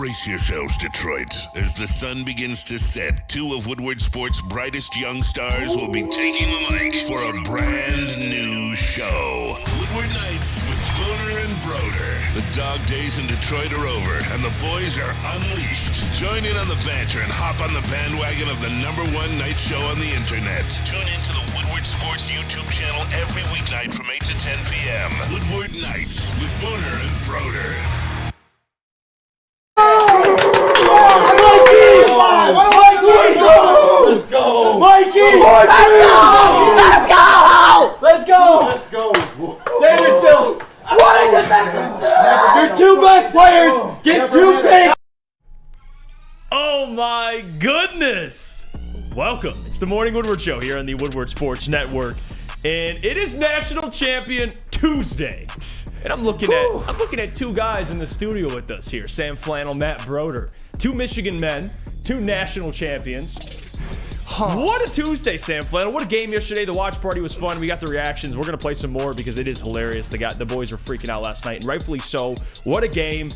Brace yourselves, Detroit. As the sun begins to set, two of Woodward Sports' brightest young stars will be taking the mic for a brand new show. Woodward Nights with Broder and Broder. The dog days in Detroit are over, and the boys are unleashed. Join in on the banter and hop on the bandwagon of the #1 night show on the internet. Tune into the Woodward Sports YouTube channel every weeknight from 8 to 10 p.m. Woodward Nights with Broder and Broder. Let's go! Mikey! Let's go! Let's go! Let's go! Save it still! What a defensive team! Your two best players get 2 picks! Oh my goodness! Welcome. It's the Morning Woodward Show here on the Woodward Sports Network. And it is National Champion Tuesday. And I'm looking at two guys in the studio with us here. Sam Flannel, Matt Broder. Two Michigan men, two national champions. What a Tuesday, Sam Flannel. What a game yesterday. The watch party was fun. We got the reactions. We're going to play some more because it is hilarious. The boys were freaking out last night, and rightfully so. What a game.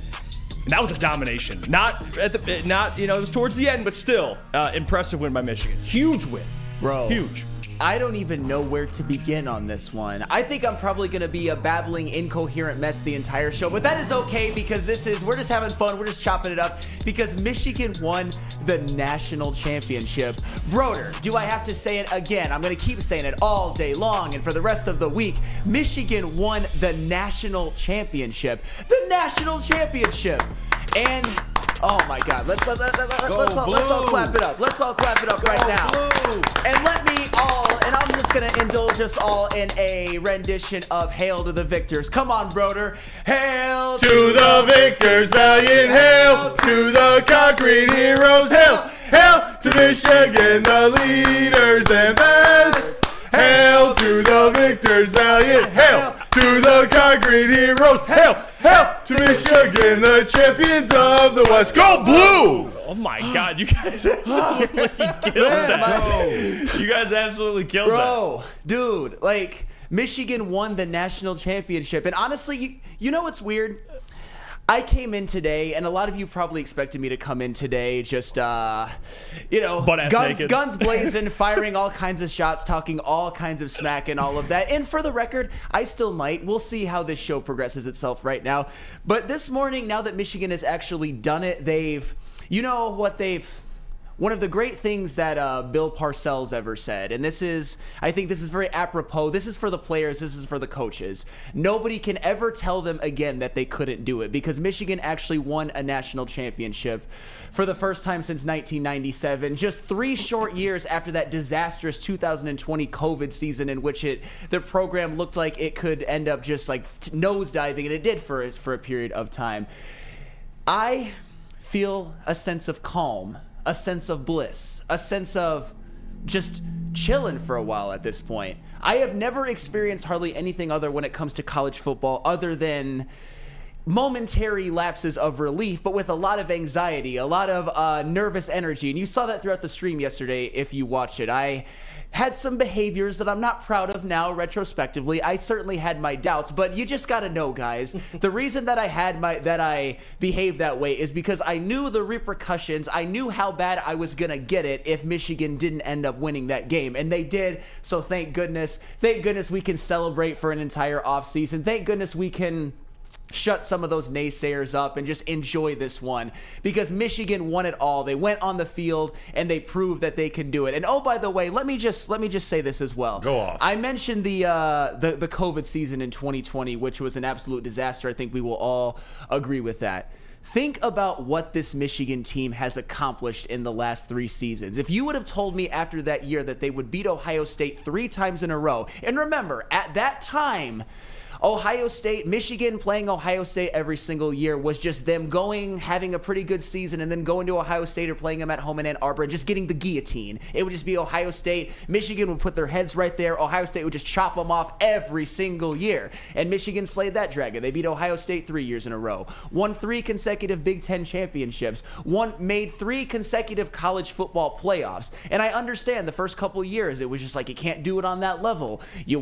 And that was a domination. It was towards the end, but still impressive win by Michigan. Huge win. Bro. Huge. I don't even know where to begin on this one. I think I'm probably going to be a babbling, incoherent mess the entire show, but that is okay because we're just having fun. We're just chopping it up because Michigan won the national championship. Broder, do I have to say it again? I'm going to keep saying it all day long and for the rest of the week. Michigan won the national championship. The national championship. And oh my God, let's all clap it up. Let's all clap it up right now. And I'm just gonna indulge us all in a rendition of Hail to the Victors. Come on, Broder. Hail To the victors, valiant hail. To the concrete heroes, hail. Hail to Michigan, the leaders and best. Hail to the victors, valiant hail. To the concrete heroes, hail. Hail to Michigan, the champions of the West. Go Blue! Oh my God, you guys absolutely killed that. You guys absolutely killed that. Bro, dude, like, Michigan won the national championship. And honestly, you know what's weird? I came in today, and a lot of you probably expected me to come in today just, guns blazing, firing all kinds of shots, talking all kinds of smack and all of that. And for the record, I still might. We'll see how this show progresses itself right now. But this morning, now that Michigan has actually done it, one of the great things that Bill Parcells ever said, and I think this is very apropos. This is for the players. This is for the coaches. Nobody can ever tell them again that they couldn't do it because Michigan actually won a national championship for the first time since 1997, just 3 short years after that disastrous 2020 COVID season in which the program looked like it could end up just like nosediving, and it did for a period of time. I feel a sense of calm, a sense of bliss, a sense of just chilling for a while at this point. I have never experienced hardly anything other when it comes to college football other than momentary lapses of relief, but with a lot of anxiety, a lot of nervous energy. And you saw that throughout the stream yesterday if you watched it. I had some behaviors that I'm not proud of now retrospectively. I certainly had my doubts, but you just got to know, guys, the reason that I behaved that way is because I knew the repercussions. I knew how bad I was going to get it if Michigan didn't end up winning that game, and they did. So thank goodness we can celebrate for an entire offseason. Thank goodness we can shut some of those naysayers up and just enjoy this one because Michigan won it all. They went on the field and they proved that they can do it. And oh, by the way, let me just say this as well. Go off. I mentioned the COVID season in 2020, which was an absolute disaster. I think we will all agree with that. Think about what this Michigan team has accomplished in the last 3 seasons. If you would have told me after that year that they would beat Ohio State 3 times in a row, and remember, at that time, Michigan playing Ohio State every single year was just them having a pretty good season and then going to Ohio State or playing them at home in Ann Arbor and just getting the guillotine. It would just be Ohio State. Michigan would put their heads right there. Ohio State would just chop them off every single year. And Michigan slayed that dragon. They beat Ohio State 3 years in a row. Won 3 consecutive Big Ten championships. Made 3 consecutive college football playoffs. And I understand the first couple of years, it was just like you can't do it on that level. You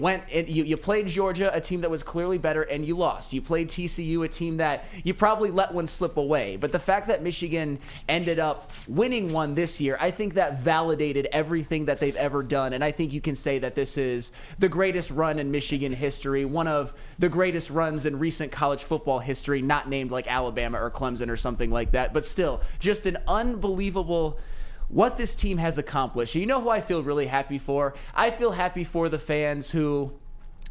played Georgia, a team that was clearly better, and you lost. You played TCU, a team that you probably let one slip away. But the fact that Michigan ended up winning one this year, I think that validated everything that they've ever done. And I think you can say that this is the greatest run in Michigan history, one of the greatest runs in recent college football history, not named like Alabama or Clemson or something like that. But still, just an unbelievable what this team has accomplished. You know who I feel really happy for? I feel happy for the fans who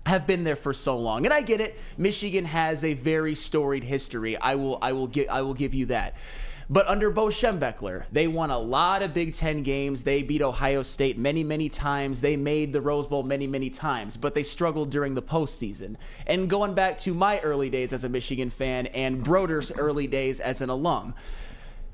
have been there for so long. And I get it. Michigan has a very storied history. I will give you that. But under Bo Schembechler, they won a lot of Big Ten games. They beat Ohio State many, many times. They made the Rose Bowl many, many times. But they struggled during the postseason. And going back to my early days as a Michigan fan and Broder's early days as an alum,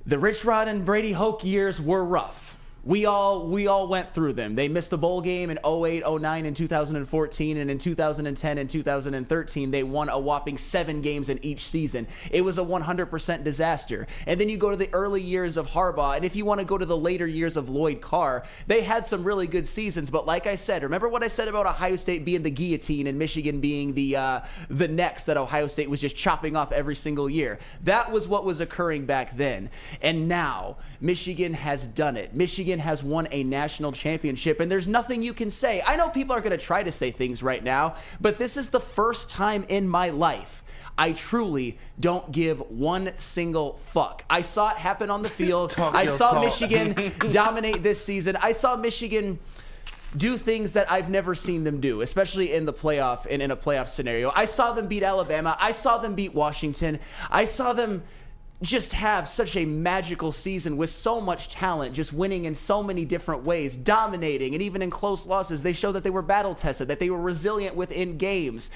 the Rich Rod and Brady Hoke years were rough. We all went through them. They missed the bowl game in 08, 09, and 2014, and in 2010 and 2013, they won a whopping 7 games in each season. It was a 100% disaster. And then you go to the early years of Harbaugh, and if you want to go to the later years of Lloyd Carr, they had some really good seasons, but like I said, remember what I said about Ohio State being the guillotine and Michigan being the necks that Ohio State was just chopping off every single year? That was what was occurring back then. And now, Michigan has done it. Michigan has won a national championship, and there's nothing you can say. I know people are going to try to say things right now, but this is the first time in my life I truly don't give one single fuck. I saw it happen on the field. I saw Michigan dominate this season. I saw Michigan do things that I've never seen them do, especially in the playoff and in a playoff scenario. I saw them beat Alabama. I saw them beat Washington. I saw them just have such a magical season with so much talent, just winning in so many different ways, dominating, and even in close losses, they showed that they were battle-tested, that they were resilient within games.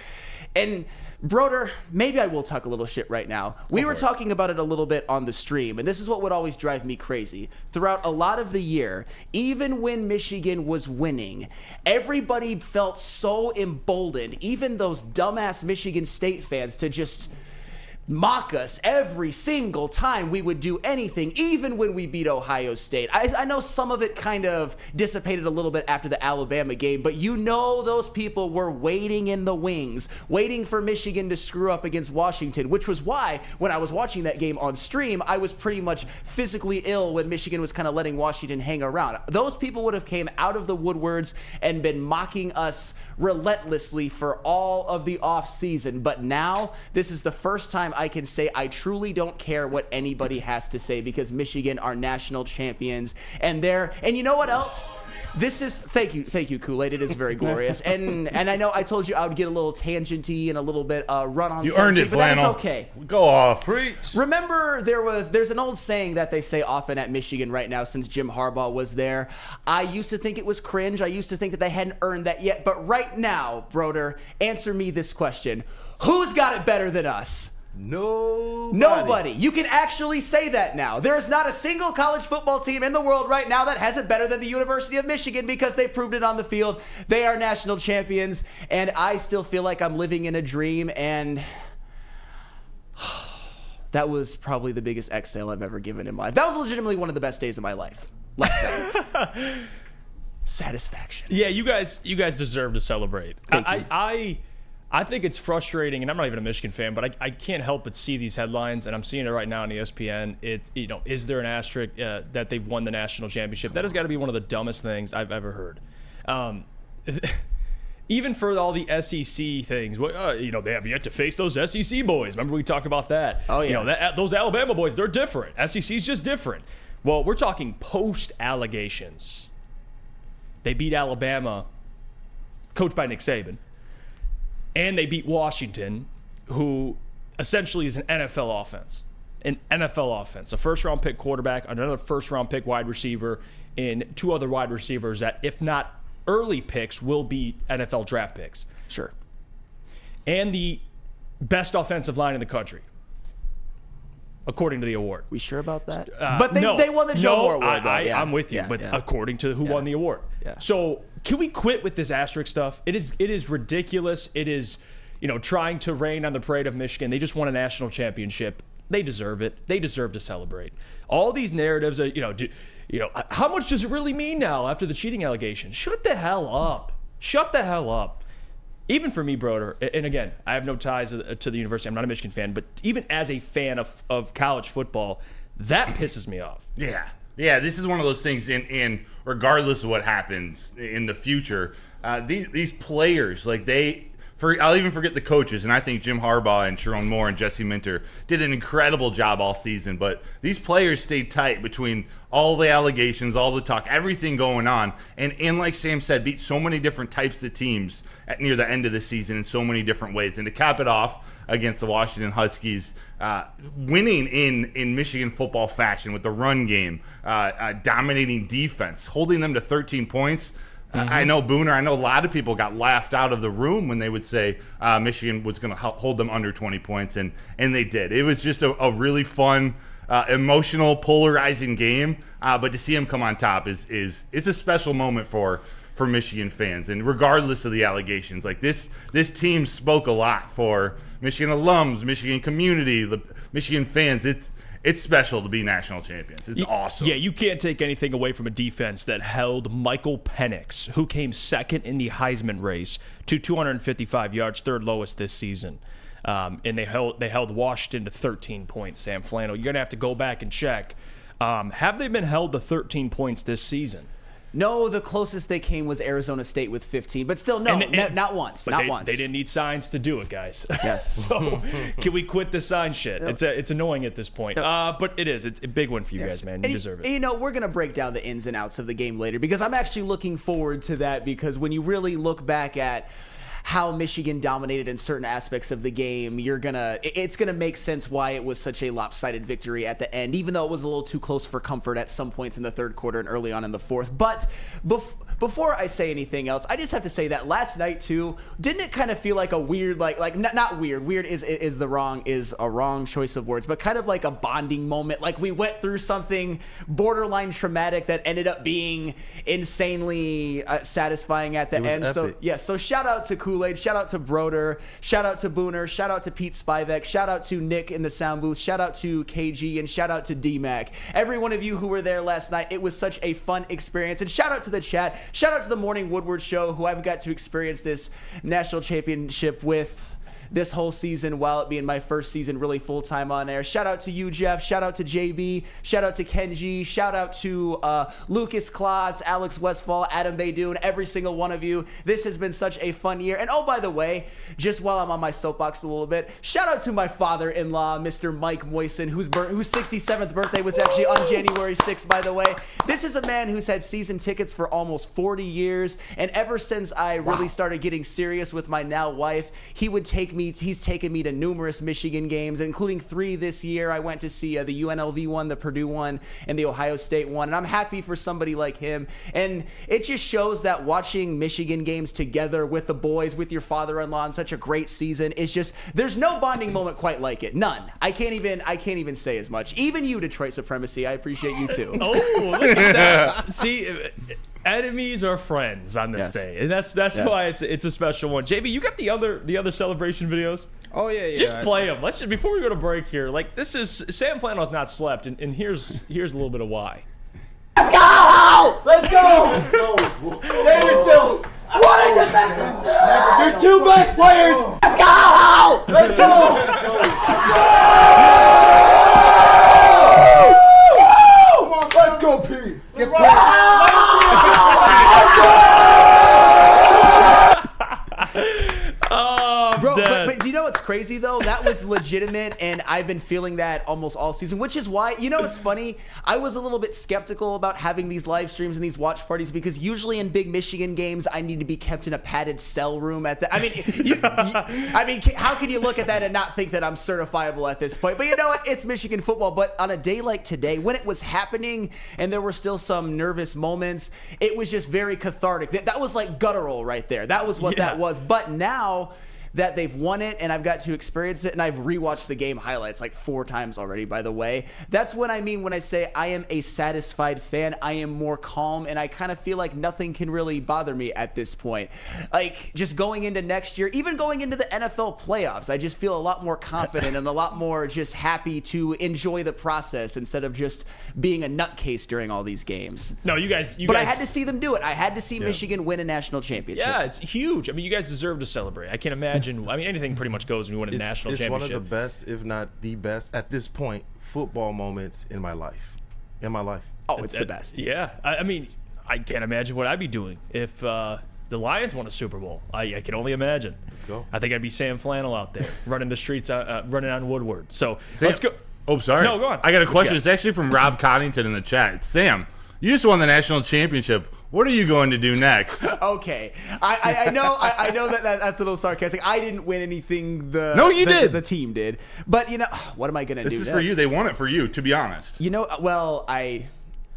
And Broder, maybe I will talk a little shit right now. We were talking about it a little bit on the stream, and this is what would always drive me crazy. Throughout a lot of the year, even when Michigan was winning, everybody felt so emboldened, even those dumbass Michigan State fans, to just mock us every single time we would do anything, even when we beat Ohio State. I know some of it kind of dissipated a little bit after the Alabama game, but you know those people were waiting in the wings, waiting for Michigan to screw up against Washington, which was why when I was watching that game on stream, I was pretty much physically ill when Michigan was kind of letting Washington hang around. Those people would have came out of the woodwords and been mocking us relentlessly for all of the offseason, but now this is the first time I can say I truly don't care what anybody has to say, because Michigan are national champions, and you know what else? This is thank you, Kool-Aid. It is very glorious, and I know I told you I would get a little tangenty and a little bit run on. You earned it, but that is Flannel. okay. Go off, preach. Remember, there's an old saying that they say often at Michigan right now since Jim Harbaugh was there. I used to think it was cringe. I used to think that they hadn't earned that yet. But right now, Broder, answer me this question: who's got it better than us? Nobody. You can actually say that now. There is not a single college football team in the world right now that has it better than the University of Michigan, because they proved it on the field. They are national champions, and I still feel like I'm living in a dream, and that was probably the biggest exhale I've ever given in my life. That was legitimately one of the best days of my life. Less than satisfaction. Yeah, you guys deserve to celebrate. Thank you. I think it's frustrating, and I'm not even a Michigan fan, but I can't help but see these headlines, and I'm seeing it right now on ESPN. Is there an asterisk that they've won the national championship? That has got to be one of the dumbest things I've ever heard. Even for all the SEC things, they have yet to face those SEC boys. Remember we talked about that? Oh yeah. Those Alabama boys, they're different. SEC's just different. Well, we're talking post allegations. They beat Alabama, coached by Nick Saban. And they beat Washington, who essentially is an NFL offense. An NFL offense. A first-round pick quarterback, another first-round pick wide receiver, and 2 other wide receivers that, if not early picks, will be NFL draft picks. Sure. And the best offensive line in the country, according to the award. We sure about that? But they won the Joe Moore Award, though. I'm with you, according to who won the award. Yeah. So can we quit with this asterisk stuff? It is ridiculous. It is, trying to rain on the parade of Michigan. They just won a national championship. They deserve it. They deserve to celebrate. All these narratives, how much does it really mean now after the cheating allegation? Shut the hell up. Shut the hell up. even for me, Broder, and again, I have no ties to the university. I'm not a Michigan fan, but even as a fan of college football, that pisses me off. Yeah, this is one of those things, and regardless of what happens in the future, these players, like I'll even forget the coaches, and I think Jim Harbaugh and Sharon Moore and Jesse Minter did an incredible job all season, but these players stayed tight between all the allegations, all the talk, everything going on, and like Sam said, beat so many different types of teams near the end of the season in so many different ways. And to cap it off against the Washington Huskies, winning in Michigan football fashion with the run game, dominating defense, holding them to 13 points. I know Booner, I know a lot of people got laughed out of the room when they would say Michigan was going to hold them under 20 points, and they did. It was just a really fun, emotional, polarizing game, but to see them come on top it's a special moment for Michigan fans. And regardless of the allegations, like this team spoke a lot for Michigan alums, Michigan community, the Michigan fans. It's special to be national champions. It's awesome. Yeah, you can't take anything away from a defense that held Michael Penix, who came second in the Heisman race, to 255 yards, third lowest this season. And they held Washington to 13 points, Sam Flannel. You're going to have to go back and check. Have they been held to 13 points this season? No, the closest they came was Arizona State with 15, but still, no, not once. Not once. They didn't need signs to do it, guys. Yes. So can we quit the sign shit? It's annoying at this point. But it's a big one for you guys, man. You deserve it. You know, we're going to break down the ins and outs of the game later because I'm actually looking forward to that, because when you really look back at how Michigan dominated in certain aspects of the game, it's gonna make sense why it was such a lopsided victory at the end, even though it was a little too close for comfort at some points in the third quarter and early on in the fourth. But before I say anything else, I just have to say that last night too, didn't it kind of feel like a weird, like not weird. Weird is a wrong choice of words, but kind of like a bonding moment. Like we went through something borderline traumatic that ended up being insanely satisfying at the end. Epic. So shout out to Kool-Aid, shout out to Broder, shout out to Booner, shout out to Pete Spivak, shout out to Nick in the sound booth, shout out to KG, and shout out to D-Mac. Every one of you who were there last night, it was such a fun experience. And shout out to the chat, shout out to the Morning Woodward Show, who I've got to experience this national championship with this whole season while it being my first season really full-time on air. Shout out to you, Jeff. Shout out to JB. Shout out to Kenji. Shout out to Lucas Klotz, Alex Westfall, Adam Baydoun, every single one of you. This has been such a fun year. And oh, by the way, just while I'm on my soapbox a little bit, shout out to my father-in-law, Mr. Mike Moyson, whose 67th birthday was actually on January 6th, by the way. This is a man who's had season tickets for almost 40 years. And ever since I really started getting serious with my now wife, he's taken me to numerous Michigan games, including 3 this year. I went to see the UNLV one, the Purdue one, and the Ohio State one. And I'm happy for somebody like him. And it just shows that watching Michigan games together with the boys, with your father-in-law in such a great season, is just, there's no bonding moment quite like it. None. I can't even say as much. Even you, Detroit Supremacy, I appreciate you too. Oh, look at that. See, enemies are friends on this day, and that's why it's a special one. JB, you got the other celebration videos? Oh yeah. Just play them. Let's before we go to break here. Like, this is Sam Flannel's not slept, and here's a little bit of why. Let's go! Let's go! Let's go! Save yourself! What a defensive team! Your two best players. Let's go! Let's go! Come on, let's go, P. Get Bro, but do you know what's crazy though? That was legitimate, and I've been feeling that almost all season, which is why, you know, it's funny. I was a little bit skeptical about having these live streams and these watch parties, because usually in big Michigan games, I need to be kept in a padded cell room at the. I mean, how can you look at that and not think that I'm certifiable at this point? But you know what? It's Michigan football. But on a day like today, when it was happening and there were still some nervous moments, it was just very cathartic. That was like guttural right there. That was what that was. But now, that they've won it and I've got to experience it, and I've rewatched the game highlights like 4 times already, by the way. That's what I mean when I say I am a satisfied fan. I am more calm, and I kind of feel like nothing can really bother me at this point. Like, just going into next year, even going into the NFL playoffs, I just feel a lot more confident and a lot more just happy to enjoy the process instead of just being a nutcase during all these games. No, you guys. But I had to see them do it. I had to see Michigan win a national championship. Yeah, it's huge. I mean, you guys deserve to celebrate. I can't imagine. I mean, anything pretty much goes when you win a national championship. It's one of the best, if not the best, at this point, football moments in my life. Oh, it's the best. Yeah. I mean, I can't imagine what I'd be doing if the Lions won a Super Bowl. I can only imagine. Let's go. I think I'd be Sam Flannel out there running the streets, running on Woodward. So let's go. Oh, sorry. No, go on. I got a question. It's actually from Rob Coddington in the chat. It's Sam, you just won the national championship. What are you going to do next? Okay, I know that's a little sarcastic. I didn't win anything. You did. The team did. But what am I going to do? This is next? for you. They won it for you, to be honest. Well,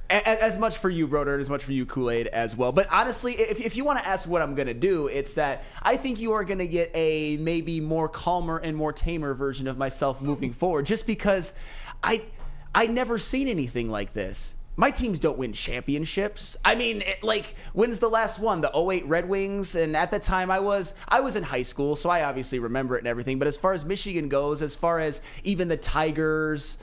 as much for you, Broder, and as much for you, Kool-Aid, as well. But honestly, if you want to ask what I'm going to do, it's that I think you are going to get a maybe more calmer and more tamer version of myself moving forward, just because I never seen anything like this. My teams don't win championships. I mean, when's the last one? The 08 Red Wings? And at the time, I was in high school, so I obviously remember it and everything. But as far as Michigan goes, as far as even the Tigers,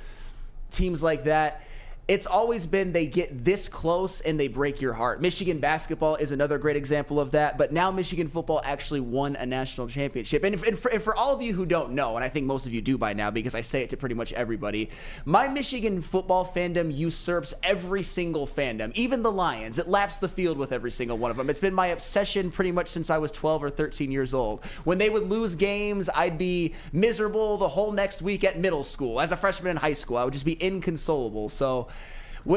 teams like that, it's always been they get this close and they break your heart. Michigan basketball is another great example of that, but now Michigan football actually won a national championship. And for all of you who don't know, and I think most of you do by now because I say it to pretty much everybody, my Michigan football fandom usurps every single fandom, even the Lions. It laps the field with every single one of them. It's been my obsession pretty much since I was 12 or 13 years old. When they would lose games, I'd be miserable the whole next week at middle school. As a freshman in high school, I would just be inconsolable. So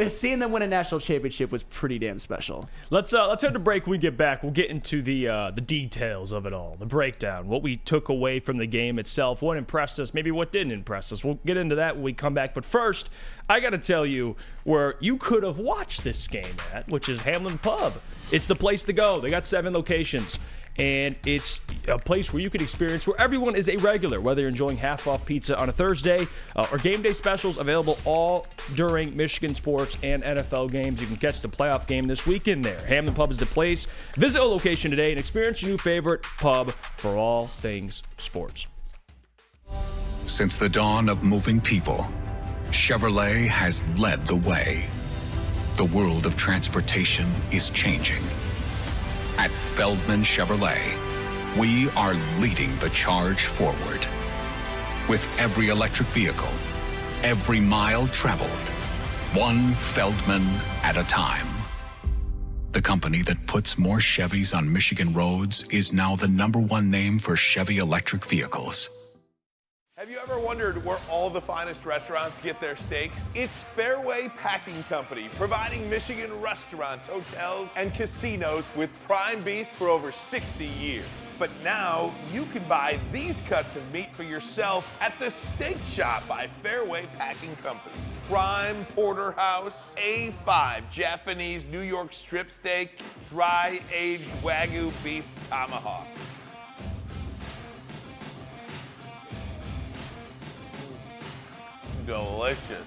seeing them win a national championship was pretty damn special. Let's head to break. When we get back, we'll get into the details of it all, the breakdown, what we took away from the game itself, what impressed us, maybe what didn't impress us. We'll get into that when we come back. But first, I got to tell you where you could have watched this game at, which is Hamlin Pub. It's the place to go. They got 7 locations. And it's a place where you can experience where everyone is a regular, whether you're enjoying half-off pizza on a Thursday or game day specials available all during Michigan sports and NFL games. You can catch the playoff game this weekend there. Hamlin Pub is the place. Visit a location today and experience your new favorite pub for all things sports. Since the dawn of moving people, Chevrolet has led the way. The world of transportation is changing. At Feldman Chevrolet, we are leading the charge forward. With every electric vehicle, every mile traveled, one Feldman at a time. The company that puts more Chevys on Michigan roads is now the #1 name for Chevy electric vehicles. Have you ever wondered where all the finest restaurants get their steaks? It's Fairway Packing Company, providing Michigan restaurants, hotels, and casinos with prime beef for over 60 years. But now you can buy these cuts of meat for yourself at the Steak Shop by Fairway Packing Company. Prime porterhouse, A5 Japanese New York strip steak, dry aged Wagyu beef tomahawk. Delicious.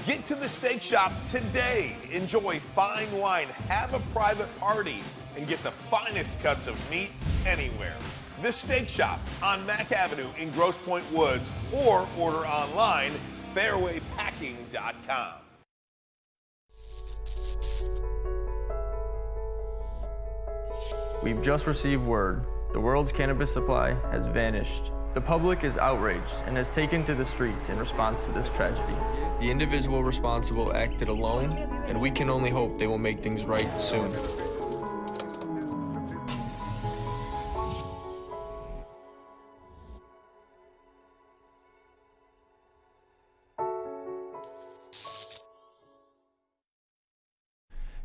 Get to the Steak Shop today. Enjoy fine wine, have a private party, and get the finest cuts of meat anywhere. The Steak Shop on Mack Avenue in Grosse Pointe Woods, or order online, fairwaypacking.com. We've just received word. The world's cannabis supply has vanished. The public is outraged and has taken to the streets in response to this tragedy. The individual responsible acted alone, and we can only hope they will make things right soon.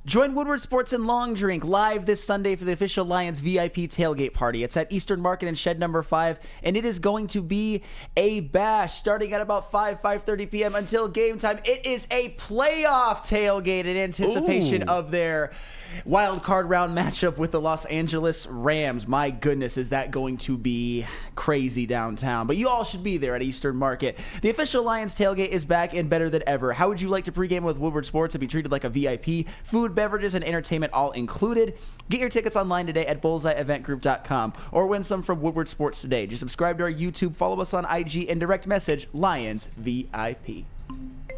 Join Woodward Sports and Long Drink live this Sunday for the official Lions VIP tailgate party. It's at Eastern Market in Shed Number 5, and it is going to be a bash starting at about 5:30 p.m. until game time. It is a playoff tailgate in anticipation of their wild card round matchup with the Los Angeles Rams. My goodness, is that going to be crazy downtown. But you all should be there at Eastern Market. The official Lions tailgate is back and better than ever. How would you like to pregame with Woodward Sports and be treated like a VIP? Food, beverages, and entertainment all included. Get your tickets online today at bullseyeeventgroup.com or win some from Woodward Sports today. Just subscribe to our YouTube, follow us on IG, and direct message Lions VIP.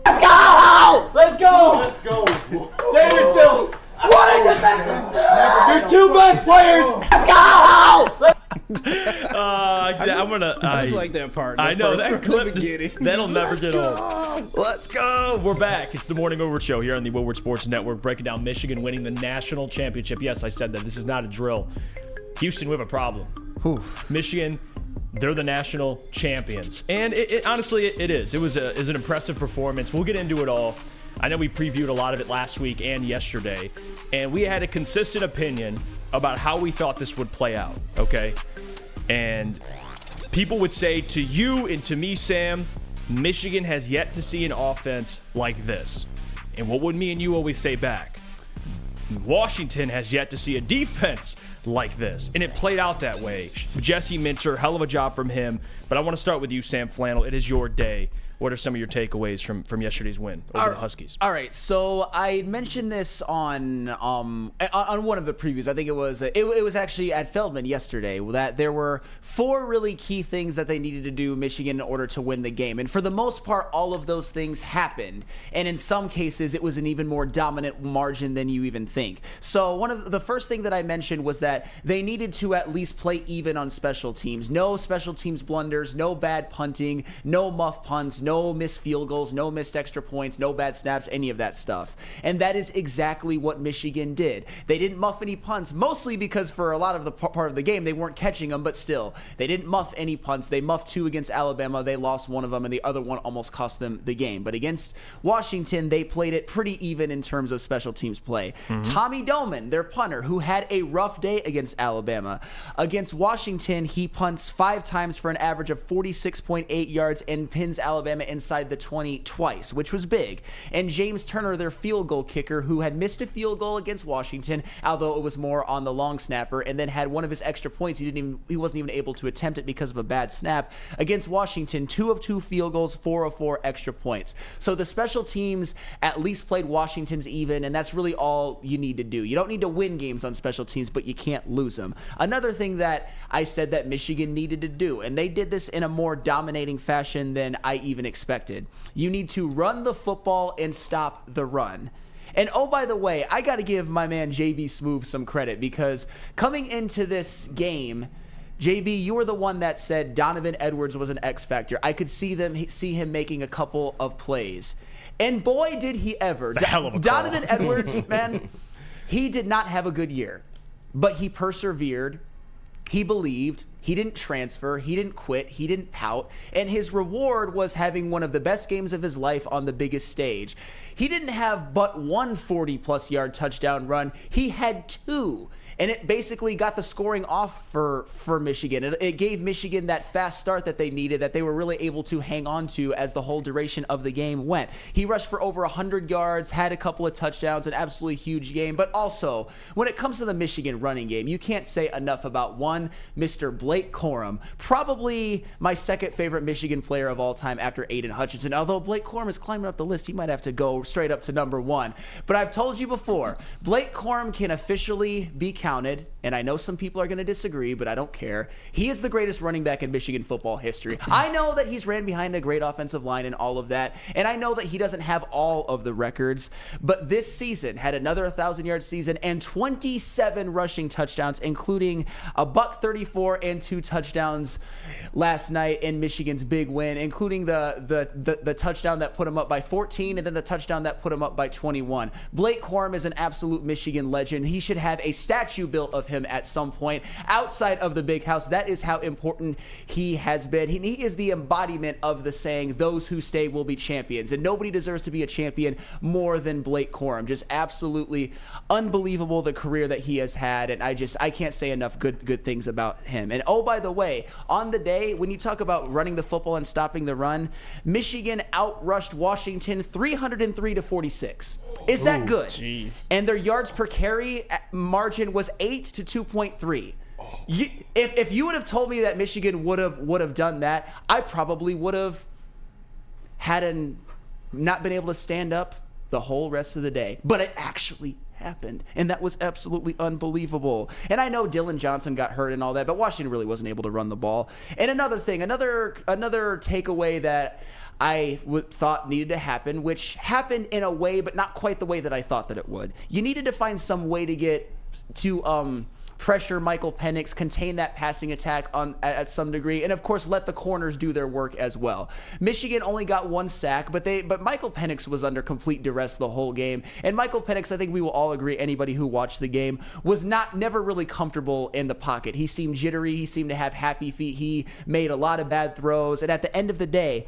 Let's go! Let's go! Let's go. Save yourself! What a defensive third! Your two best players! Let's go! I'm gonna. I just like that part. I know First that from the clip. beginning. That'll never get old. Let's go. We're back. It's the Morning Woodward Show here on the Woodward Sports Network, breaking down Michigan winning the national championship. Yes, I said that. This is not a drill. Houston, we have a problem. Michigan, they're the national champions, and honestly, it is. It was an impressive performance. We'll get into it all. I know we previewed a lot of it last week and yesterday, and we had a consistent opinion about how we thought this would play out, okay? And people would say to you and to me, Sam, Michigan has yet to see an offense like this. And what would me and you always say back? Washington has yet to see a defense like this. And it played out that way. Jesse Minter, hell of a job from him. But I want to start with you, Sam Flannel. It is your day. What are some of your takeaways from yesterday's win over the Huskies? All right, so I mentioned this on one of the previews. I think it was actually at Feldman yesterday that there were 4 really key things that they needed to do, Michigan, in order to win the game. And for the most part, all of those things happened. And in some cases, it was an even more dominant margin than you even think. So one of the first thing that I mentioned was that they needed to at least play even on special teams. No special teams blunders, no bad punting, no muff punts, no missed field goals, no missed extra points, no bad snaps, any of that stuff. And that is exactly what Michigan did. They didn't muff any punts, mostly because for a lot of the part of the game, they weren't catching them, but still, they didn't muff any punts. They muffed 2 against Alabama. They lost one of them, and the other one almost cost them the game. But against Washington, they played it pretty even in terms of special teams play. Tommy Doman, their punter, who had a rough day against Alabama. Against Washington, he punts 5 times for an average of 46.8 yards and pins Alabama inside the 20 twice, which was big. And James Turner, their field goal kicker, who had missed a field goal against Washington, although it was more on the long snapper, and then had one of his extra points. He wasn't even able to attempt it because of a bad snap. Against Washington, 2 of 2 field goals, 4 of 4 extra points. So the special teams at least played Washington's even, and that's really all you need to do. You don't need to win games on special teams, but you can't lose them. Another thing that I said that Michigan needed to do, and they did this in a more dominating fashion than I even expected. You need to run the football and stop the run. And oh, by the way, I got to give my man JB Smoove some credit, because coming into this game, JB, you were the one that said Donovan Edwards was an X factor. I could see him making a couple of plays. And boy, did he ever. It's a hell of a call. Donovan Edwards, man, he did not have a good year, but he persevered. He believed. He didn't transfer. He didn't quit. He didn't pout. And his reward was having one of the best games of his life on the biggest stage. He didn't have but one 40-plus yard touchdown run. He had 2. And it basically got the scoring off for Michigan. It gave Michigan that fast start that they needed, that they were really able to hang on to as the whole duration of the game went. He rushed for over 100 yards, had a couple of touchdowns, an absolutely huge game. But also, when it comes to the Michigan running game, you can't say enough about one, Mr. Blake Corum, probably my second favorite Michigan player of all time after Aiden Hutchinson. Although Blake Corum is climbing up the list, he might have to go straight up to number 1. But I've told you before, Blake Corum can officially be counted, and I know some people are going to disagree, but I don't care. He is the greatest running back in Michigan football history. I know that he's ran behind a great offensive line and all of that, and I know that he doesn't have all of the records, but this season had another 1,000-yard season and 27 rushing touchdowns, including a $134 and 2 touchdowns last night in Michigan's big win, including the touchdown that put him up by 14 and then the touchdown that put him up by 21. Blake Corum is an absolute Michigan legend. He should have a statue built of him at some point outside of the big house. That is how important he has been. He is the embodiment of the saying, those who stay will be champions. And nobody deserves to be a champion more than Blake Corum. Just absolutely unbelievable the career that he has had. And I can't say enough good things about him. And oh, by the way, on the day, when you talk about running the football and stopping the run, Michigan outrushed Washington 303-46. Is that good? Jeez. And their yards per carry margin was 8 to 2.3. If you would have told me that Michigan would have done that, I probably would have not been able to stand up the whole rest of the day. But it actually happened, and that was absolutely unbelievable. And I know Dylan Johnson got hurt and all that, but Washington really wasn't able to run the ball. And another takeaway that I thought needed to happen, which happened in a way, but not quite the way that I thought that it would. You needed to find some way to get to pressure Michael Penix, contain that passing attack at some degree, and of course let the corners do their work as well. Michigan only got 1 sack, but Michael Penix was under complete duress the whole game. And Michael Penix, I think we will all agree, anybody who watched the game, was never really comfortable in the pocket. He seemed jittery, he seemed to have happy feet, he made a lot of bad throws, and at the end of the day,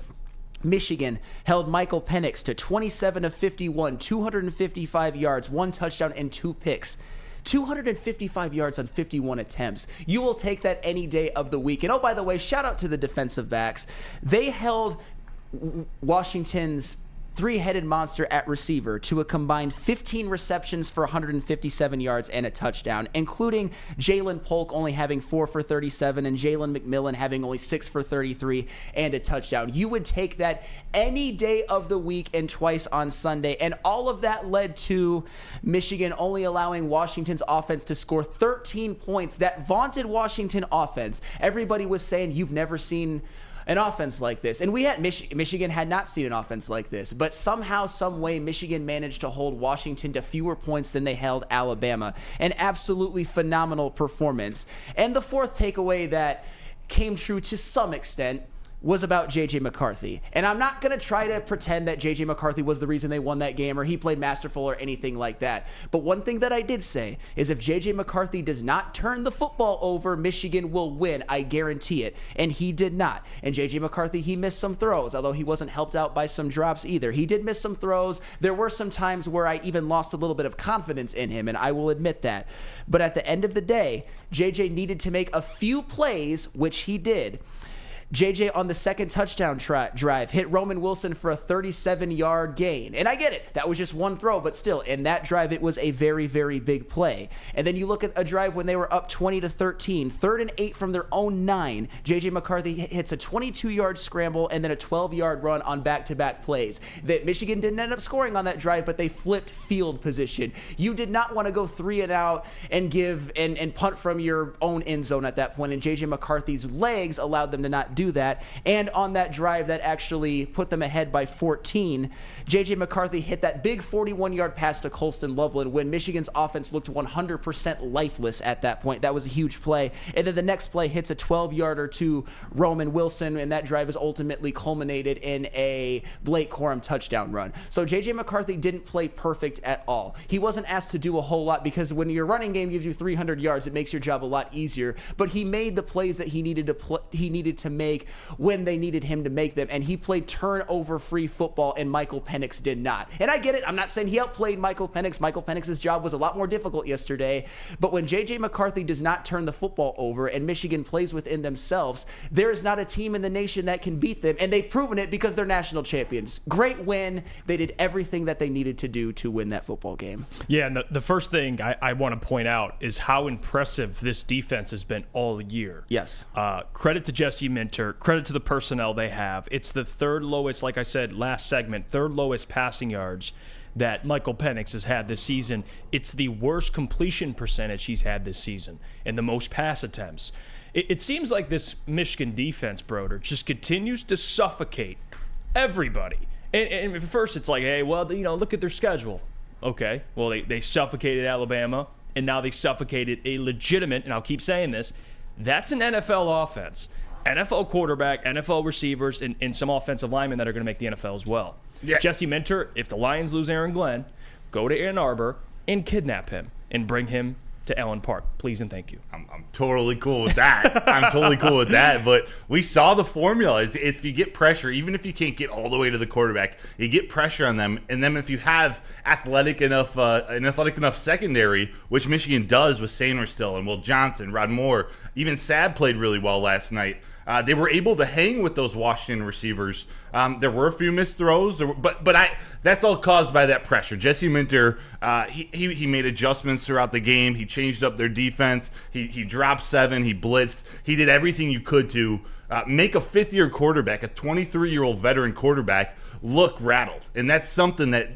Michigan held Michael Penix to 27 of 51, 255 yards, 1 touchdown, and 2 picks. 255 yards on 51 attempts. You will take that any day of the week. And oh, by the way, shout out to the defensive backs. They held Washington's 3-headed monster at receiver to a combined 15 receptions for 157 yards and a touchdown, including Jalen Polk only having 4 for 37 and Jalen McMillan having only 6 for 33 and a touchdown. You would take that any day of the week and twice on Sunday, and all of that led to Michigan only allowing Washington's offense to score 13 points. That vaunted Washington offense, everybody was saying, you've never seen an offense like this. And Michigan had not seen an offense like this, but somehow, some way, Michigan managed to hold Washington to fewer points than they held Alabama. An absolutely phenomenal performance. And the fourth takeaway that came true to some extent was about J.J. McCarthy. And I'm not going to try to pretend that J.J. McCarthy was the reason they won that game or he played masterful or anything like that. But one thing that I did say is if J.J. McCarthy does not turn the football over, Michigan will win. I guarantee it. And he did not. And J.J. McCarthy, he missed some throws, although he wasn't helped out by some drops either. He did miss some throws. There were some times where I even lost a little bit of confidence in him, and I will admit that. But at the end of the day, J.J. needed to make a few plays, which he did. JJ on the second touchdown drive hit Roman Wilson for a 37-yard gain. And I get it. That was just one throw, but still, in that drive, it was a very, very big play. And then you look at a drive when they were up 20-13, 3rd and 8 from their own 9. JJ McCarthy hits a 22-yard scramble and then a 12-yard run on back-to-back plays. That Michigan didn't end up scoring on that drive, but they flipped field position. You did not want to go 3 and out and give and punt from your own end zone at that point, and JJ McCarthy's legs allowed them to not do that. And on that drive that actually put them ahead by 14, J.J. McCarthy hit that big 41-yard pass to Colston Loveland when Michigan's offense looked 100% lifeless at that point. That was a huge play. And then the next play hits a 12-yarder to Roman Wilson, and that drive is ultimately culminated in a Blake Corum touchdown run. So J.J. McCarthy didn't play perfect at all. He wasn't asked to do a whole lot because when your running game gives you 300 yards, it makes your job a lot easier. But he made the plays that he needed to make when they needed him to make them, and he played turnover-free football, and Michael Penix did not. And I get it. I'm not saying he outplayed Michael Penix. Michael Penix's job was a lot more difficult yesterday, but when J.J. McCarthy does not turn the football over and Michigan plays within themselves, there is not a team in the nation that can beat them, and they've proven it because they're national champions. Great win. They did everything that they needed to do to win that football game. Yeah, and the first thing I want to point out is how impressive this defense has been all year. Yes. Credit to Jesse Minter. Credit to the personnel they have. It's the 3rd lowest, like I said last segment, 3rd lowest passing yards that Michael Penix has had this season. It's the worst completion percentage he's had this season and the most pass attempts. It seems like this Michigan defense, Broder, just continues to suffocate everybody. And at first it's like, hey, well, look at their schedule. Okay, well, they suffocated Alabama, and now they suffocated a legitimate, and I'll keep saying this, That's an NFL offense. NFL quarterback, NFL receivers, and some offensive linemen that are going to make the NFL as well. Yeah. Jesse Minter, if the Lions lose Aaron Glenn, go to Ann Arbor and kidnap him and bring him to Allen Park. Please and thank you. I'm totally cool with that. I'm totally cool with that. But we saw the formula. If you get pressure, even if you can't get all the way to the quarterback, you get pressure on them. And then if you have athletic enough secondary, which Michigan does with Sainer still and Will Johnson, Rod Moore, even Sabb played really well last night. They were able to hang with those Washington receivers. There were a few missed throws, but that's all caused by that pressure. Jesse Minter, he made adjustments throughout the game. He changed up their defense. He dropped 7. He blitzed. He did everything you could to make a fifth-year quarterback, a 23-year-old veteran quarterback, look rattled. And that's something that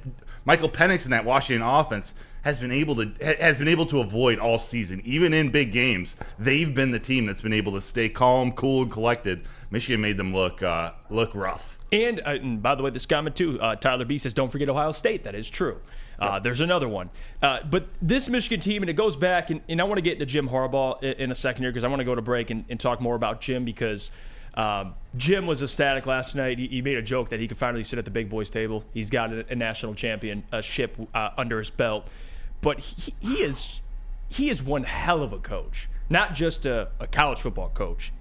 Michael Penix in that Washington offense has been able to avoid all season. Even in big games, they've been the team that's been able to stay calm, cool, and collected. Michigan made them look rough. And by the way, this comment too, Tyler B says, don't forget Ohio State. That is true. There's another one. But this Michigan team, and it goes back, and I want to get into Jim Harbaugh in a second here because I want to go to break and talk more about Jim because Jim was ecstatic last night. He made a joke that he could finally sit at the big boys table. He's got a national championship under his belt. But he is one hell of a coach. Not just a college football coach.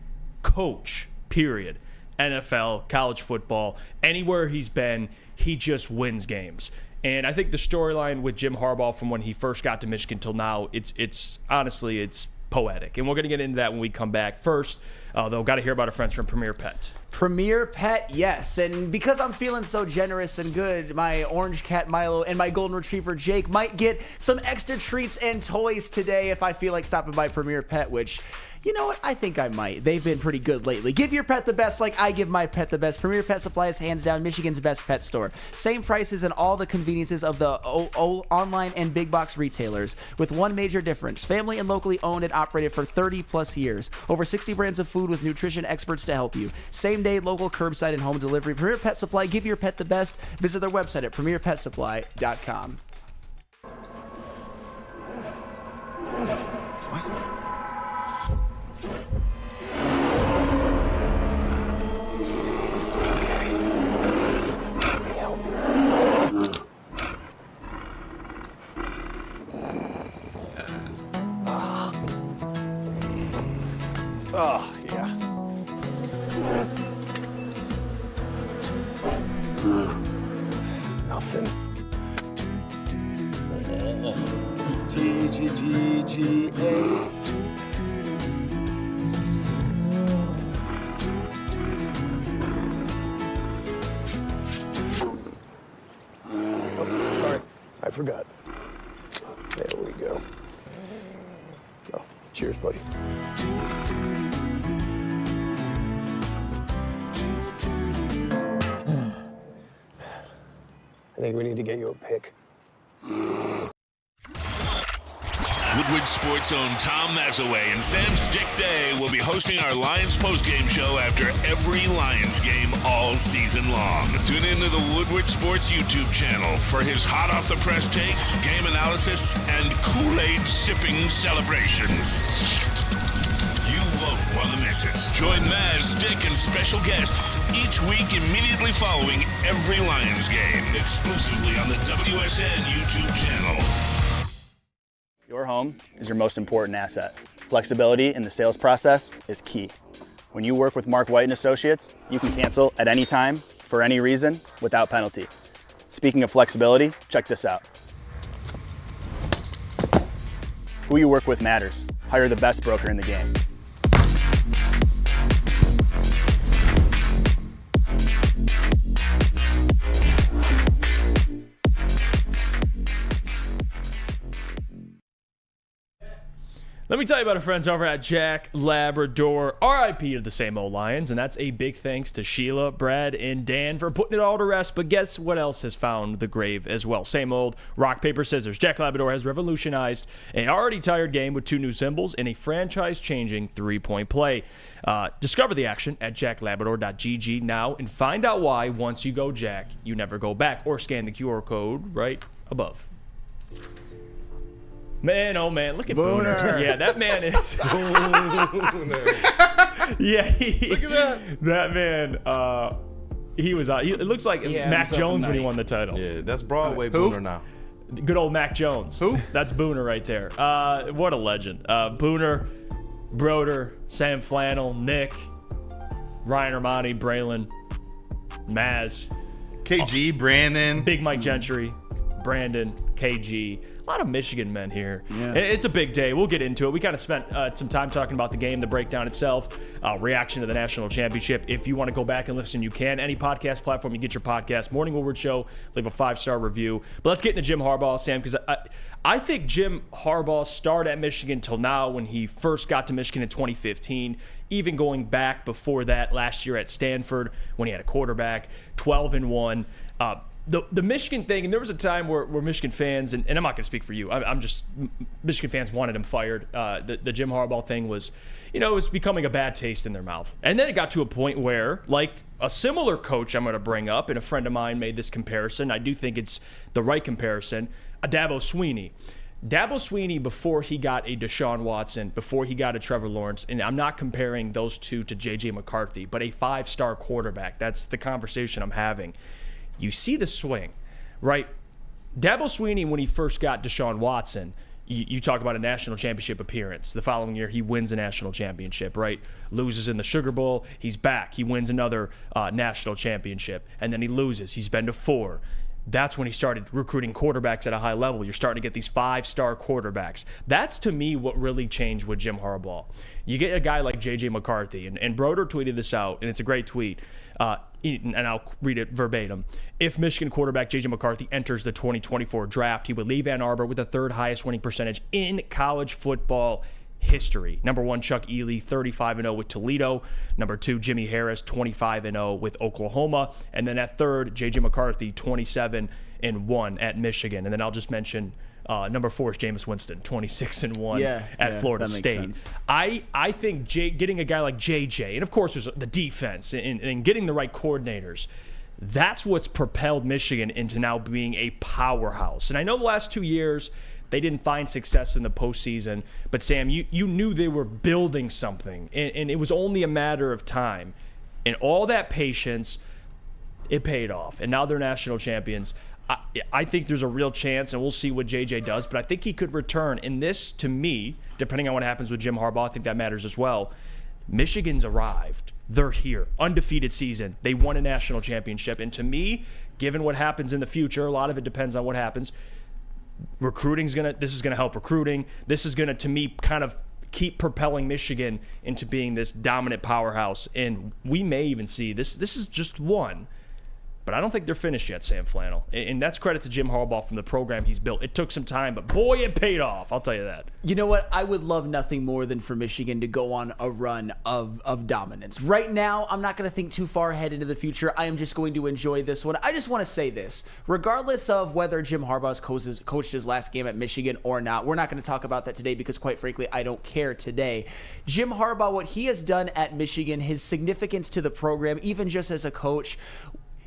Coach, period. NFL, college football, anywhere he's been, he just wins games. And I think the storyline with Jim Harbaugh from when he first got to Michigan till now, it's honestly, it's poetic. And we're going to get into that when we come back. First, though, got to hear about our friends from Premier Pet. Premier Pet, yes. And because I'm feeling so generous and good, my orange cat Milo and my golden retriever Jake might get some extra treats and toys today if I feel like stopping by Premier Pet, which, you know what? I think I might. They've been pretty good lately. Give your pet the best like I give my pet the best. Premier Pet Supply is hands down Michigan's best pet store. Same prices and all the conveniences of the online and big box retailers with one major difference. Family and locally owned and operated for 30 plus years. Over 60 brands of food with nutrition experts to help you. Same day, local, curbside, and home delivery. Premier Pet Supply. Give your pet the best. Visit their website at premierpetsupply.com. What? Oh, yeah. Nothing. G-G-G-G-A. Oh, sorry. I forgot. There we go. Oh, cheers, buddy. I think we need to get you a pick. Woodward Sports' own Tom Mazaway and Sam Stick Day will be hosting our Lions postgame show after every Lions game all season long. Tune into the Woodward Sports YouTube channel for his hot-off-the-press takes, game analysis, and Kool-Aid sipping celebrations. You won't want to miss it. Join Maz, Stick, and special guests each week immediately following every Lions game, exclusively on the WSN YouTube channel. Your home is your most important asset. Flexibility in the sales process is key. When you work with Mark White & Associates, you can cancel at any time, for any reason, without penalty. Speaking of flexibility, check this out. Who you work with matters. Hire the best broker in the game. Let me tell you about our friends over at Jack Labrador, RIP to the same old Lions, and that's a big thanks to Sheila, Brad, and Dan for putting it all to rest, but guess what else has found the grave as well? Same old rock, paper, scissors. Jack Labrador has revolutionized an already tired game with 2 new symbols and a franchise-changing 3-point play. Discover the action at jacklabrador.gg now and find out why once you go Jack, you never go back, or scan the QR code right above. Man, oh man, look at Booner. Yeah, that man is. Yeah, look at that. That man, he was. It looks like Mac Jones when he won the title. Yeah, that's Broadway Booner now. Good old Mac Jones. Who? That's Booner right there. What a legend. Booner, Broder, Sam Flannel, Nick, Ryan Ermanni, Braylon, Maz, KG, Brandon, Big Mike Gentry, Brandon, KG. A lot of Michigan men here. Yeah. It's a big day. We'll get into it. We kind of spent some time talking about the game, the breakdown itself, reaction to the national championship. If you want to go back and listen, you can. Any podcast platform, you get your podcast. Morning Woodward Show, leave a 5-star review. But let's get into Jim Harbaugh, Sam, because I think Jim Harbaugh started at Michigan till now when he first got to Michigan in 2015, even going back before that last year at Stanford when he had a quarterback, 12-1. The Michigan thing, and there was a time where Michigan fans, and I'm not going to speak for you, I'm just, Michigan fans wanted him fired. The Jim Harbaugh thing was, it was becoming a bad taste in their mouth. And then it got to a point where, like a similar coach I'm going to bring up, and a friend of mine made this comparison, I do think it's the right comparison, Dabo Swinney. Dabo Swinney, before he got a Deshaun Watson, before he got a Trevor Lawrence, and I'm not comparing those two to J.J. McCarthy, but a 5-star quarterback. That's the conversation I'm having. You see the swing, right? Dabo Swinney, when he first got Deshaun Watson, you talk about a national championship appearance. The following year, he wins a national championship, right? Loses in the Sugar Bowl. He's back. He wins another national championship. And then he loses. He's been to 4. That's when he started recruiting quarterbacks at a high level. You're starting to get these 5-star quarterbacks. That's, to me, what really changed with Jim Harbaugh. You get a guy like J.J. McCarthy, and Broder tweeted this out, and it's a great tweet. And I'll read it verbatim. If Michigan quarterback J.J. McCarthy enters the 2024 draft, he would leave Ann Arbor with the 3rd highest winning percentage in college football history. Number 1, Chuck Ely, 35-0 with Toledo. Number 2, Jimmy Harris, 25-0 with Oklahoma. And then at 3rd, J.J. McCarthy, 27-1 at Michigan. And then I'll just mention number 4 is Jameis Winston, 26-1 at Florida State. I think getting a guy like JJ, and of course there's the defense and getting the right coordinators, that's what's propelled Michigan into now being a powerhouse. And I know the last 2 years they didn't find success in the postseason, but Sam, you knew they were building something, and it was only a matter of time. And all that patience, it paid off. And now they're national champions. I think there's a real chance, and we'll see what JJ does, but I think he could return. And this, to me, depending on what happens with Jim Harbaugh, I think that matters as well. Michigan's arrived. They're here. Undefeated season. They won a national championship. And to me, given what happens in the future, a lot of it depends on what happens. This is gonna help recruiting. This is gonna, to me, kind of keep propelling Michigan into being this dominant powerhouse. And we may even see this is just one. But I don't think they're finished yet, Sam Flannel. And that's credit to Jim Harbaugh from the program he's built. It took some time, but boy, it paid off. I'll tell you that. You know what? I would love nothing more than for Michigan to go on a run of dominance. Right now, I'm not going to think too far ahead into the future. I am just going to enjoy this one. I just want to say this. Regardless of whether Jim Harbaugh's coached his last game at Michigan or not, we're not going to talk about that today because, quite frankly, I don't care today. Jim Harbaugh, what he has done at Michigan, his significance to the program, even just as a coach,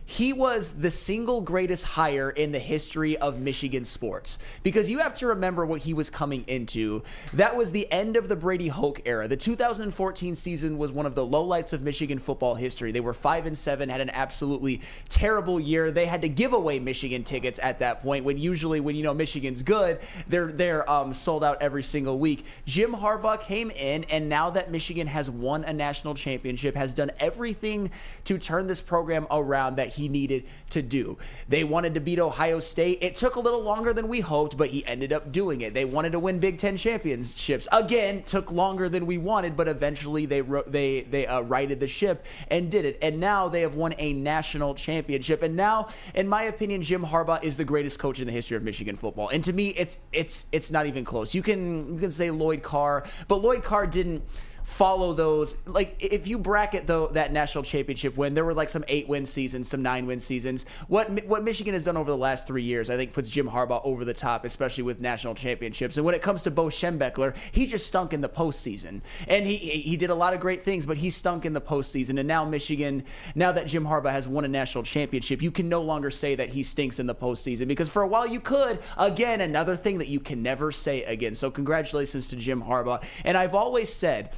he was the single greatest hire in the history of Michigan sports, because you have to remember what he was coming into. That was the end of the Brady Hoke era. The 2014 season was one of the lowlights of Michigan football history. They were 5-7, had an absolutely terrible year. They had to give away Michigan tickets at that point, when usually when Michigan's good, they're sold out every single week. Jim Harbaugh came in, and now that Michigan has won a national championship, has done everything to turn this program around that he needed to do. They wanted to beat Ohio State. It took a little longer than we hoped, but he ended up doing it. They wanted to win Big Ten championships. Again, took longer than we wanted, but eventually they righted the ship and did it. And now they have won a national championship. And now, in my opinion, Jim Harbaugh is the greatest coach in the history of Michigan football. And to me, it's not even close. You can say Lloyd Carr, but Lloyd Carr didn't follow those. Like, if you bracket that national championship win, there were like some 8-win seasons, some 9-win seasons. What Michigan has done over the last 3 years, I think, puts Jim Harbaugh over the top, especially with national championships. And when it comes to Bo Schembechler, he just stunk in the postseason. And he did a lot of great things, but he stunk in the postseason. And now Michigan, now that Jim Harbaugh has won a national championship, you can no longer say that he stinks in the postseason, because for a while you could. Again, another thing that you can never say again. So congratulations to Jim Harbaugh. And I've always said,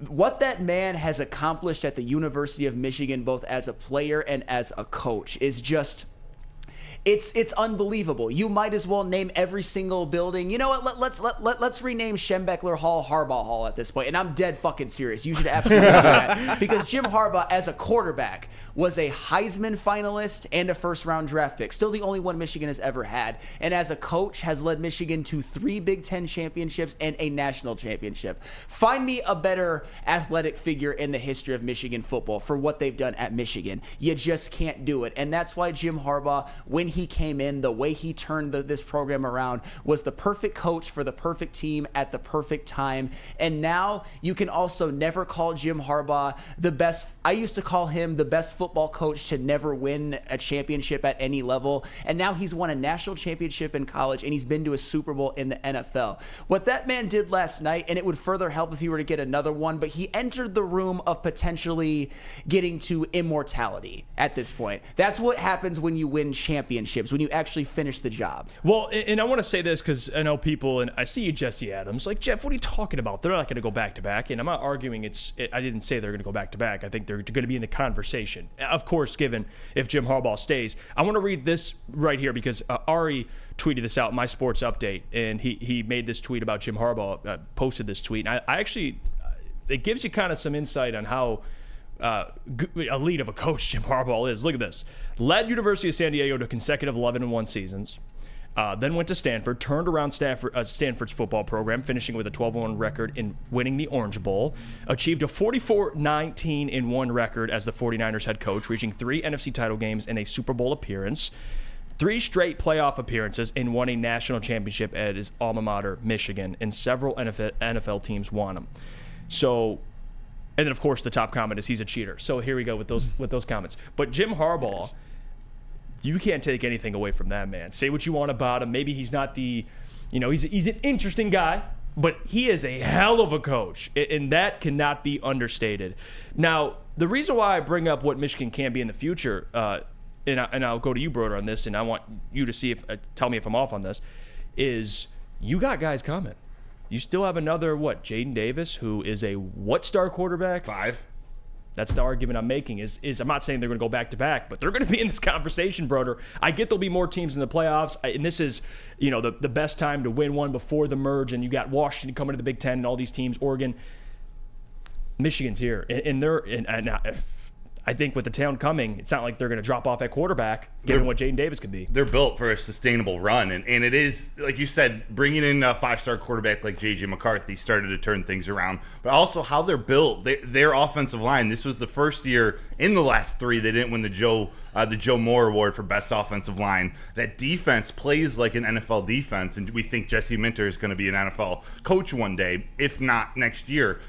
what that man has accomplished at the University of Michigan, both as a player and as a coach, is just... It's unbelievable. You might as well name every single building. You know what? Let's rename Schembechler Hall Harbaugh Hall at this point. And I'm dead fucking serious. You should absolutely do that, because Jim Harbaugh, as a quarterback, was a Heisman finalist and a first-round draft pick. Still the only one Michigan has ever had. And as a coach, has led Michigan to 3 Big Ten championships and a national championship. Find me a better athletic figure in the history of Michigan football for what they've done at Michigan. You just can't do it. And that's why Jim Harbaugh, when he came in, the way he turned this program around, was the perfect coach for the perfect team at the perfect time. And now you can also never call Jim Harbaugh the best. I used to call him the best football coach to never win a championship at any level. And now he's won a national championship in college, and he's been to a Super Bowl in the NFL. What that man did last night, and it would further help if he were to get another one, but he entered the room of potentially getting to immortality at this point. That's what happens when you win championships, when you actually finish the job. Well, and I want to say this because I know people, and I see you, Jesse Adams, like, Jeff, what are you talking about? They're not going to go back-to-back, and I'm not arguing I didn't say they're going to go back-to-back. I think they're going to be in the conversation. Of course, given if Jim Harbaugh stays. I want to read this right here because Ari tweeted this out in my sports update, and he made this tweet about Jim Harbaugh, posted this tweet. And I actually, it gives you kind of some insight on how elite of a coach Jim Harbaugh is. Look at this. Led University of San Diego to consecutive 11-1 seasons. Then went to Stanford, turned around Stanford's football program, finishing with a 12-1 record in winning the Orange Bowl. Achieved a 44-19-1 record as the 49ers head coach, reaching 3 NFC title games and a Super Bowl appearance. 3 straight playoff appearances, and won a national championship at his alma mater, Michigan, and several NFL teams won him. So... And then, of course, the top comment is he's a cheater. So here we go with those comments. But Jim Harbaugh, you can't take anything away from that man. Say what you want about him. Maybe he's not he's an interesting guy, but he is a hell of a coach, and that cannot be understated. Now, the reason why I bring up what Michigan can be in the future, and I'll go to you, Broder, on this, and I want you to tell me if I'm off on this, is you got guys coming. You still have another, Jaden Davis, who is a star quarterback? 5. That's the argument I'm making. Is I'm not saying they're going to go back-to-back, but they're going to be in this conversation, Broder. I get there'll be more teams in the playoffs, and this is, the best time to win one before the merge, and you got Washington coming to the Big Ten and all these teams, Oregon. Michigan's here, and I think with the talent coming, it's not like they're going to drop off at quarterback, given what Jaden Davis could be. They're built for a sustainable run, and it is, like you said, bringing in a 5-star quarterback like J.J. McCarthy started to turn things around, but also how they're built. Their offensive line, this was the first year in the last 3 they didn't win the Joe Moore Award for Best Offensive Line. That defense plays like an NFL defense, and we think Jesse Minter is going to be an NFL coach one day, if not next year.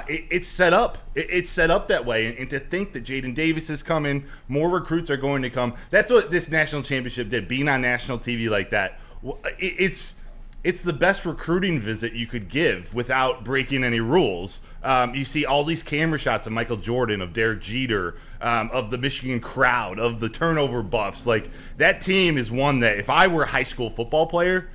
It's set up. It's set up that way. And to think that Jaden Davis is coming, more recruits are going to come. That's what this national championship did, being on national TV like that. It's the best recruiting visit you could give without breaking any rules. You see all these camera shots of Michael Jordan, of Derek Jeter, of the Michigan crowd, of the turnover buffs. Like, that team is one that if I were a high school football player,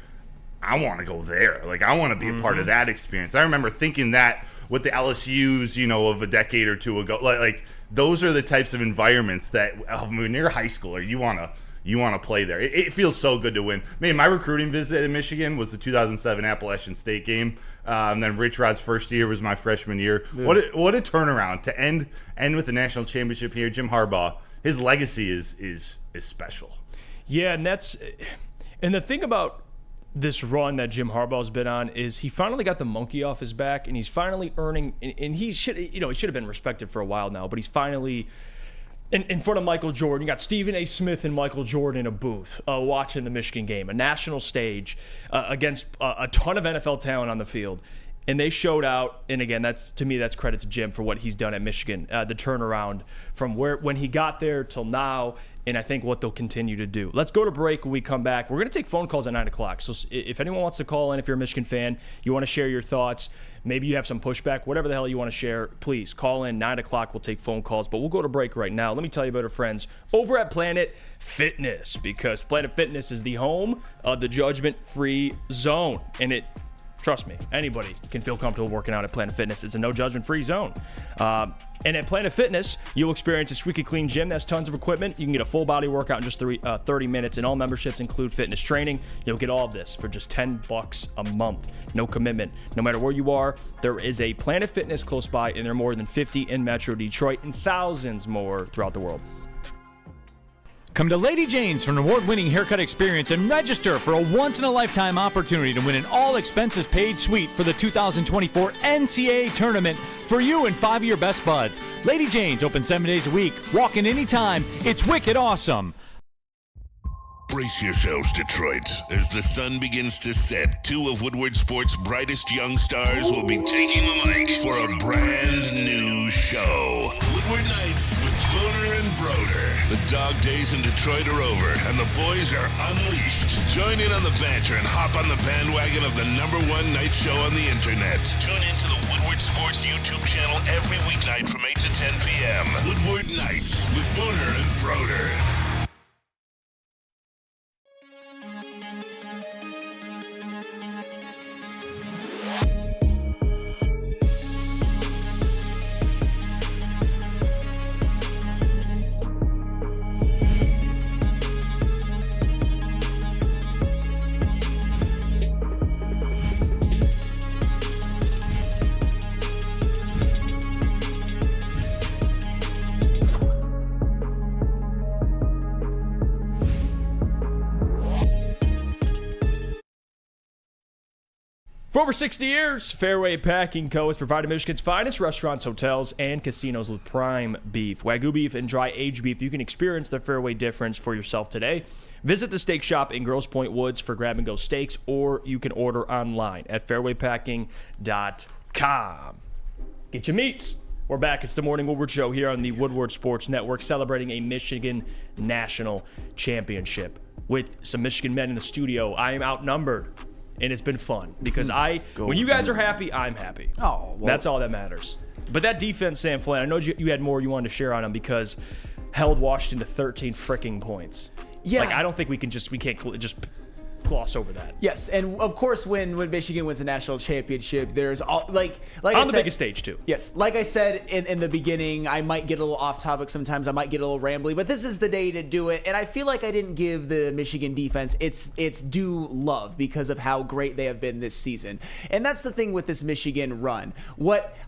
I want to go there. Like, I want to be a part of that experience. I remember thinking that with the LSUs, of a decade or two ago. Like those are the types of environments that when you're a high schooler, you want to play there. It feels so good to win. Man, my recruiting visit in Michigan was the 2007 Appalachian State game. And then Rich Rod's first year was my freshman year. Yeah. What a turnaround to end with the national championship here. Jim Harbaugh, his legacy is special. Yeah, and the thing about this run that Jim Harbaugh's been on is he finally got the monkey off his back, and he's finally earning, and he should have been respected for a while now, but he's finally in front of Michael Jordan. You got Stephen A. Smith and Michael Jordan in a booth watching the Michigan game, a national stage against a ton of NFL talent on the field. and they showed out. And again, that's credit to Jim for what he's done at Michigan, the turnaround from when he got there till now, and I think what they'll continue to do. Let's go to break. When we come back, we're going to take phone calls at 9 o'clock. So if anyone wants to call in, if you're a Michigan fan, you want to share your thoughts, maybe you have some pushback, whatever the hell you want to share, please call in. 9 o'clock, we'll take phone calls. But we'll go to break right now. Let me tell you about our friends over at Planet Fitness, because Planet Fitness is the home of the judgment-free zone. And trust me, anybody can feel comfortable working out at Planet Fitness. It's a no judgment-free zone. And at Planet Fitness, you'll experience a squeaky clean gym that's tons of equipment. You can get a full body workout in just 30 minutes, and all memberships include fitness training. You'll get all of this for just $10 a month. No commitment. No matter where you are, there is a Planet Fitness close by, and there are more than 50 in Metro Detroit and thousands more throughout the world. Come to Lady Jane's for an award-winning haircut experience and register for a once-in-a-lifetime opportunity to win an all-expenses-paid suite for the 2024 NCAA tournament for you and 5 of your best buds. Lady Jane's open 7 days a week. Walk in anytime. It's wicked awesome. Brace yourselves, Detroit. As the sun begins to set, 2 of Woodward Sports' brightest young stars will be taking the mic for a brand new show. Woodward Nights with Broder and Broder. The dog days in Detroit are over, and the boys are unleashed. Join in on the banter and hop on the bandwagon of the #1 night show on the internet. Tune into the Woodward Sports YouTube channel every weeknight from 8 to 10 p.m. Woodward Nights with Broder and Broder. For over 60 years, Fairway Packing Co. has provided Michigan's finest restaurants, hotels, and casinos with prime beef, Wagyu beef, and dry aged beef. You can experience the Fairway difference for yourself today. Visit the steak shop in Grosse Pointe Woods for grab-and-go steaks, or you can order online at fairwaypacking.com. Get your meats. We're back. It's the Morning Woodward Show here on the Woodward Sports Network, celebrating a Michigan National Championship. With some Michigan men in the studio, I am outnumbered. And it's been fun because when you guys are happy, I'm happy. Oh, well. That's all that matters. But that defense, Sam Flannel, I know you had more you wanted to share on them because held Washington to 13 freaking points. Yeah. Like, I don't think we can't just gloss over that. Yes, and of course, when Michigan wins a national championship, there's all like on the biggest stage too. Yes, like I said in the beginning, I might get a little off topic sometimes. I might get a little rambly, but this is the day to do it. And I feel like I didn't give the Michigan defense its due love because of how great they have been this season. And that's the thing with this Michigan run.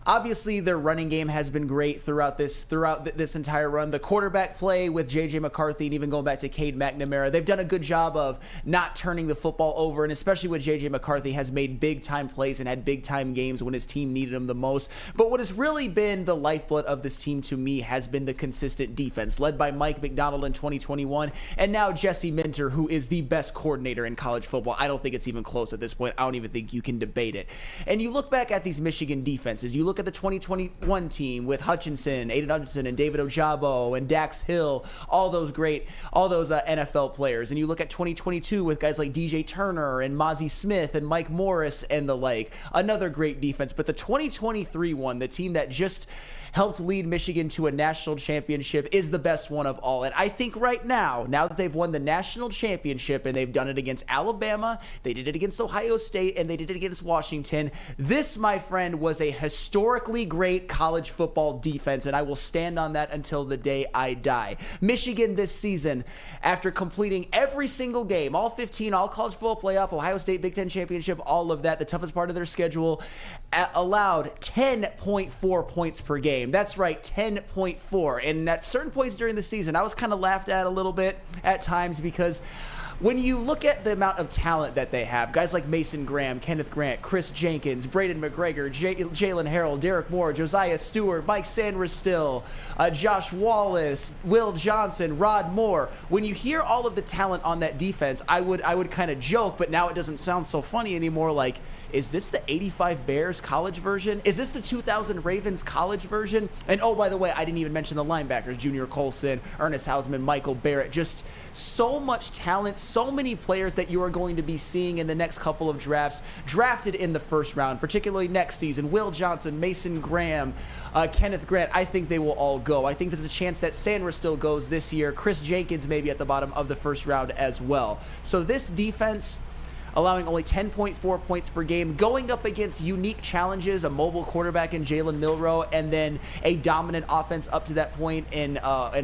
Obviously their running game has been great throughout this entire run. The quarterback play with J.J. McCarthy and even going back to Cade McNamara, they've done a good job of not turning the football over, and especially with J.J. McCarthy has made big time plays and had big time games when his team needed him the most. But what has really been the lifeblood of this team to me has been the consistent defense, led by Mike McDonald in 2021, and now Jesse Minter, who is the best coordinator in college football. I don't think it's even close at this point. I don't even think you can debate it. And you look back at these Michigan defenses, you look at the 2021 team with Aiden Hutchinson and David Ojabo and Dax Hill, all those NFL players, and you look at 2022 with guys like DJ Turner and Mozzie Smith and Mike Morris and the like. Another great defense. But the 2023 one, the team that just helped lead Michigan to a national championship, is the best one of all. And I think right now that they've won the national championship and they've done it against Alabama, they did it against Ohio State, and they did it against Washington, this, my friend, was a historically great college football defense, and I will stand on that until the day I die. Michigan this season, after completing every single game, all 15, all college football playoff, Ohio State, Big Ten championship, all of that, the toughest part of their schedule, allowed 10.4 points per game. That's right, 10.4. And at certain points during the season, I was kind of laughed at a little bit at times because when you look at the amount of talent that they have, guys like Mason Graham, Kenneth Grant, Chris Jenkins, Braden McGregor, Jalen Harrell, Derek Moore, Josiah Stewart, Mike Sanders-Still, Josh Wallace, Will Johnson, Rod Moore. When you hear all of the talent on that defense, I would kind of joke, but now it doesn't sound so funny anymore. Like, is this the 85 Bears college version? Is this the 2000 Ravens college version? And oh, by the way, I didn't even mention the linebackers, Junior Colson, Ernest Hausman, Michael Barrett. Just so much talent, so many players that you are going to be seeing in the next couple of drafts, drafted in the first round, particularly next season. Will Johnson, Mason Graham, Kenneth Grant, I think they will all go. I think there's a chance that Sanders still goes this year. Chris Jenkins maybe at the bottom of the first round as well. So this defense, allowing only 10.4 points per game, going up against unique challenges, a mobile quarterback in Jalen Milroe, and then a dominant offense up to that point in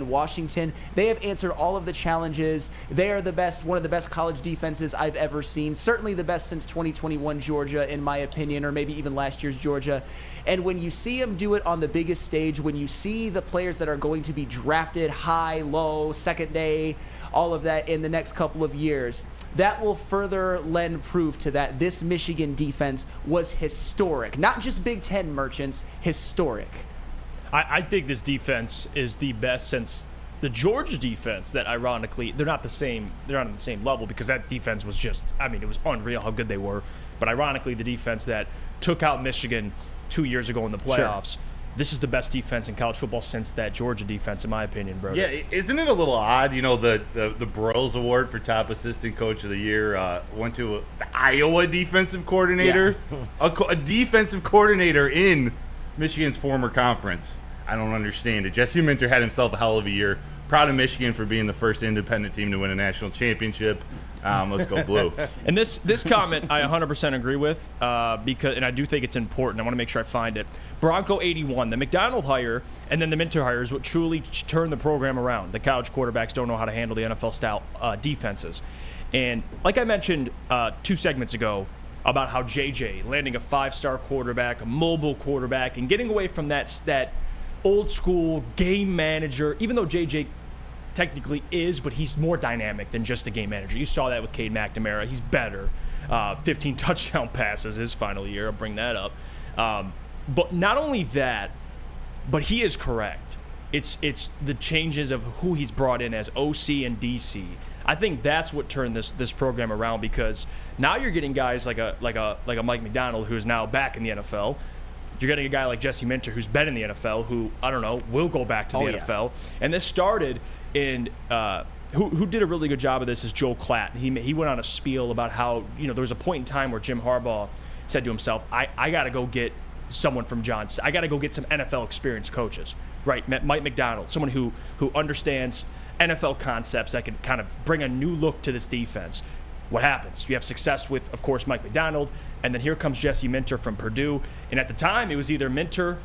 Washington. They have answered all of the challenges. They are the best, one of the best college defenses I've ever seen. Certainly the best since 2021 Georgia, in my opinion, or maybe even last year's Georgia. And when you see them do it on the biggest stage, when you see the players that are going to be drafted high, low, second day, all of that in the next couple of years, that will further lend proof to that this Michigan defense was historic. Not just Big Ten merchants, historic. I think this defense is the best since the Georgia defense that, ironically, they're not on the same level because that defense was just, I mean, it was unreal how good they were. But ironically, the defense that took out Michigan 2 years ago in the playoffs, sure, this is the best defense in college football since that Georgia defense, in my opinion, bro. Yeah, isn't it a little odd? You know, the Broyles Award for Top Assistant Coach of the Year went to the Iowa defensive coordinator, a defensive coordinator in Michigan's former conference. I don't understand it. Jesse Minter had himself a hell of a year. Proud of Michigan for being the first independent team to win a national championship. Let's go blue. And this comment I 100% agree with because, and I do think it's important. I want to make sure I find it. Bronco 81, the McDonald hire and then the Minter hire is what truly turned the program around. The college quarterbacks don't know how to handle the NFL-style defenses. And like I mentioned 2 segments ago about how JJ landing a 5-star quarterback, a mobile quarterback, and getting away from that old-school game manager, even though JJ technically is, but he's more dynamic than just a game manager. You saw that with Cade McNamara. He's better. 15 touchdown passes his final year. I'll bring that up. But not only that, but he is correct. It's the changes of who he's brought in as OC and DC. I think that's what turned this program around because now you're getting guys like a Mike McDonald who is now back in the NFL. You're getting a guy like Jesse Minter who's been in the NFL who, I don't know, will go back to the NFL. And this started in who did a really good job of this is Joel Klatt. He went on a spiel about how, there was a point in time where Jim Harbaugh said to himself, I got to go get someone from Johnson. I got to go get some NFL experienced coaches, right? Mike McDonald, someone who understands NFL concepts that can kind of bring a new look to this defense. What happens? You have success with, of course, Mike McDonald, and then here comes Jesse Minter from Purdue. And at the time, it was either Minter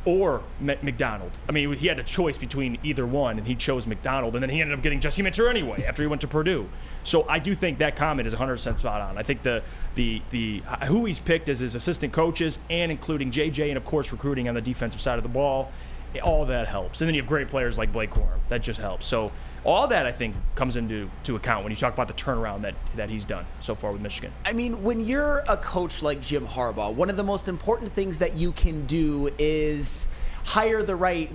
or McDonald. I mean, he had a choice between either one, and he chose McDonald, and then he ended up getting Jesse Minter anyway after he went to Purdue. So I do think that comment is 100% spot on. I think the who he's picked as his assistant coaches and including JJ and, of course, recruiting on the defensive side of the ball, all that helps. And then you have great players like Blake Corum. That just helps. So all that, I think, comes into account when you talk about the turnaround that he's done so far with Michigan. I mean, when you're a coach like Jim Harbaugh, one of the most important things that you can do is hire the right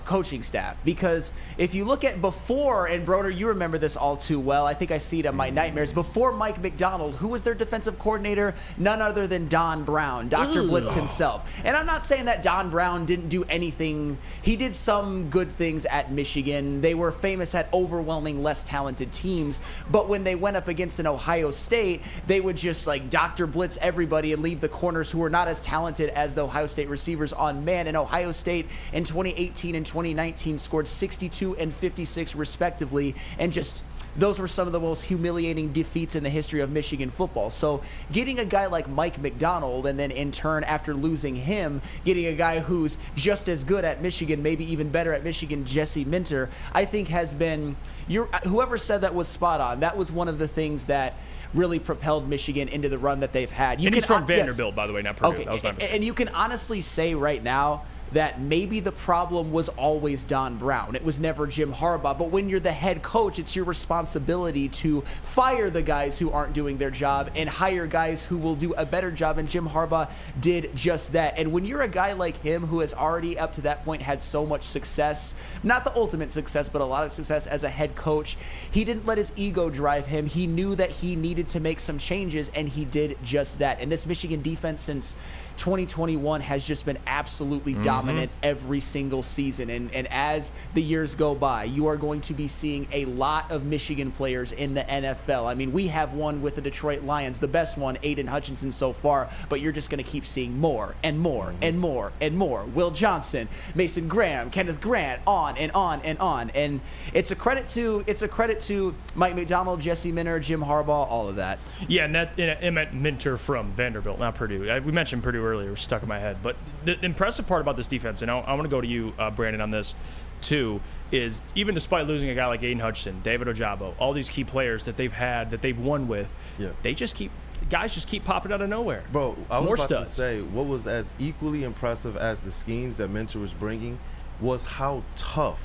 coaching staff. Because if you look at before, and Broder, you remember this all too well, I think I see it on my nightmares, before Mike McDonald, who was their defensive coordinator? None other than Don Brown, Dr. Blitz himself. And I'm not saying that Don Brown didn't do anything. He did some good things at Michigan. They were famous at overwhelming less talented teams, but when they went up against an Ohio State, they would just like Dr. Blitz everybody and leave the corners who were not as talented as the Ohio State receivers on man. And Ohio State in 2018 and 2019 scored 62 and 56 respectively, and just those were some of the most humiliating defeats in the history of Michigan football. So getting a guy like Mike McDonald, and then in turn, after losing him, getting a guy who's just as good at Michigan, maybe even better at Michigan, Jesse Minter, I think has been, whoever said that was spot on. That was one of the things that really propelled Michigan into the run that they've had. And he's from Vanderbilt, by the way, not Purdue. Okay. That was my mistake. And you can honestly say right now that maybe the problem was always Don Brown. It was never Jim Harbaugh. But when you're the head coach, it's your responsibility to fire the guys who aren't doing their job and hire guys who will do a better job. And Jim Harbaugh did just that. And when you're a guy like him who has already up to that point had so much success, not the ultimate success, but a lot of success as a head coach, he didn't let his ego drive him. He knew that he needed to make some changes, and he did just that. And this Michigan defense since 2021 has just been absolutely dominant every single season. And as the years go by, you are going to be seeing a lot of Michigan players in the NFL. I mean, we have one with the Detroit Lions, the best one, Aiden Hutchinson so far, but you're just going to keep seeing more and more and more and more. Will Johnson, Mason Graham, Kenneth Grant, on and on and on. And it's a credit to Mike McDonald, Jesse Minter, Jim Harbaugh, all of that. Yeah, and it meant Minter from Vanderbilt, not Purdue. We mentioned Purdue earlier, it was stuck in my head. But the impressive part about this defense, and I want to go to you, Brandon, on this too, is even despite losing a guy like Aiden Hutchinson, David Ojabo, all these key players that they've won with, guys just keep popping out of nowhere. Bro, I was More about studs. to say, what was as equally impressive as the schemes that Minter was bringing was how tough,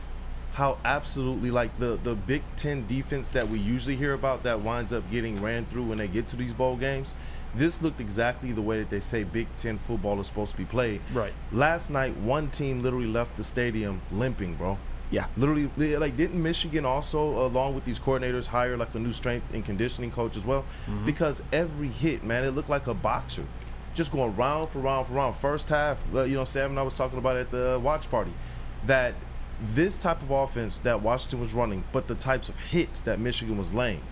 how absolutely like the Big Ten defense that we usually hear about that winds up getting ran through when they get to these bowl games. This looked exactly the way that they say Big Ten football is supposed to be played. Right. Last night, one team literally left the stadium limping, bro. Yeah. Literally, like, didn't Michigan also, along with these coordinators, hire like a new strength and conditioning coach as well? Because every hit, man, it looked like a boxer, just going round for round for round. First half, Sam and I was talking about at the watch party, that this type of offense that Washington was running, but the types of hits that Michigan was laying,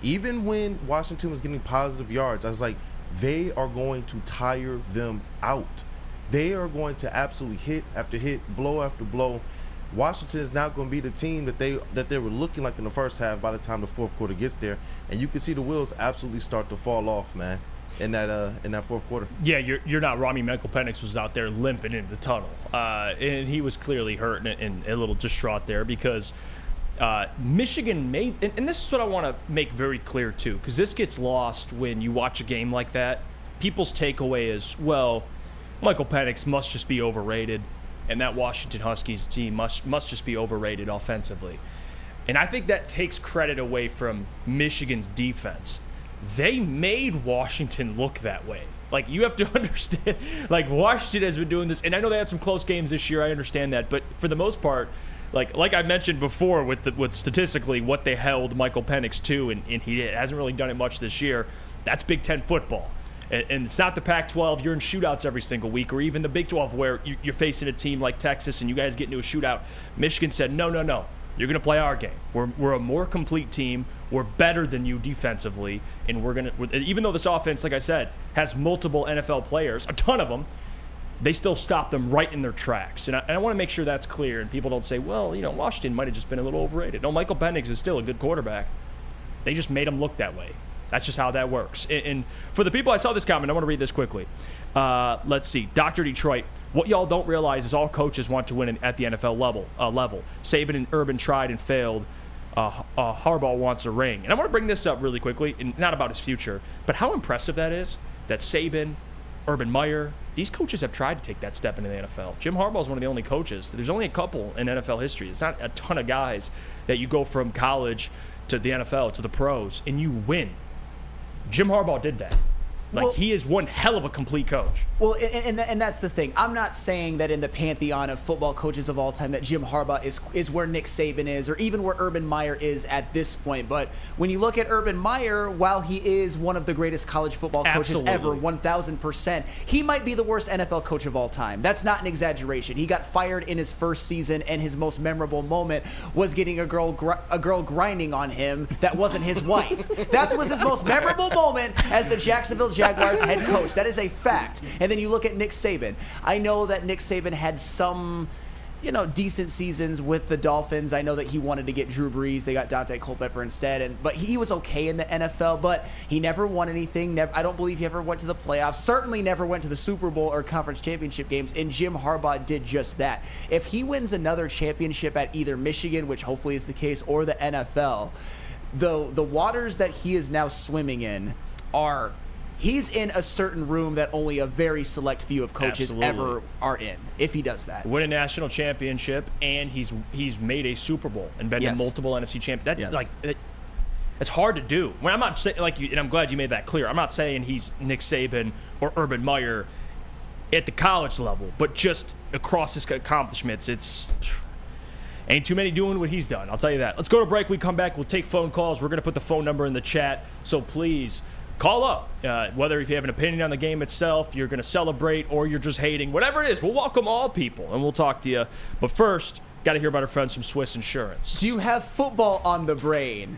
even when Washington was getting positive yards, I was like, they are going to tire them out. They are going to absolutely hit after hit, blow after blow. Washington is not going to be the team that they were looking like in the first half by the time the fourth quarter gets there, and you can see the wheels absolutely start to fall off, man, in that fourth quarter. Yeah, you're not wrong. I mean, Michael Penix was out there limping into the tunnel, and he was clearly hurt and a little distraught there because Michigan made, and this is what I want to make very clear too, because this gets lost when you watch a game like that. People's takeaway is, well, Michael Penix must just be overrated, and that Washington Huskies team must just be overrated offensively. And I think that takes credit away from Michigan's defense. They made Washington look that way. Like, you have to understand, like, Washington has been doing this, and I know they had some close games this year, I understand that, but for the most part, like I mentioned before with statistically what they held Michael Penix to, and he hasn't really done it much this year, that's Big Ten football. And it's not the Pac-12. You're in shootouts every single week, or even the Big 12 where you're facing a team like Texas and you guys get into a shootout. Michigan said, no. You're going to play our game. We're a more complete team. We're better than you defensively. And even though this offense, like I said, has multiple NFL players, a ton of them, they still stop them right in their tracks. And I want to make sure that's clear. And people don't say, well, Washington might have just been a little overrated. No, Michael Penix is still a good quarterback. They just made him look that way. That's just how that works. And for the people, I saw this comment. I want to read this quickly. Let's see. Dr. Detroit, what y'all don't realize is all coaches want to win at the NFL level. Saban and Urban tried and failed. Harbaugh wants a ring. And I want to bring this up really quickly, and not about his future, but how impressive that is that Saban, Urban Meyer, these coaches have tried to take that step into the NFL. Jim Harbaugh is one of the only coaches. There's only a couple in NFL history. It's not a ton of guys that you go from college to the NFL, to the pros, and you win. Jim Harbaugh did that. He is one hell of a complete coach. Well, and that's the thing. I'm not saying that in the pantheon of football coaches of all time that Jim Harbaugh is where Nick Saban is, or even where Urban Meyer is at this point. But when you look at Urban Meyer, while he is one of the greatest college football coaches ever, 1,000%, he might be the worst NFL coach of all time. That's not an exaggeration. He got fired in his first season, and his most memorable moment was getting a girl grinding on him that wasn't his wife. That was his most memorable moment as the Jacksonville Jaguars head coach. That is a fact. And then you look at Nick Saban. I know that Nick Saban had some, decent seasons with the Dolphins. I know that he wanted to get Drew Brees. They got Dante Culpepper instead. But he was okay in the NFL, but he never won anything. I don't believe he ever went to the playoffs. Certainly never went to the Super Bowl or conference championship games. And Jim Harbaugh did just that. If he wins another championship at either Michigan, which hopefully is the case, or the NFL, the waters that he is now swimming in are he's in a certain room that only a very select few of coaches ever are in, if he does that. Win a national championship, and he's made a Super Bowl and been to multiple NFC champions. It's hard to do. When I'm not saying and I'm glad you made that clear. I'm not saying he's Nick Saban or Urban Meyer at the college level, but just across his accomplishments, it's ain't too many doing what he's done. I'll tell you that. Let's go to break. We come back. We'll take phone calls. We're going to put the phone number in the chat, so please call up. Whether if you have an opinion on the game itself, you're going to celebrate, or you're just hating, whatever it is, we'll welcome all people, and we'll talk to you. But first, got to hear about our friends from Swiss Insurance. Do you have football on the brain?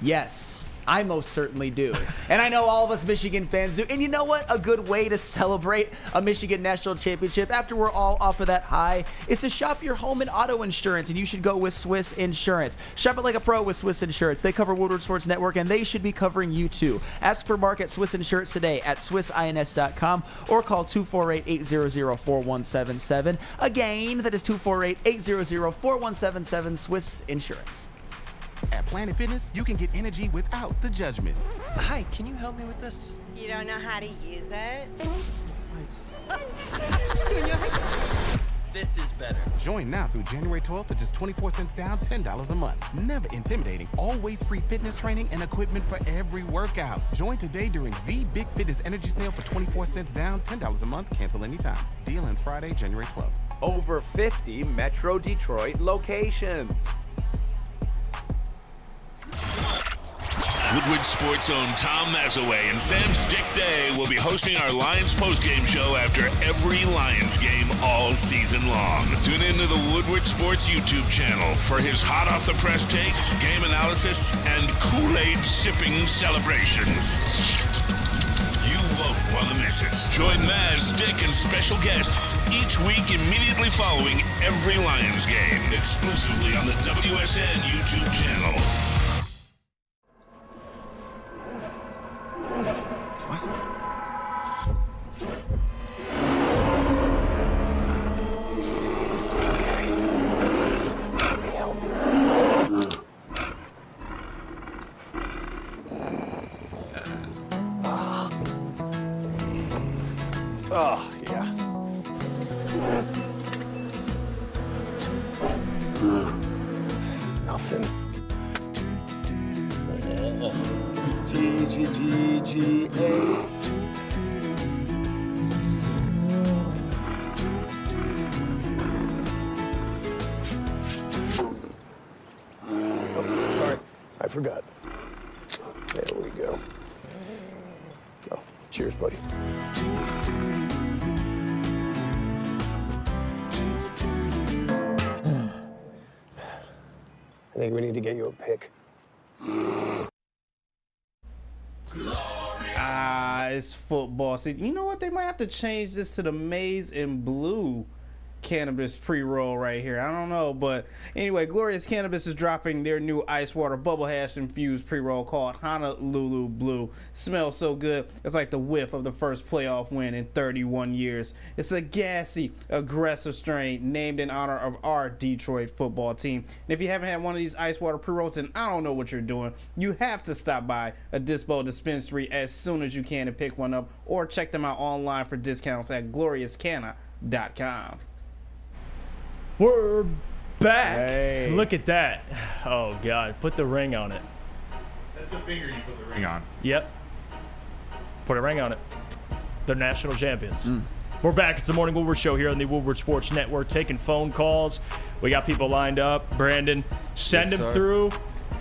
Yes, I most certainly do. And I know all of us Michigan fans do. And you know what? A good way to celebrate a Michigan national championship after we're all off of that high is to shop your home and auto insurance. And you should go with Swiss Insurance. Shop it like a pro with Swiss Insurance. They cover Woodward Sports Network, and they should be covering you too. Ask for Mark at Swiss Insurance today at swissins.com or call 248-800-4177. Again, that is 248-800-4177, Swiss Insurance. At Planet Fitness, you can get energy without the judgment. Hi, can you help me with this? You don't know how to use it? This is better. Join now through January 12th for just 24 cents down, $10 a month. Never intimidating, always free fitness training and equipment for every workout. Join today during the Big Fitness Energy Sale for 24 cents down, $10 a month, cancel anytime. Deal ends Friday, January 12th. Over 50 Metro Detroit locations. Woodward Sports' own Tom Mazaway and Sam Stick Day will be hosting our Lions postgame show after every Lions game all season long. Tune into the Woodward Sports YouTube channel for his hot-off-the-press takes, game analysis, and Kool-Aid sipping celebrations. You won't want to miss it. Join Maz, Stick, and special guests each week immediately following every Lions game, exclusively on the WSN YouTube channel. Oh, yeah. Nothing. G-G-G-G-A. Oh, sorry. I forgot. There we go. Oh, cheers, buddy. I think we need to get you a pick. It's football season. You know what? They might have to change this to the maize and blue cannabis pre-roll right here. I don't know, but anyway, Glorious Cannabis is dropping their new ice water bubble hash infused pre-roll called Honolulu Blue. Smells so good. It's like the whiff of the first playoff win in 31 years. It's a gassy, aggressive strain named in honor of our Detroit football team. And if you haven't had one of these ice water pre-rolls, then I don't know what you're doing. You have to stop by a Dispo dispensary as soon as you can and pick one up, or check them out online for discounts at gloriouscanna.com. We're back. Hey. Look at that. Oh, God. Put the ring on it. That's a finger you put the ring on. Yep. Put a ring on it. They're national champions. We're back. It's the Morning Woodward Show here on the Woodward Sports Network, taking phone calls. We got people lined up. Brandon, send them through.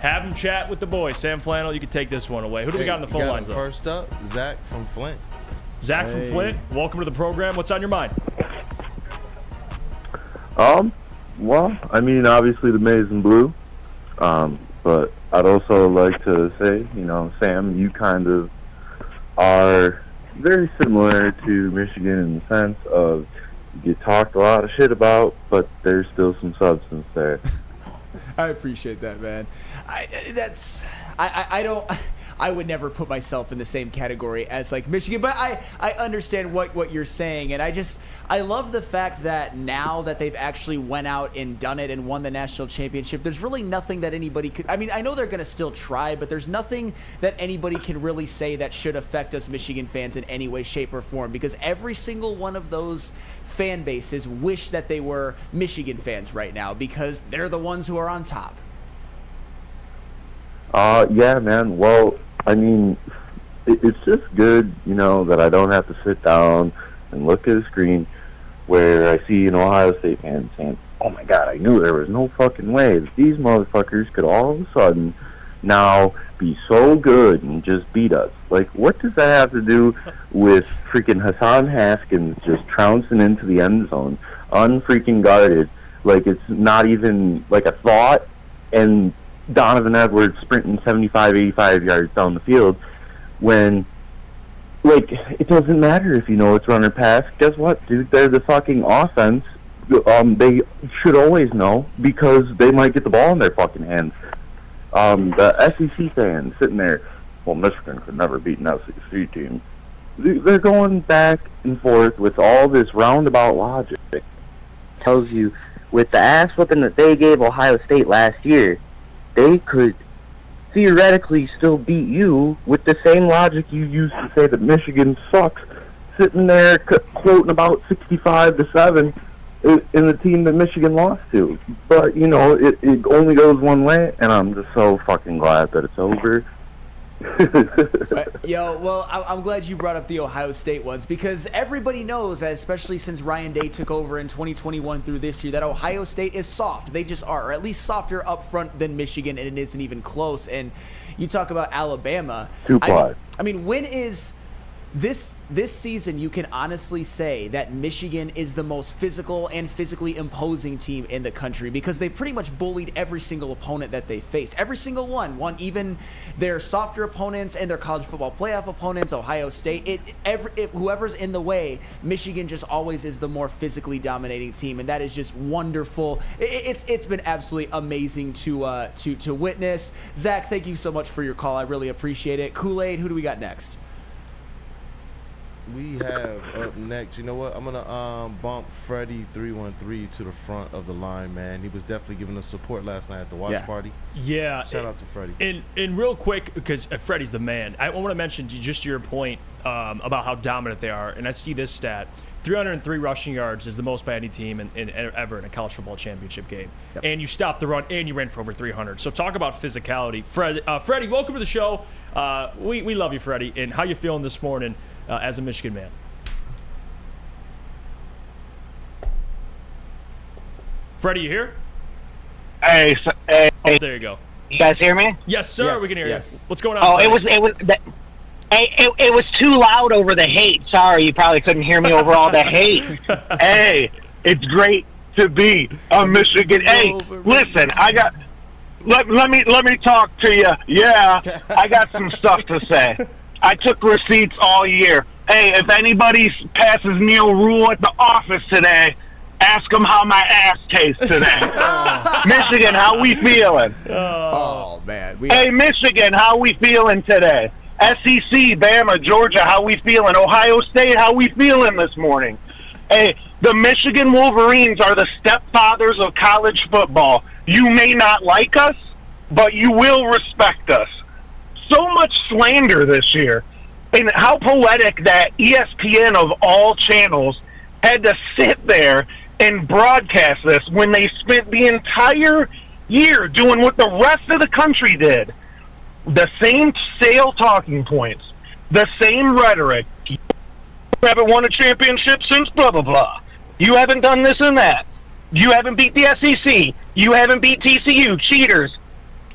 Have them chat with the boys. Sam Flannel, you can take this one away. Who do we got on the phone lines, though? First up, Zach from Flint. Zach from Flint, welcome to the program. What's on your mind? Well, I mean, obviously the maize and blue, but I'd also like to say, you know, Sam, you kind of are very similar to Michigan in the sense of you get talked a lot of shit about, but there's still some substance there. I appreciate that, man. I would never put myself in the same category as like Michigan. But I understand what you're saying, and I love the fact that now that they've actually went out and done it and won the national championship, there's really nothing that anybody could. I mean, I know they're going to still try, but there's nothing that anybody can really say that should affect us Michigan fans in any way, shape, or form, because every single one of those fan bases wish that they were Michigan fans right now because they're the ones who are on top. Yeah, man. Well, I mean, it's just good, that I don't have to sit down and look at a screen where I see an Ohio State fan saying, oh my God, I knew there was no fucking way that these motherfuckers could all of a sudden now be so good and just beat us. Like, what does that have to do with freaking Hassan Haskins just trouncing into the end zone, unfreaking guarded, like it's not even like a thought, and Donovan Edwards sprinting 75, 85 yards down the field when, like, it doesn't matter if you know it's run or pass. Guess what, dude? They're the fucking offense. They should always know because they might get the ball in their fucking hands. The SEC fans sitting there, well, Michigan could never beat an SEC team. They're going back and forth with all this roundabout logic. Tells you, with the ass whipping that they gave Ohio State last year, they could theoretically still beat you with the same logic you used to say that Michigan sucks, sitting there quoting about 65-7 in the team that Michigan lost to. But, it only goes one way, and I'm just so fucking glad that it's over. Well, I'm glad you brought up the Ohio State ones because everybody knows, especially since Ryan Day took over in 2021 through this year, that Ohio State is soft. They just are, or at least softer up front than Michigan, and it isn't even close. And you talk about Alabama. I mean, when is this season, you can honestly say that Michigan is the most physical and physically imposing team in the country because they pretty much bullied every single opponent that they faced. Every single one, even their softer opponents and their college football playoff opponents, Ohio State. Whoever's in the way, Michigan just always is the more physically dominating team, and that is just wonderful. It's been absolutely amazing to witness. Zach, thank you so much for your call. I really appreciate it. Kool-Aid, who do we got next? We have up next, you know what? I'm going to bump Freddie 313 to the front of the line, man. He was definitely giving us support last night at the watch party. Yeah. Shout out to Freddie. And real quick, because Freddie's the man, I want to mention just your point about how dominant they are. And I see this stat. 303 rushing yards is the most by any team ever in a college football championship game. Yep. And you stopped the run, and you ran for over 300. So talk about physicality. Freddie, welcome to the show. We love you, Freddie. And how you feeling this morning as a Michigan man? Freddie, you here? Hey. Oh, there you go. You guys hear me? Yes, sir. Yes, we can hear yes. you. What's going on? Oh, Freddie? it was too loud over the hate. Sorry, you probably couldn't hear me over all the hate. Hey, it's great to be a Michigan. Hey, listen, let me talk to you. Yeah, I got some stuff to say. I took receipts all year. Hey, if anybody passes Neil Rule at the office today, ask them how my ass tastes today. Michigan, how we feeling? Oh man. Hey, Michigan, how we feeling today? SEC, Bama, Georgia, how we feeling? Ohio State, how we feeling this morning? Hey, the Michigan Wolverines are the stepfathers of college football. You may not like us, but you will respect us. So much slander this year. And how poetic that ESPN of all channels had to sit there and broadcast this when they spent the entire year doing what the rest of the country did. The same sale talking points, the same rhetoric. You haven't won a championship since blah, blah, blah. You haven't done this and that. You haven't beat the SEC. You haven't beat TCU. Cheaters.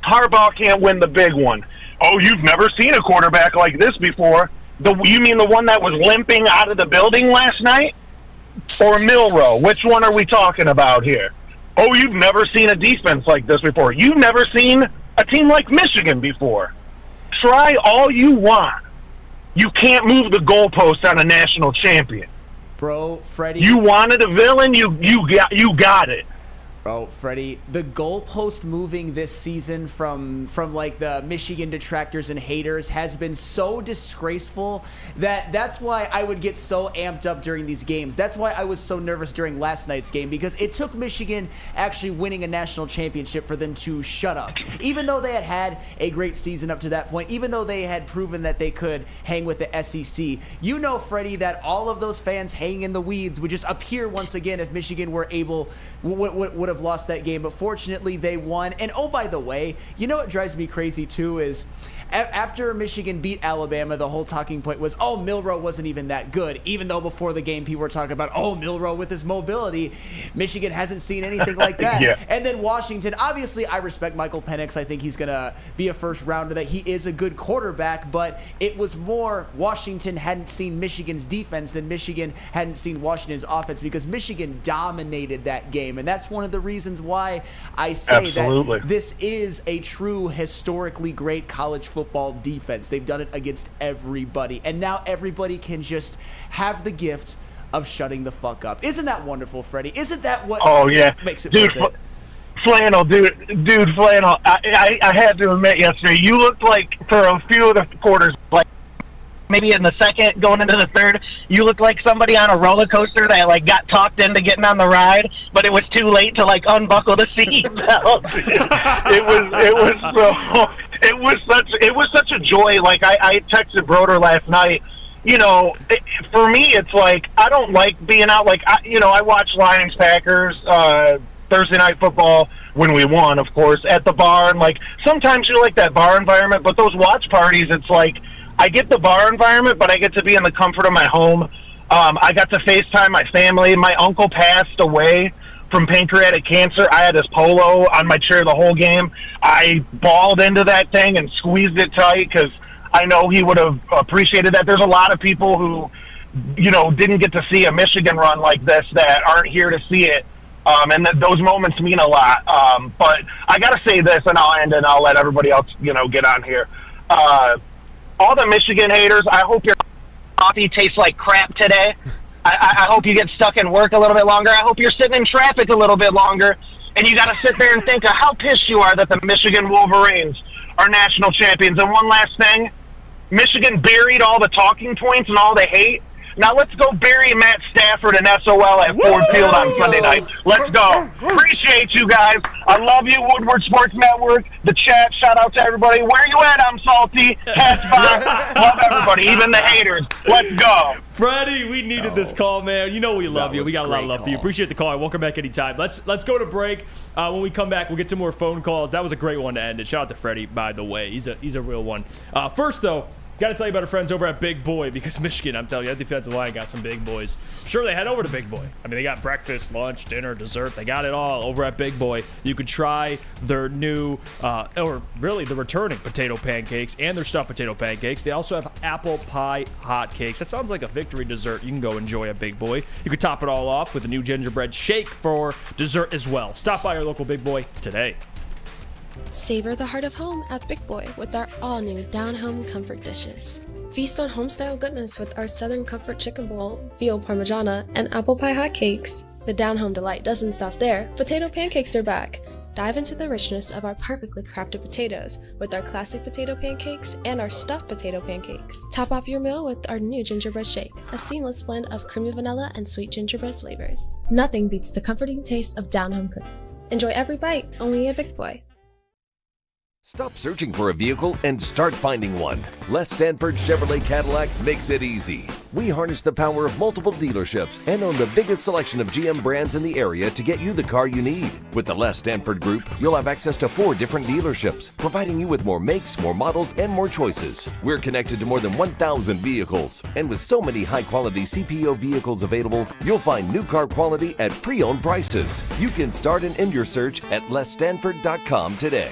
Harbaugh can't win the big one. Oh, you've never seen a quarterback like this before. You mean the one that was limping out of the building last night? Or Milroe? Which one are we talking about here? Oh, you've never seen a defense like this before. You've never seen a team like Michigan before. Try all you want. You can't move the goalpost on a national champion. Bro, Freddie. You wanted a villain, you got it. Oh, Freddie, the goalpost moving this season from like the Michigan detractors and haters has been so disgraceful that's why I would get so amped up during these games. That's why I was so nervous during last night's game, because it took Michigan actually winning a national championship for them to shut up. Even though they had a great season up to that point, even though they had proven that they could hang with the SEC, you know, Freddie, that all of those fans hanging in the weeds would just appear once again if Michigan were able would have lost that game. But fortunately they won. And oh, by the way, you know what drives me crazy too is after Michigan beat Alabama, the whole talking point was, oh, Milroe wasn't even that good, even though before the game people were talking about, oh, Milroe with his mobility. Michigan hasn't seen anything like that. Yeah. And then Washington, obviously I respect Michael Penix. I think he's going to be a first rounder, that he is a good quarterback, but it was more Washington hadn't seen Michigan's defense than Michigan hadn't seen Washington's offense, because Michigan dominated that game. And that's one of the reasons why I say Absolutely. that this is a true historically great college football defense. They've done it against everybody, and now everybody can just have the gift of shutting the fuck up. Isn't that wonderful, Freddie? Isn't that what makes it dude, worth it? Flannel, dude, Flannel, I had to admit yesterday, you looked like, for a few of the quarters, like maybe in the second, going into the third, you looked like somebody on a roller coaster that like got talked into getting on the ride, but it was too late to like unbuckle the seatbelt. it was such a joy. Like I texted Broder last night. You know, for me, it's like I don't like being out. Like I watch Lions Packers Thursday night football when we won, of course, at the bar, and like sometimes you like that bar environment, but those watch parties, it's like I get the bar environment, but I get to be in the comfort of my home. I got to FaceTime my family. My uncle passed away from pancreatic cancer. I had his polo on my chair the whole game. I balled into that thing and squeezed it tight because I know he would have appreciated that. There's a lot of people who, didn't get to see a Michigan run like this that aren't here to see it. And those moments mean a lot. But I got to say this, and I'll end, and I'll let everybody else, get on here. All the Michigan haters, I hope your coffee tastes like crap today. I hope you get stuck in work a little bit longer. I hope you're sitting in traffic a little bit longer, and you got to sit there and think of how pissed you are that the Michigan Wolverines are national champions. And one last thing, Michigan buried all the talking points and all the hate. Now let's go bury Matt Stafford and SOL at Ford Field on Sunday night. Let's go. Appreciate you guys. I love you, Woodward Sports Network. The chat, shout out to everybody. Where you at? I'm salty. Catch box. Love everybody, even the haters. Let's go. Freddie, we needed this call, man. You know we love you. We got a lot of love for you. Appreciate the call. Welcome back anytime. Let's go to break. When we come back, we'll get to more phone calls. That was a great one to end it. Shout out to Freddie, by the way. He's a real one. First, though, got to tell you about our friends over at Big Boy, because Michigan, I'm telling you, that defensive line got some big boys. I'm sure they head over to Big Boy. I mean, they got breakfast, lunch, dinner, dessert. They got it all over at Big Boy. You could try their new, or really the returning potato pancakes and their stuffed potato pancakes. They also have apple pie hotcakes. That sounds like a victory dessert you can go enjoy at Big Boy. You could top it all off with a new gingerbread shake for dessert as well. Stop by your local Big Boy today. Savor the heart of home at Big Boy with our all-new down-home comfort dishes. Feast on home-style goodness with our Southern Comfort Chicken Bowl, veal parmigiana, and apple pie hotcakes. The down-home delight doesn't stop there. Potato pancakes are back. Dive into the richness of our perfectly crafted potatoes with our classic potato pancakes and our stuffed potato pancakes. Top off your meal with our new gingerbread shake, a seamless blend of creamy vanilla and sweet gingerbread flavors. Nothing beats the comforting taste of down-home cooking. Enjoy every bite, only at Big Boy. Stop searching for a vehicle and start finding one. Les Stanford Chevrolet Cadillac makes it easy. We harness the power of multiple dealerships and own the biggest selection of GM brands in the area to get you the car you need. With the Les Stanford Group, you'll have access to 4 different dealerships, providing you with more makes, more models, and more choices. We're connected to more than 1,000 vehicles. And with so many high-quality CPO vehicles available, you'll find new car quality at pre-owned prices. You can start and end your search at lesstanford.com today.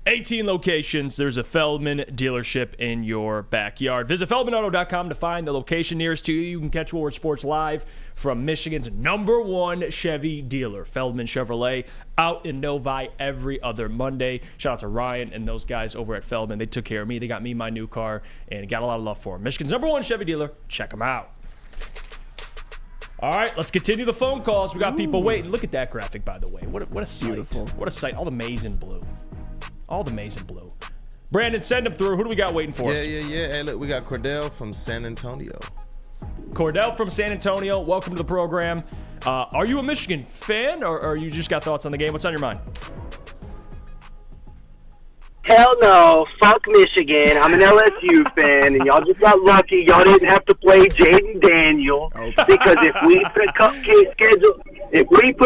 Hey, 18 locations. There's a Feldman dealership in your backyard. Visit FeldmanAuto.com to find the location nearest to you. You can catch Woodward Sports live from Michigan's #1 Chevy dealer, Feldman Chevrolet, out in Novi every other Monday. Shout out to Ryan and those guys over at Feldman. They took care of me. They got me my new car and got a lot of love for them. Michigan's #1 Chevy dealer. Check them out. All right, let's continue the phone calls. We got people waiting. Look at that graphic, by the way. What a sight. Beautiful. What a sight. All the maize in blue. All the maize in blue. Brandon, send them through. Who do we got waiting for us? Yeah. Hey, look, we got Cordell from San Antonio. Cordell from San Antonio, welcome to the program. Are you a Michigan fan, or you just got thoughts on the game? What's on your mind? Hell no. Fuck Michigan. I'm an LSU fan, and y'all just got lucky. Y'all didn't have to play Jaden Daniel because if we put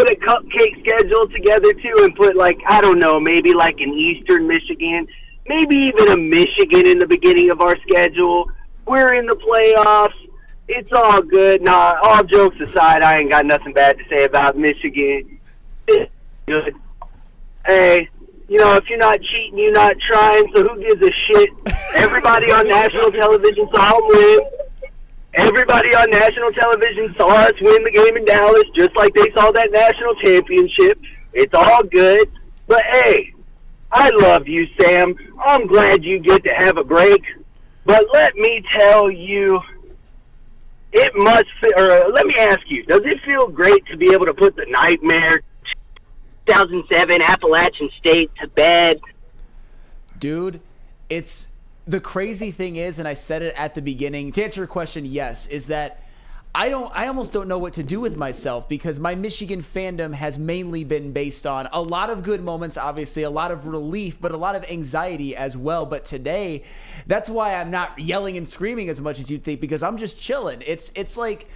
a cupcake schedule together too, and put I don't know, maybe like an Eastern Michigan, maybe even a Michigan in the beginning of our schedule, we're in the playoffs. It's all good. Nah, all jokes aside, I ain't got nothing bad to say about Michigan. It's good. Hey. If you're not cheating, you're not trying, so who gives a shit? Everybody on national television saw them win. Everybody on national television saw us win the game in Dallas, just like they saw that national championship. It's all good. But, hey, I love you, Sam. I'm glad you get to have a break. But let me tell you, let me ask you, does it feel great to be able to put the nightmare 2007 Appalachian State to bed? Dude, it's the crazy thing is, and I said it at the beginning, to answer your question, yes, is that I almost don't know what to do with myself, because my Michigan fandom has mainly been based on a lot of good moments, obviously, a lot of relief, but a lot of anxiety as well. But today, that's why I'm not yelling and screaming as much as you'd think, because I'm just chilling. It's like,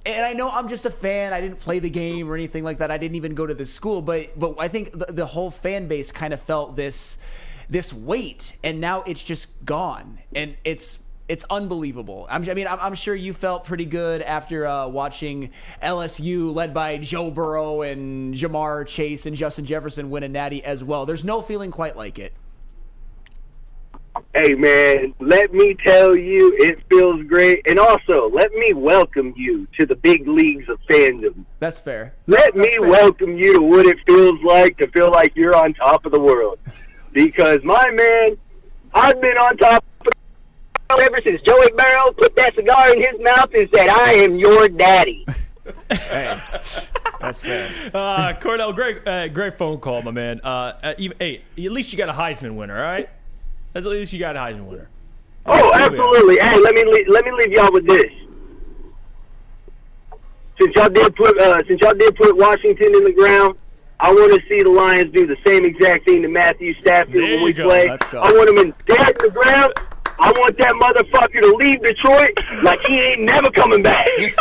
and I know I'm just a fan. I didn't play the game or anything like that. I didn't even go to the school. But I think the whole fan base kind of felt this weight, and now it's just gone, and it's unbelievable. I'm sure you felt pretty good after watching LSU led by Joe Burrow and Jamar Chase and Justin Jefferson win a natty as well. There's no feeling quite like it. Hey, man, let me tell you, it feels great. And also, let me welcome you to the big leagues of fandom. That's fair. Let me welcome you to what it feels like to feel like you're on top of the world. Because, my man, I've been on top of the world ever since Joey Burrow put that cigar in his mouth and said, I am your daddy. Hey, that's fair. Cordell, great phone call, my man. Hey, at least you got a Heisman winner, all right? At least you got a Heisman winner. Oh, absolutely. Hey, let me leave y'all with this. Since y'all did put Washington in the ground, I want to see the Lions do the same exact thing to Matthew Stafford when we play. Let's go. I want him in dead in the ground. I want that motherfucker to leave Detroit like he ain't never coming back. Hey,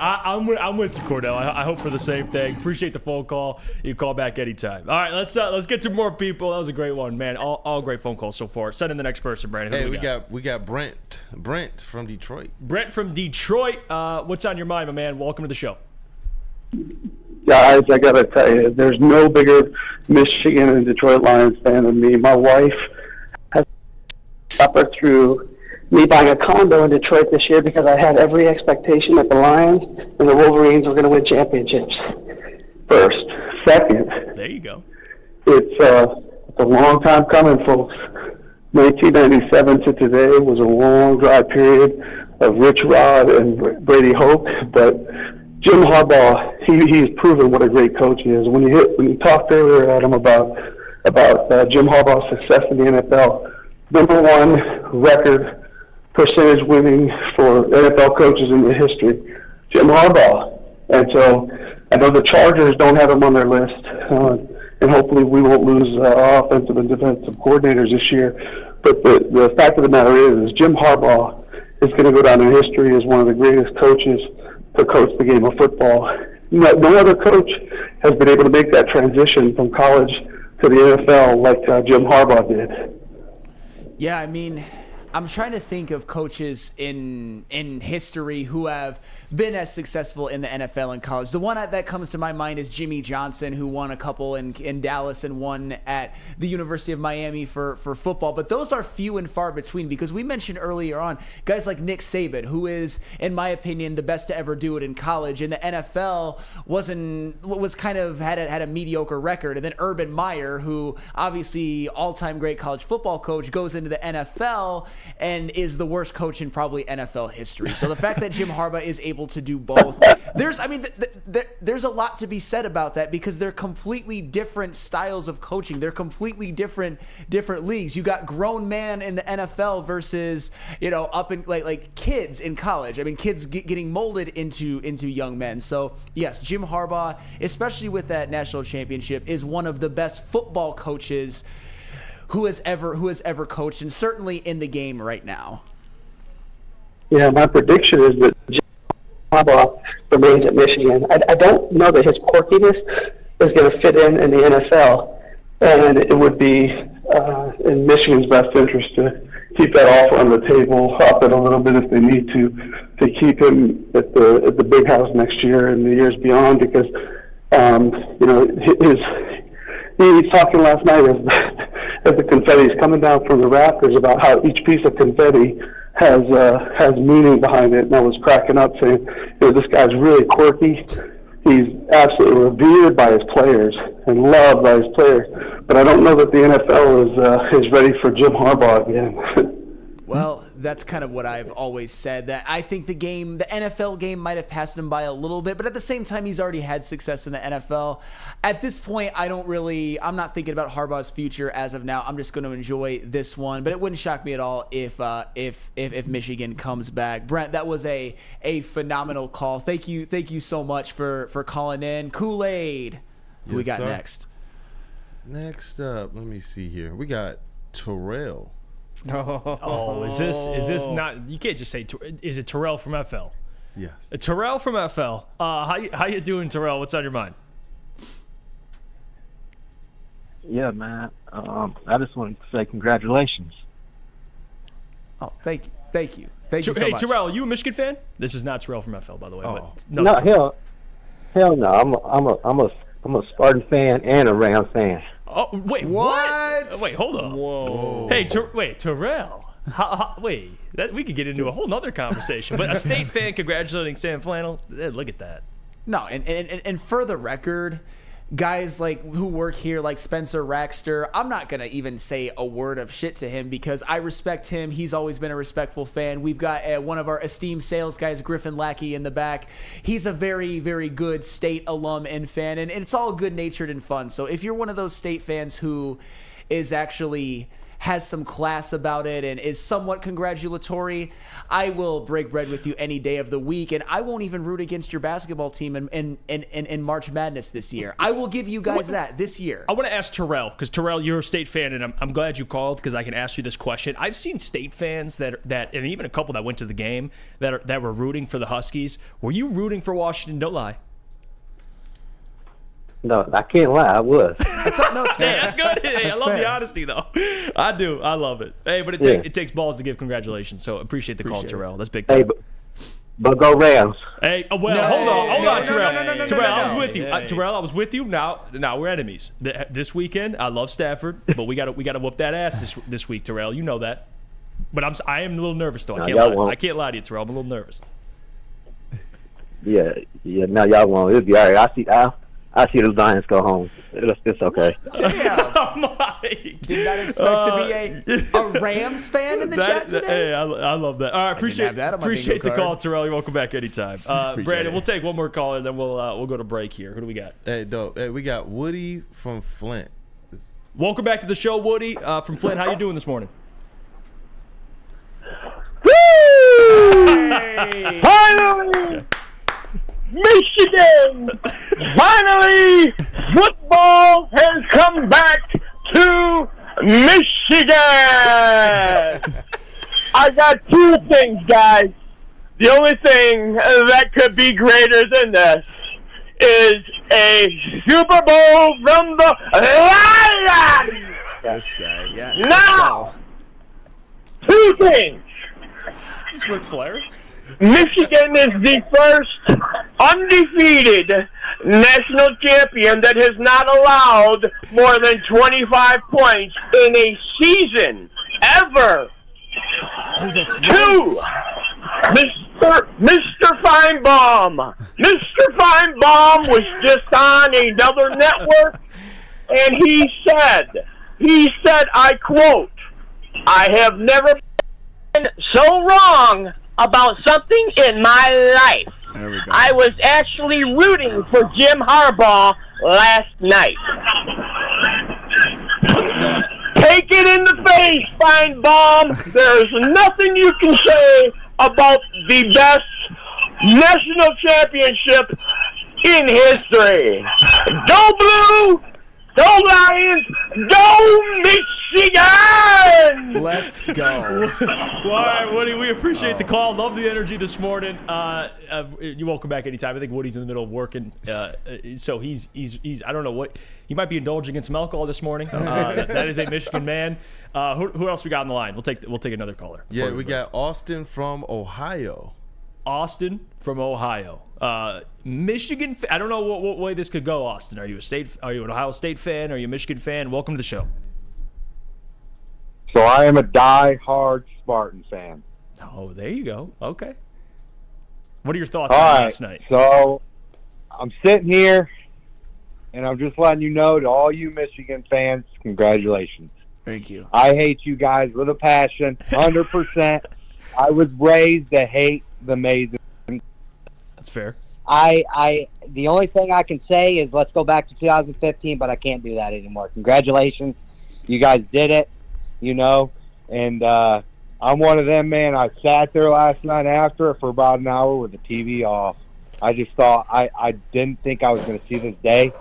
I'm with you, Cordell. I hope for the same thing. Appreciate the phone call. You call back anytime. All right, let's get to more people. That was a great one, man. All great phone calls so far. Send in the next person, Brandon. Who we got Brent from Detroit. Brent from Detroit. What's on your mind, my man? Welcome to the show. Guys, I gotta tell you, there's no bigger Michigan and Detroit Lions fan than me. My wife has suffered through me buying a condo in Detroit this year because I had every expectation that the Lions and the Wolverines were going to win championships. First. Second. There you go. It's a long time coming, folks. 1997 to today was a long, dry period of Rich Rod and Brady Hoke, but Jim Harbaugh, he's proven what a great coach he is. When you talked earlier, Adam, about Jim Harbaugh's success in the NFL, #1 record percentage winning for NFL coaches in the history, Jim Harbaugh. And so I know the Chargers don't have him on their list, and hopefully we won't lose our offensive and defensive coordinators this year. But the fact of the matter is Jim Harbaugh is going to go down in history as one of the greatest coaches to coach the game of football. No other coach has been able to make that transition from college to the NFL like Jim Harbaugh did. Yeah, I mean, I'm trying to think of coaches in history who have been as successful in the NFL and college. The one that comes to my mind is Jimmy Johnson, who won a couple in Dallas and one at the University of Miami for football. But those are few and far between, because we mentioned earlier on guys like Nick Saban, who is, in my opinion, the best to ever do it in college. In the NFL, was kind of had a mediocre record. And then Urban Meyer, who obviously all-time great college football coach, goes into the NFL and is the worst coach in probably NFL history. So the fact that Jim Harbaugh is able to do both, there's a lot to be said about that, because they're completely different styles of coaching. They're completely different leagues. You got grown man in the NFL versus, up in like kids in college. I mean, kids getting molded into young men. So yes, Jim Harbaugh, especially with that national championship, is one of the best football coaches who has ever coached, and certainly in the game right now. Yeah, my prediction is that Jim Harbaugh remains at Michigan. I don't know that his quirkiness is going to fit in the NFL, and it would be in Michigan's best interest to keep that offer on the table, up it a little bit if they need to keep him at the big house next year and the years beyond, because he was talking last night as the confetti is coming down from the Raptors about how each piece of confetti has meaning behind it. And I was cracking up saying, this guy's really quirky. He's absolutely revered by his players and loved by his players. But I don't know that the NFL is ready for Jim Harbaugh again. Well, that's kind of what I've always said, that I think the NFL game might have passed him by a little bit, but at the same time, he's already had success in the NFL. At this point, I'm not thinking about Harbaugh's future as of now. I'm just going to enjoy this one, but it wouldn't shock me at all if Michigan comes back. Brent, that was a phenomenal call. Thank you so much for calling in. Kool-Aid. Who we got next? Next up, let me see here. We got Terrell. Oh, is this not? You can't just say. Is it Terrell from FL? Yeah. Terrell from FL. How you doing, Terrell? What's on your mind? Yeah, man. I just wanted to say congratulations. Oh, thank you so Hey, much. Terrell, are you a Michigan fan? This is not Terrell from FL, by the way. Oh. But Hell no. I'm a Spartan fan and a Rams fan. Oh, wait, what? Wait, hold on. Whoa. Hey, Terrell. We could get into a whole nother conversation. But a State fan congratulating Sam Flannel. Look at that. No, and for the record, guys like who work here, like Spencer Raxter, I'm not gonna even say a word of shit to him because I respect him. He's always been a respectful fan. We've got one of our esteemed sales guys, Griffin Lackey, in the back. He's a very, very good State alum and fan, and it's all good-natured and fun. So if you're one of those State fans who is actually has some class about it and is somewhat congratulatory, I will break bread with you any day of the week, and I won't even root against your basketball team in March Madness this year. I will give you guys that this year. I want to ask Terrell, because Terrell, you're a State fan, and I'm glad you called because I can ask you this question. I've seen State fans that and even a couple that went to the game that were rooting for the Huskies. Were you rooting for Washington? Don't lie. No, I can't lie. I was. It's fair. Hey, that's good. Hey, I love fair. the honesty, though. I do. I love it. Hey, but it takes balls to give congratulations. So appreciate the call, Terrell. That's big time. Hey, but go Rams. Hey, hold on, Terrell. Terrell, I was with you. Terrell, I was with you. Now we're enemies. This weekend, I love Stafford, but we got to whoop that ass this week, Terrell. You know that. But I am a little nervous though. I can't lie to you, Terrell. I'm a little nervous. Yeah. No, y'all won't. It'll be all right. I see the Lions go home. It's okay. Damn. Oh my! Did not expect to be a Rams fan in the chat today. Hey, I love that. All right, appreciate the call, Terrell. You're welcome back anytime. Brandon, we'll take one more caller, and then we'll go to break here. Who do we got? Hey, dope. Hey, we got Woody from Flint. Welcome back to the show, Woody from Flint. How you doing this morning? Hey. Finally! Michigan! Finally, football has come back to Michigan! I got two things, guys. The only thing that could be greater than this is a Super Bowl from the Lions! This guy, yes. Now, to Two things. Is this Ric Flair? Michigan is the first undefeated national champion that has not allowed more than 25 points in a season ever. Oh, that's Two, Mr. Feinbaum. Mr. Feinbaum was just on another network, and he said, I quote, "I have never been so wrong about something in my life. There we go. I was actually rooting for Jim Harbaugh last night." Take it in the face, Feinbaum. There's nothing you can say about the best national championship in history. Go Blue! Go Lions! Go Michigan! Let's go. Well, all right, Woody, we appreciate the call. Love the energy this morning. You're welcome back anytime. I think Woody's in the middle of working, so he's I don't know what he might be indulging in some alcohol this morning. That is a Michigan man. Who else we got on the line? We'll take another caller. Yeah, we got Austin from Ohio. Austin from Ohio. Michigan. I don't know what way this could go. Austin, are you an Ohio State fan? Are you a Michigan fan? Welcome to the show. So I am a die-hard Spartan fan. Oh, there you go. Okay. What are your thoughts All on right, last night? So I'm sitting here, and I'm just letting you know to all you Michigan fans, congratulations. Thank you. I hate you guys with a passion, 100%. I was raised to hate the Maize. That's fair. The only thing I can say is let's go back to 2015, but I can't do that anymore. Congratulations. You guys did it, and I'm one of them, man. I sat there last night after it for about an hour with the TV off. I just thought I didn't think I was going to see this day,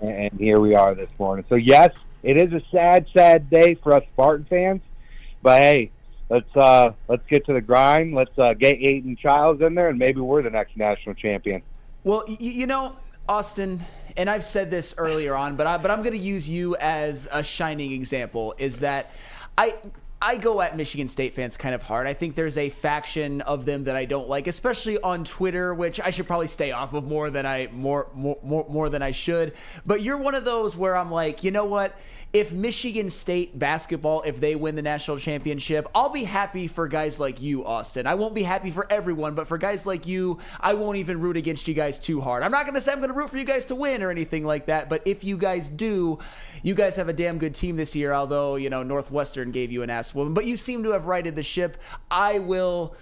and here we are this morning. So, yes, it is a sad, sad day for us Spartan fans, but, hey, let's get to the grind. Let's get Aiden Childs in there, and maybe we're the next national champion. Well, Austin, and I've said this earlier on, but I'm going to use you as a shining example, is that I go at Michigan State fans kind of hard. I think there's a faction of them that I don't like, especially on Twitter, which I should probably stay off of more than I should. But you're one of those where I'm like, you know what? If Michigan State basketball, if they win the national championship, I'll be happy for guys like you, Austin. I won't be happy for everyone, but for guys like you, I won't even root against you guys too hard. I'm not going to say I'm going to root for you guys to win or anything like that, but if you guys do, you guys have a damn good team this year, although, Northwestern gave you an ass woman, but you seem to have righted the ship. I will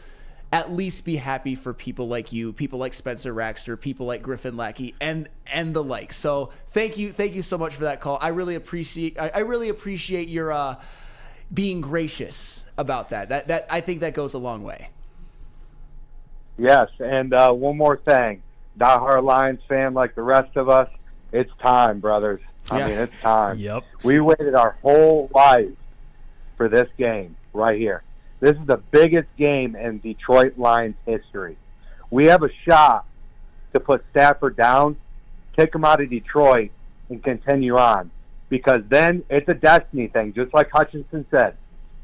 at least be happy for people like you, people like Spencer Raxter, people like Griffin Lackey, and the like. So thank you so much for that call. I really appreciate your being gracious about that. That I think that goes a long way. Yes, and one more thing, diehard Lions fan like the rest of us, it's time, brothers. Yes. I mean, it's time. Yep. We waited our whole life for this game right here. This is the biggest game in Detroit Lions history. We have a shot to put Stafford down, kick him out of Detroit, and continue on. Because then it's a destiny thing, just like Hutchinson said.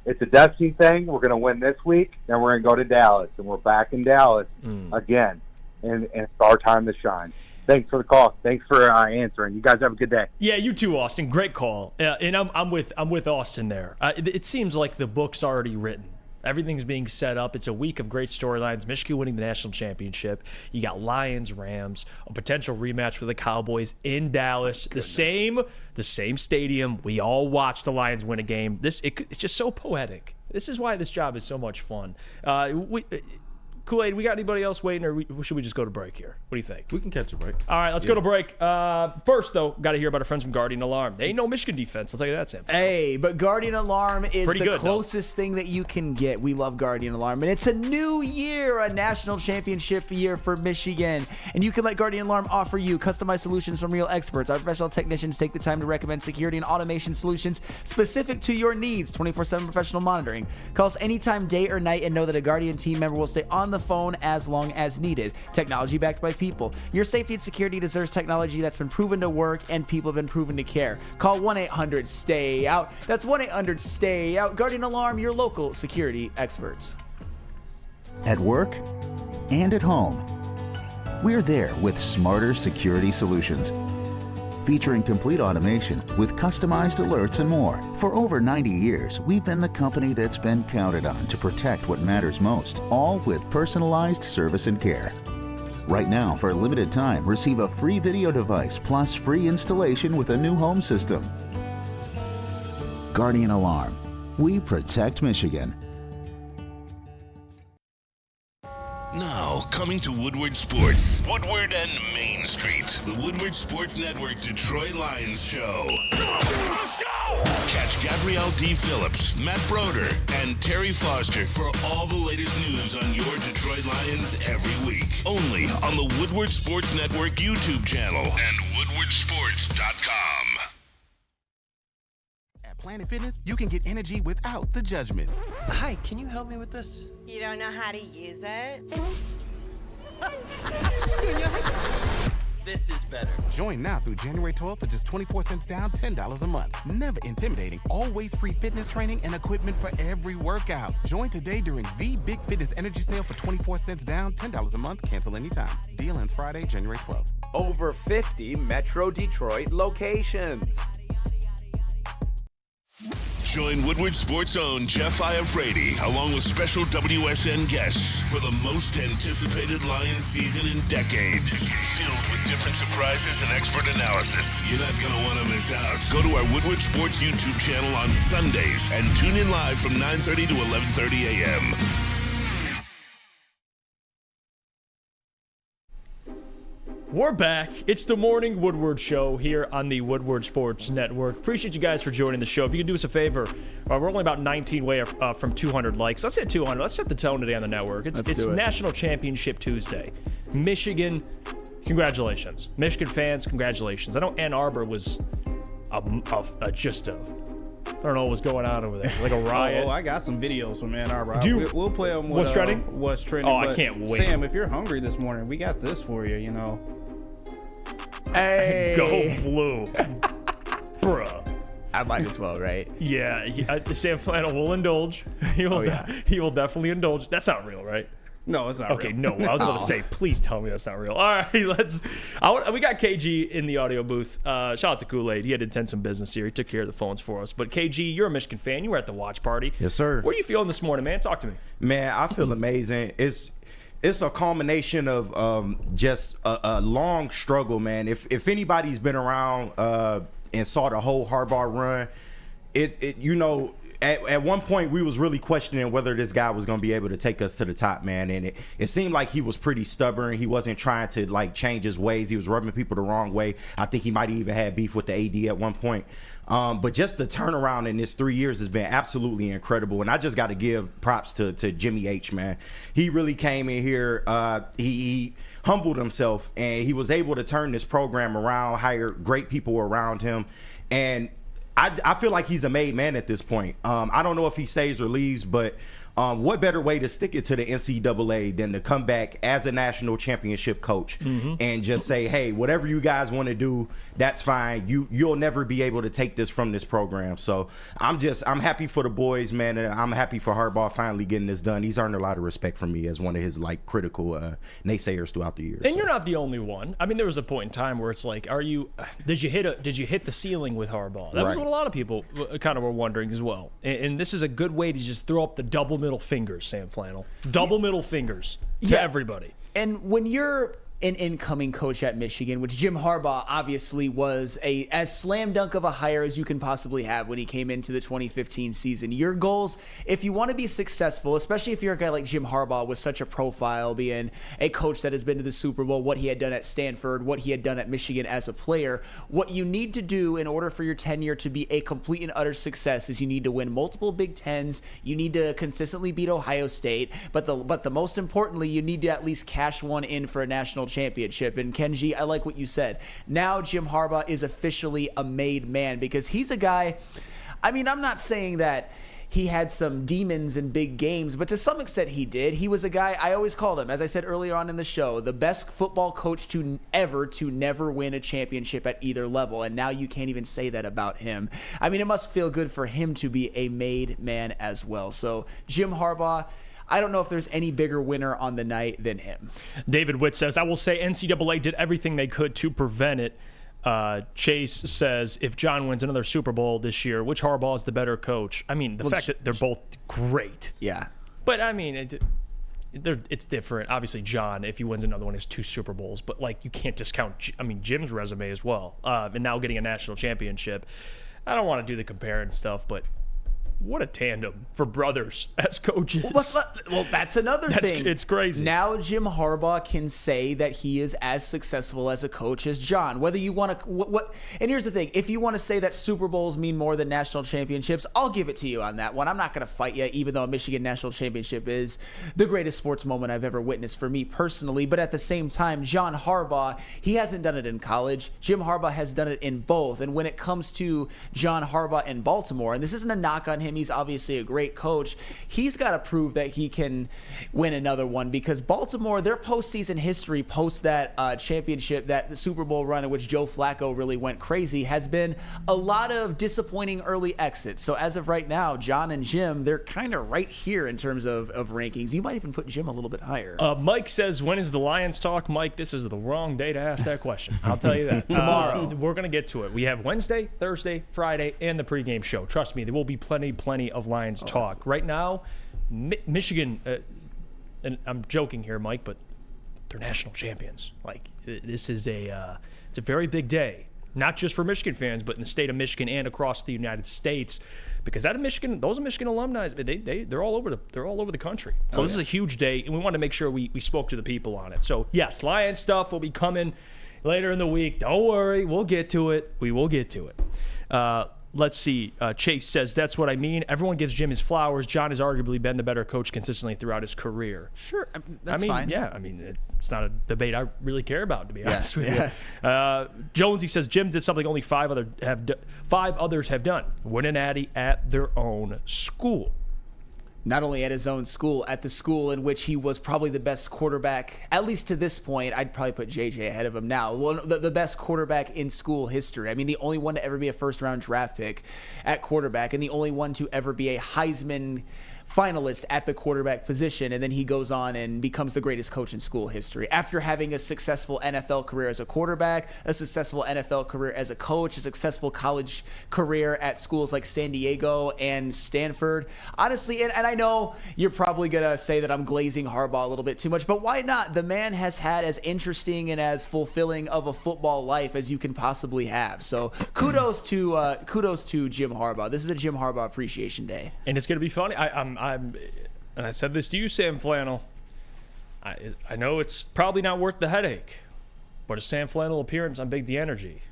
It's a destiny thing. We're going to win this week, then we're going to go to Dallas, and we're back in Dallas again. And it's our time to shine. Thanks for the call. Thanks for answering. You guys have a good day. Yeah, you too, Austin. Great call. And I'm with Austin there. It seems like the book's already written. Everything's being set up. It's a week of great storylines. Michigan winning the national championship. You got Lions, Rams, a potential rematch with the Cowboys in Dallas. The same stadium. We all watched the Lions win a game. It's just so poetic. This is why this job is so much fun. Kool-Aid, we got anybody else waiting, or should we just go to break here? What do you think? We can catch a break. All right, let's go to break. First, though, got to hear about our friends from Guardian Alarm. They ain't no Michigan defense. I'll tell you that, Sam. Hey, but Guardian Alarm is Pretty the good, closest thing that you can get. We love Guardian Alarm. And it's a new year, a national championship year for Michigan. And you can let Guardian Alarm offer you customized solutions from real experts. Our professional technicians take the time to recommend security and automation solutions specific to your needs. 24/7 professional monitoring. Call us anytime, day or night, and know that a Guardian team member will stay on the the phone as long as needed. Technology backed by people. Your safety and security deserves technology that's been proven to work and people have been proven to care. Call 1-800-STAY-OUT. That's 1-800-STAY-OUT. Guardian Alarm, your local security experts. At work and at home, we're there with smarter security solutions. Featuring complete automation with customized alerts and more. For over 90 years, we've been the company that's been counted on to protect what matters most, all with personalized service and care. Right now, for a limited time, receive a free video device plus free installation with a new home system. Guardian Alarm. We protect Michigan. Now, coming to Woodward Sports, Woodward and Main Street, the Woodward Sports Network Detroit Lions Show. Let's go! Catch Gabrielle D. Phillips, Matt Broder, and Terry Foster for all the latest news on your Detroit Lions every week. Only on the Woodward Sports Network YouTube channel and woodwardsports.com. Planet Fitness, you can get energy without the judgment. Hi, can you help me with this? You don't know how to use it? This is better. Join now through January 12th for just 24 cents down, $10 a month. Never intimidating, always free fitness training and equipment for every workout. Join today during the Big Fitness Energy Sale for 24 cents down, $10 a month, cancel anytime. Deal ends Friday, January 12th. Over 50 Metro Detroit locations. Join Woodward Sports' own Jeff Iafrate, along with special WSN guests for the most anticipated Lions season in decades. Filled with different surprises and expert analysis. You're not going to want to miss out. Go to our Woodward Sports YouTube channel on Sundays and tune in live from 9:30 to 11:30 a.m. We're back. It's the Morning Woodward Show here on the Woodward Sports Network. Appreciate you guys for joining the show. If you can do us a favor, we're only about 19 away from 200 likes. Let's hit 200. Let's set the tone today on the network. It's National Championship Tuesday. Michigan, congratulations. Michigan fans, congratulations. I know Ann Arbor was just a I don't know what was going on over there. Like a riot. Oh, I got some videos from Ann Arbor. We'll play them. What's trending? What's trending? Oh, I can't wait. Sam, if you're hungry this morning, we got this for you, you know. Hey. Go blue. Bruh. I might as well, right? Yeah. Sam Flannel will indulge. He will definitely indulge. That's not real, right? No, it's not real. Okay, no. I was about to say, please tell me that's not real. All right, we got KG in the audio booth. Shout out to Kool-Aid. He had to attend some business here. He took care of the phones for us. But KG, you're a Michigan fan. You were at the watch party. Yes, sir. What are you feeling this morning, man? Talk to me. Man, I feel amazing. It's a culmination of just a long struggle, man. If anybody's been around and saw the whole Harbaugh run, at one point we was really questioning whether this guy was going to be able to take us to the top, man. And it seemed like he was pretty stubborn. He wasn't trying to like change his ways. He was rubbing people the wrong way. I think he might have even had beef with the AD at one point. But just the turnaround in this 3 years has been absolutely incredible. And I just got to give props to Jimmy H, man. He really came in here. He humbled himself, and he was able to turn this program around, hire great people around him. And I feel like he's a made man at this point. I don't know if he stays or leaves, but what better way to stick it to the NCAA than to come back as a national championship coach and just say, hey, whatever you guys want to do, that's fine. You'll never be able to take this from this program. So I'm happy for the boys, man, and I'm happy for Harbaugh finally getting this done. He's earned a lot of respect from me as one of his like critical naysayers throughout the years. And you're not the only one. I mean, there was a point in time where it's like, did you hit the ceiling with Harbaugh? That was what a lot of people kind of were wondering as well. And this is a good way to just throw up the double middle fingers, Sam Flannel. Double middle fingers to everybody. And when you're an incoming coach at Michigan, which Jim Harbaugh obviously was as slam dunk of a hire as you can possibly have when he came into the 2015 season. Your goals, if you want to be successful, especially if you're a guy like Jim Harbaugh with such a profile, being a coach that has been to the Super Bowl, what he had done at Stanford, what he had done at Michigan as a player, what you need to do in order for your tenure to be a complete and utter success is you need to win multiple Big Tens, you need to consistently beat Ohio State, but the most importantly, you need to at least cash one in for a national championship. And Kenji, I like what you said. Now Jim Harbaugh is officially a made man because he's a guy, I mean, I'm not saying that he had some demons in big games, but to some extent he did. He was a guy, I always called him, as I said earlier on in the show, the best football coach to never win a championship at either level. And now you can't even say that about him. I mean, it must feel good for him to be a made man as well. So Jim Harbaugh, I don't know if there's any bigger winner on the night than him. David Witt says, I will say NCAA did everything they could to prevent it. Chase says, if John wins another Super Bowl this year, which Harbaugh is the better coach? I mean, the fact that they're both great. Yeah. But, I mean, it's different. Obviously, John, if he wins another one, has 2 Super Bowls. But, like, you can't discount, Jim's resume as well. And now getting a national championship. I don't want to do the comparing stuff, but what a tandem for brothers as coaches. Well, that's another thing. It's crazy. Now Jim Harbaugh can say that he is as successful as a coach as John. Whether you want to, and here's the thing: if you want to say that Super Bowls mean more than national championships, I'll give it to you on that one. I'm not going to fight you, even though a Michigan national championship is the greatest sports moment I've ever witnessed for me personally. But at the same time, John Harbaugh, he hasn't done it in college. Jim Harbaugh has done it in both. And when it comes to John Harbaugh in Baltimore, and this isn't a knock on him, he's obviously a great coach. He's got to prove that he can win another one, because Baltimore, their postseason history post that championship, that the Super Bowl run in which Joe Flacco really went crazy, has been a lot of disappointing early exits. So as of right now, John and Jim, they're kind of right here in terms of rankings. You might even put Jim a little bit higher. Mike says, when is the Lions talk? Mike, this is the wrong day to ask that question. I'll tell you that. Tomorrow. We're going to get to it. We have Wednesday, Thursday, Friday, and the pregame show. Trust me, there will be plenty of Lions talk. Right now, Michigan, and I'm joking here, Mike, but they're national champions. Like, this is it's a very big day, not just for Michigan fans, but in the state of Michigan and across the United States, because those Michigan alumni, they're all over the country. So this is a huge day, and we wanted to make sure we spoke to the people on it. So yes, Lions stuff will be coming later in the week. Don't worry, we'll get to it. We will get to it. Let's see. Chase says, that's what I mean. Everyone gives Jim his flowers. John has arguably been the better coach consistently throughout his career. Sure. That's fine. Yeah. It's not a debate I really care about, to be honest with you. Jonesy says, Jim did something only 5 others have done. Win an Natty at their own school. Not only at his own school, at the school in which he was probably the best quarterback, at least to this point. I'd probably put JJ ahead of him now. The best quarterback in school history. I mean, the only one to ever be a first-round draft pick at quarterback, and the only one to ever be a Heisman finalist at the quarterback position, and then he goes on and becomes the greatest coach in school history after having a successful NFL career as a quarterback, a successful NFL career as a coach, a successful college career at schools like San Diego and Stanford. Honestly, and I know you're probably gonna say that I'm glazing Harbaugh a little bit too much, but why not? The man has had as interesting and as fulfilling of a football life as you can possibly have. So kudos to Jim Harbaugh. This is a Jim Harbaugh Appreciation Day, and it's gonna be funny. And I said this to you, Sam Flannel. I know it's probably not worth the headache, but a Sam Flannel appearance on Big The Energy.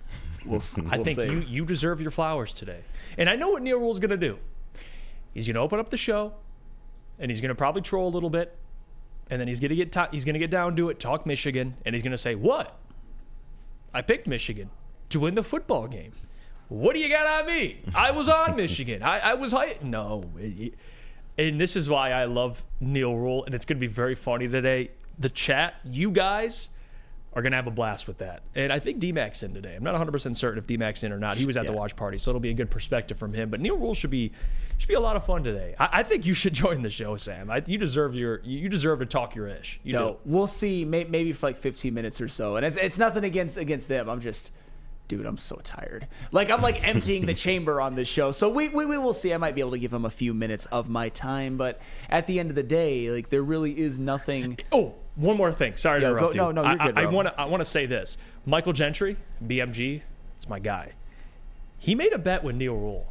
I think you deserve your flowers today. And I know what Neil Rule's going to do. He's going to open up the show, and he's going to probably troll a little bit, and then he's going to get down to it, talk Michigan, and he's going to say, what? I picked Michigan to win the football game. What do you got on me? I was on Michigan. I was high. No. And this is why I love Neil Rule, and it's going to be very funny today. The chat, you guys are going to have a blast with that. And I think D-Mac's in today. I'm not 100% certain if D-Mac's in or not. He was at the watch party, so it'll be a good perspective from him. But Neil Rule should be a lot of fun today. I think you should join the show, Sam. You deserve to talk your ish. We'll see. Maybe for like 15 minutes or so. And it's nothing against them. Dude, I'm so tired. I'm emptying the chamber on this show. So we will see. I might be able to give him a few minutes of my time, but at the end of the day, there really is nothing. Oh, one more thing. Sorry to interrupt you. No, you're good, bro. I want to say this. Michael Gentry, BMG, it's my guy. He made a bet with Neil Rule.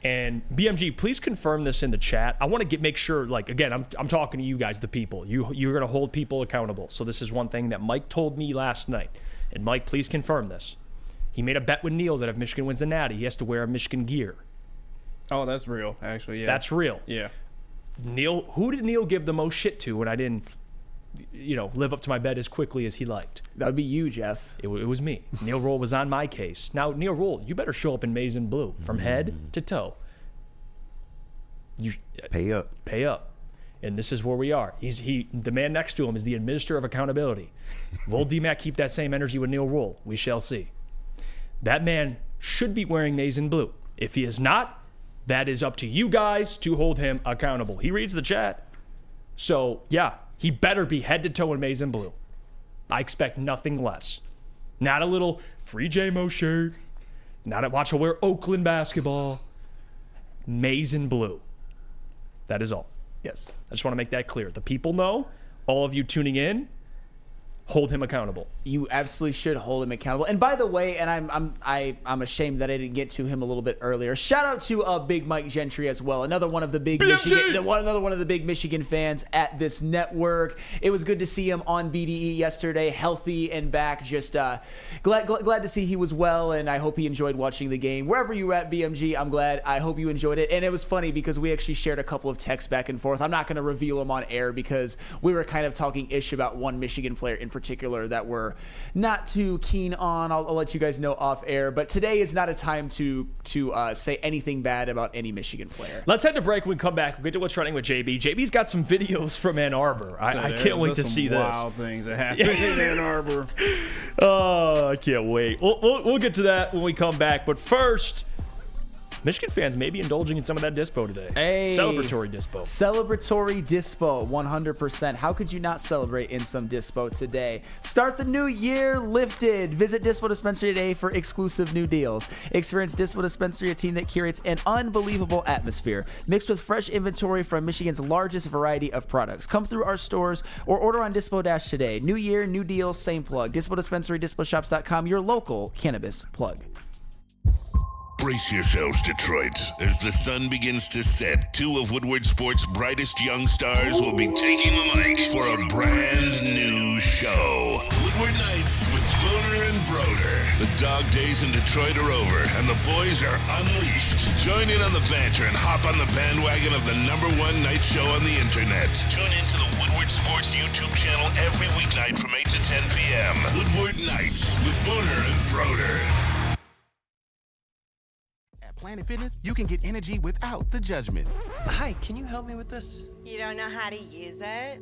And BMG, please confirm this in the chat. I want to make sure, again, I'm talking to you guys, the people. You're going to hold people accountable. So this is one thing that Mike told me last night. And Mike, please confirm this. He made a bet with Neil that if Michigan wins the Natty, he has to wear a Michigan gear. Oh, that's real, actually, yeah. That's real. Yeah. Neil, who did Neil give the most shit to when I didn't, live up to my bet as quickly as he liked? That would be you, Jeff. It was me. Neil Rule was on my case. Now, Neil Rule, you better show up in maize and blue from head to toe. You Pay up. Pay up. And this is where we are. The man next to him is the administrator of accountability. Will DMAC keep that same energy with Neil Rule? We shall see. That man should be wearing maize and blue. If he is not, that is up to you guys to hold him accountable. He reads the chat. So, yeah, he better be head to toe in maize and blue. I expect nothing less. Not a little free J-Mo shirt. Not a watch. I'll wear Oakland basketball. Maize and blue. That is all. Yes. I just want to make that clear. The people know. All of you tuning in, hold him accountable. You absolutely should hold him accountable. And by the way, and I'm ashamed that I didn't get to him a little bit earlier. Shout out to Big Mike Gentry as well. Another one of the big Michigan fans at this network. It was good to see him on BDE yesterday, healthy and back. Just glad to see he was well, and I hope he enjoyed watching the game. Wherever you were at, BMG, I'm glad. I hope you enjoyed it. And it was funny because we actually shared a couple of texts back and forth. I'm not going to reveal them on air because we were kind of talking ish about one Michigan player in particular that we're not too keen on. I'll let you guys know off air, but today is not a time to say anything bad about any Michigan player. Let's head to break. When we come back, we'll get to what's trending with JB. JB's got some videos from Ann Arbor. I can't wait to see this. Wild things that happen in Ann Arbor. Oh, I can't wait. We'll get to that when we come back. But first, Michigan fans may be indulging in some of that dispo today. Hey, celebratory dispo. Celebratory dispo, 100%. How could you not celebrate in some dispo today? Start the new year lifted. Visit Dispo Dispensary today for exclusive new deals. Experience Dispo Dispensary, a team that curates an unbelievable atmosphere, mixed with fresh inventory from Michigan's largest variety of products. Come through our stores or order on Dispo Dash today. New year, new deals, same plug. Dispo Dispensary, disposhops.com, your local cannabis plug. Brace yourselves, Detroit. As the sun begins to set, two of Woodward Sports' brightest young stars will be taking the mic for a brand new show. Woodward Nights with Broder and Broder. The dog days in Detroit are over, and the boys are unleashed. Join in on the banter and hop on the bandwagon of the #1 night show on the internet. Tune into the Woodward Sports YouTube channel every weeknight from 8 to 10 p.m. Woodward Nights with Broder and Broder. Planet Fitness, you can get energy without the judgment. Hi, can you help me with this? You don't know how to use it?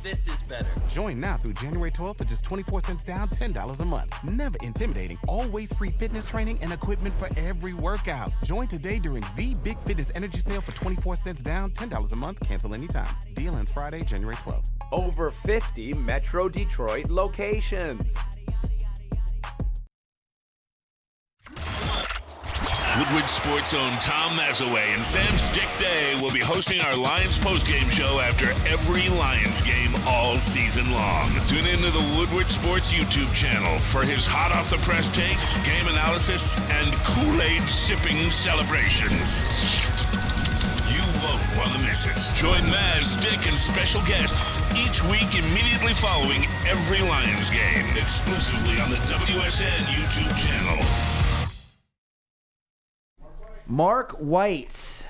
This is better. Join now through January 12th for just 24 cents down, $10 a month. Never intimidating, always free fitness training and equipment for every workout. Join today during the Big Fitness Energy Sale for 24 cents down, $10 a month, cancel anytime. Deal ends Friday, January 12th. Over 50 Metro Detroit locations. Woodward Sports' own Tom Mazaway and Sam Stick Day will be hosting our Lions postgame show after every Lions game all season long. Tune into the Woodward Sports YouTube channel for his hot off the press takes, game analysis, and Kool-Aid sipping celebrations. You won't want to miss it. Join Maz, Stick, and special guests each week immediately following every Lions game, exclusively on the WSN YouTube channel. Mark White.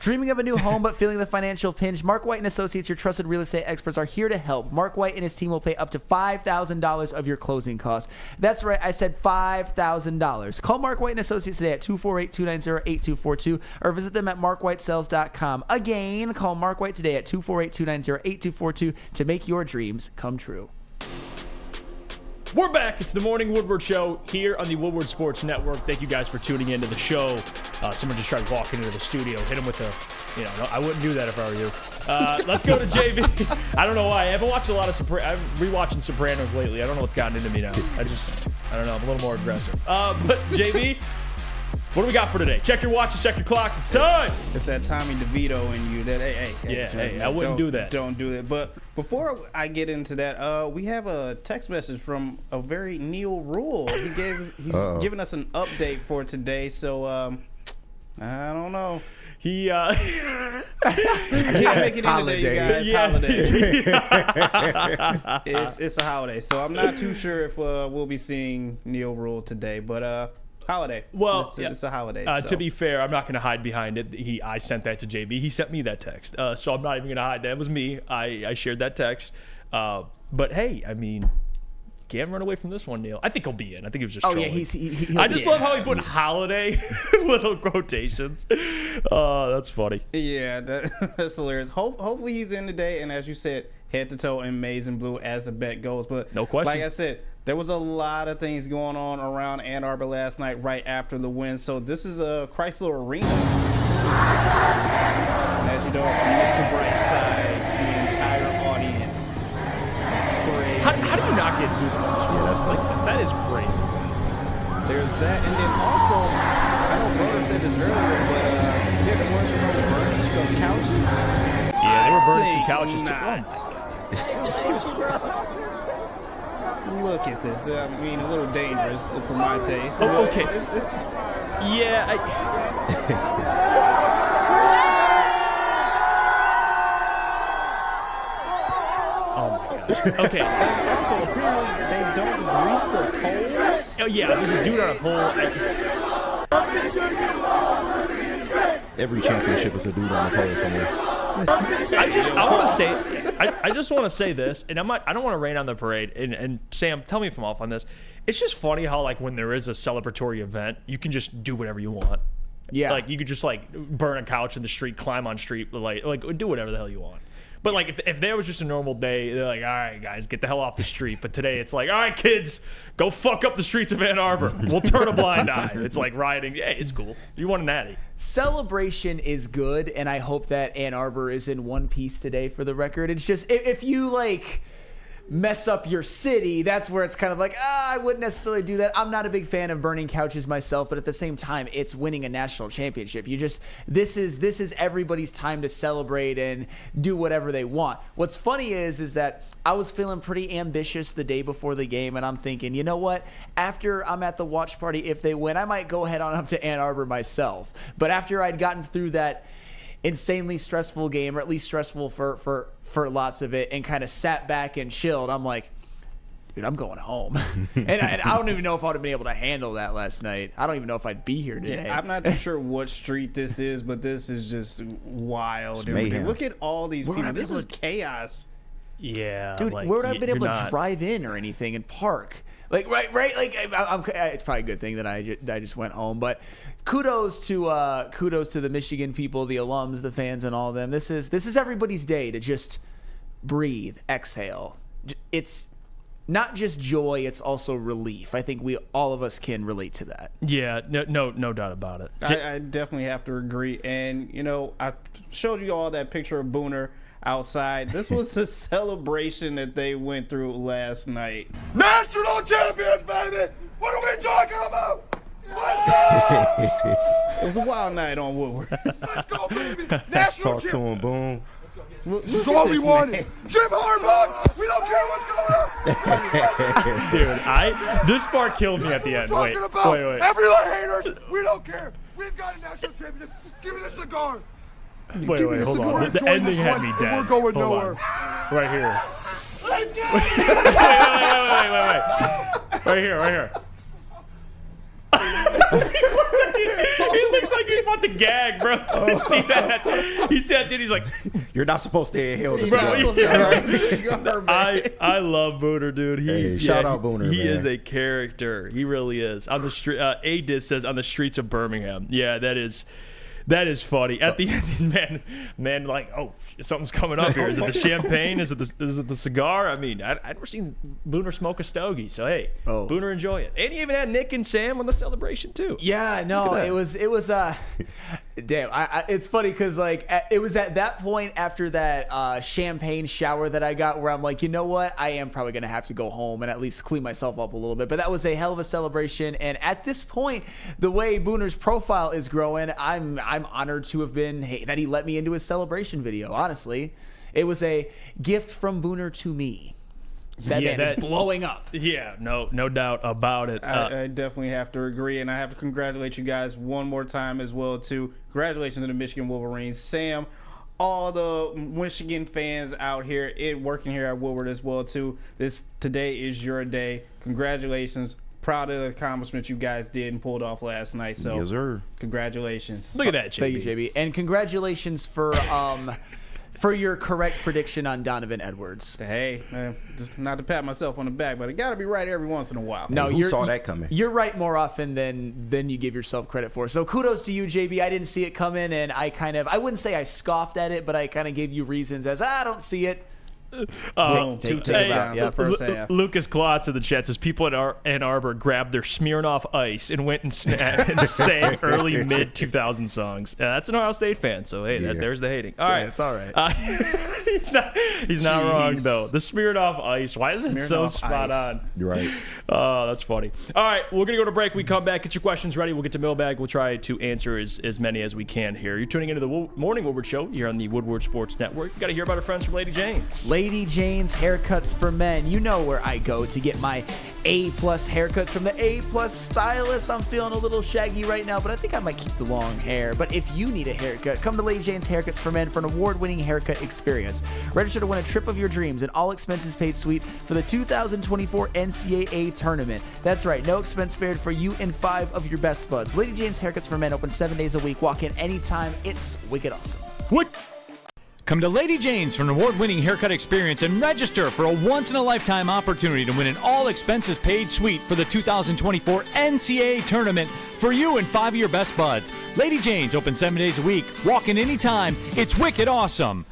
Dreaming of a new home but feeling the financial pinch? Mark White & Associates, your trusted real estate experts, are here to help. Mark White and his team will pay up to $5,000 of your closing costs. That's right, I said $5,000. Call Mark White & Associates today at 248-290-8242 or visit them at markwhitesales.com. Again, call Mark White today at 248-290-8242 to make your dreams come true. We're back. It's the Morning Woodward Show here on the Woodward Sports Network. Thank you guys for tuning into the show. Someone just tried walking into the studio. Hit him with no, I wouldn't do that if I were you. Let's go to JB. I don't know why. I haven't watched a lot of I'm rewatching Sopranos lately. I don't know what's gotten into me now. I don't know. I'm a little more aggressive. But JB, what do we got for today? Check your watches, check your clocks. It's time. It's that Tommy DeVito in you. That hey, I wouldn't do that. Don't do that. But before I get into that, we have a text message from a very Neil Rule. He's giving us an update for today. So I don't know. I can't make it in today, you guys. Holiday. It's a holiday, so I'm not too sure if we'll be seeing Neil Rule today, but holiday. Well, it's a holiday. To be fair, I'm not going to hide behind it. I sent that to JB. He sent me that text, so I'm not even going to hide that. It was me. I shared that text. But hey, I mean, can't run away from this one, Neil. I think he'll be in. I think he was just Oh, trolling. yeah, he'll I just be love in. how he put holiday little quotations. Oh, that's funny. Yeah, that's hilarious. Hopefully he's in today, and as you said, head to toe in maize and blue as the bet goes. But no question. Like I said, there was a lot of things going on around Ann Arbor last night right after the win. So this is a Chrysler Arena. As you know, Mr. Brightside, the entire audience. How do you not get goosebumps? That is crazy. There's that, and then also, I know Broder said this earlier, but yeah, the ones that were burning some couches. Yeah, they were burning some couches too. Look at this. I mean, a little dangerous for my taste. Oh, okay. Yeah. Oh my gosh. Okay. Also, apparently they don't grease the poles. Oh yeah, there's a dude on a pole. Every championship is a dude on the pole somewhere. I just want to say this, and I don't want to rain on the parade. And Sam, tell me if I'm off on this. It's just funny how like when there is a celebratory event, you can just do whatever you want. Yeah. Like you could just like burn a couch in the street, climb on street, like do whatever the hell you want. But like if there was just a normal day, they're like, all right, guys, get the hell off the street. But today it's like, all right, kids, go fuck up the streets of Ann Arbor. We'll turn a blind eye. It's like rioting. Hey, it's cool. You want a natty. Celebration is good, and I hope that Ann Arbor is in one piece today for the record. It's just, if you like mess up your city, that's where it's kind of like, I wouldn't necessarily do that. I'm not a big fan of burning couches myself, but at the same time, it's winning a national championship. This is everybody's time to celebrate and do whatever they want. What's funny is that I was feeling pretty ambitious the day before the game, and I'm thinking, you know what? After I'm at the watch party, if they win, I might go head on up to Ann Arbor myself. But after I'd gotten through that insanely stressful game, or at least stressful for lots of it, and kind of sat back and chilled, I'm like, dude, I'm going home. and I don't even know if I would have been able to handle that last night. I don't even know if I'd be here today. Yeah, I'm not too sure what street this is, but this is just wild. Look at all these people. This is chaos. Yeah, dude, like, where would I have been able to not... drive in or anything and park? Like, right. Like, it's probably a good thing that I just went home. But kudos to the Michigan people, the alums, the fans, and all of them. This is everybody's day to just breathe, exhale. It's not just joy; it's also relief. I think all of us can relate to that. Yeah, no doubt about it. I definitely have to agree. And I showed you all that picture of Booner outside. This was a celebration that they went through last night. National champions, baby! What are we talking about? Let's go! It was a wild night on Woodward. Let's go, baby! National Talk to him, boom. This is all we wanted. Jim Harbaugh, we don't care what's going on. Dude, this part killed me at the end. Wait. Every little haters, we don't care. We've got a national championship. Give me the cigar. Wait, hold on. The ending had me dead. We're going nowhere. Right here. Let's go. Wait. Right here. He looked like he was about to gag, bro. You see that? He said that. He's like, "You're not supposed to inhale this." I love Booner, dude. Shout out Booner. He man. is a character. He really is. On the street, A-Dis says on the streets of Birmingham. Yeah, that is funny. At the end, man, like, oh, something's coming up here. Is it the champagne? Is it the cigar? I mean, I've never seen Booner smoke a stogie. So hey, Booner, enjoy it. And he even had Nick and Sam on the celebration too. Yeah, no, it was. Damn, it's funny because like it was at that point after that champagne shower that I got where I'm like, you know what, I am probably gonna have to go home and at least clean myself up a little bit. But that was a hell of a celebration, and at this point, the way Booner's profile is growing, I'm honored to have been that he let me into his celebration video. Honestly, it was a gift from Booner to me. That man is blowing up. Yeah, no doubt about it. I definitely have to agree, and I have to congratulate you guys one more time as well too. Congratulations to the Michigan Wolverines, Sam, all the Michigan fans out here working here at Woodward as well too. Today is your day. Congratulations. Proud of the accomplishment you guys did and pulled off last night. So, yes, sir. Congratulations. Look at that, JB. Thank you, JB, and congratulations for for your correct prediction on Donovan Edwards. Hey, just not to pat myself on the back, but I got to be right every once in a while. No, who saw that coming? You're right more often than you give yourself credit for. So kudos to you, JB. I didn't see it coming, and I wouldn't say I scoffed at it, but I kind of gave you reasons as I don't see it. Take out. Yeah, first half. Lucas Klotz in the chat says people at Ann Arbor grabbed their Smirnoff Ice and went and sang early mid-2000 songs. That's an Ohio State fan, so hey, there's the hating. All right, it's all right. He's not wrong though. The Smirnoff Ice. Why is it so spot on? You're right. That's funny. All right, we're gonna go to break. We come back. Get your questions ready. We'll get to mailbag. We'll try to answer as many as we can here. You're tuning into the Morning Woodward Show here on the Woodward Sports Network. You got to hear about our friends from Lady Jane's. Lady Jane's Haircuts for Men. You know where I go to get my A+ haircuts from the A+ stylist. I'm feeling a little shaggy right now, but I think I might keep the long hair. But if you need a haircut, come to Lady Jane's Haircuts for Men for an award-winning haircut experience. Register to win a trip of your dreams and all expenses paid suite for the 2024 NCAA tournament. That's right, no expense spared for you and 5 of your best buds. Lady Jane's Haircuts for Men open 7 days a week. Walk in anytime. It's wicked awesome. Come to Lady Jane's for an award-winning haircut experience and register for a once-in-a-lifetime opportunity to win an all-expenses-paid suite for the 2024 NCAA tournament for you and 5 of your best buds. Lady Jane's open 7 days a week. Walk in anytime. It's wicked awesome.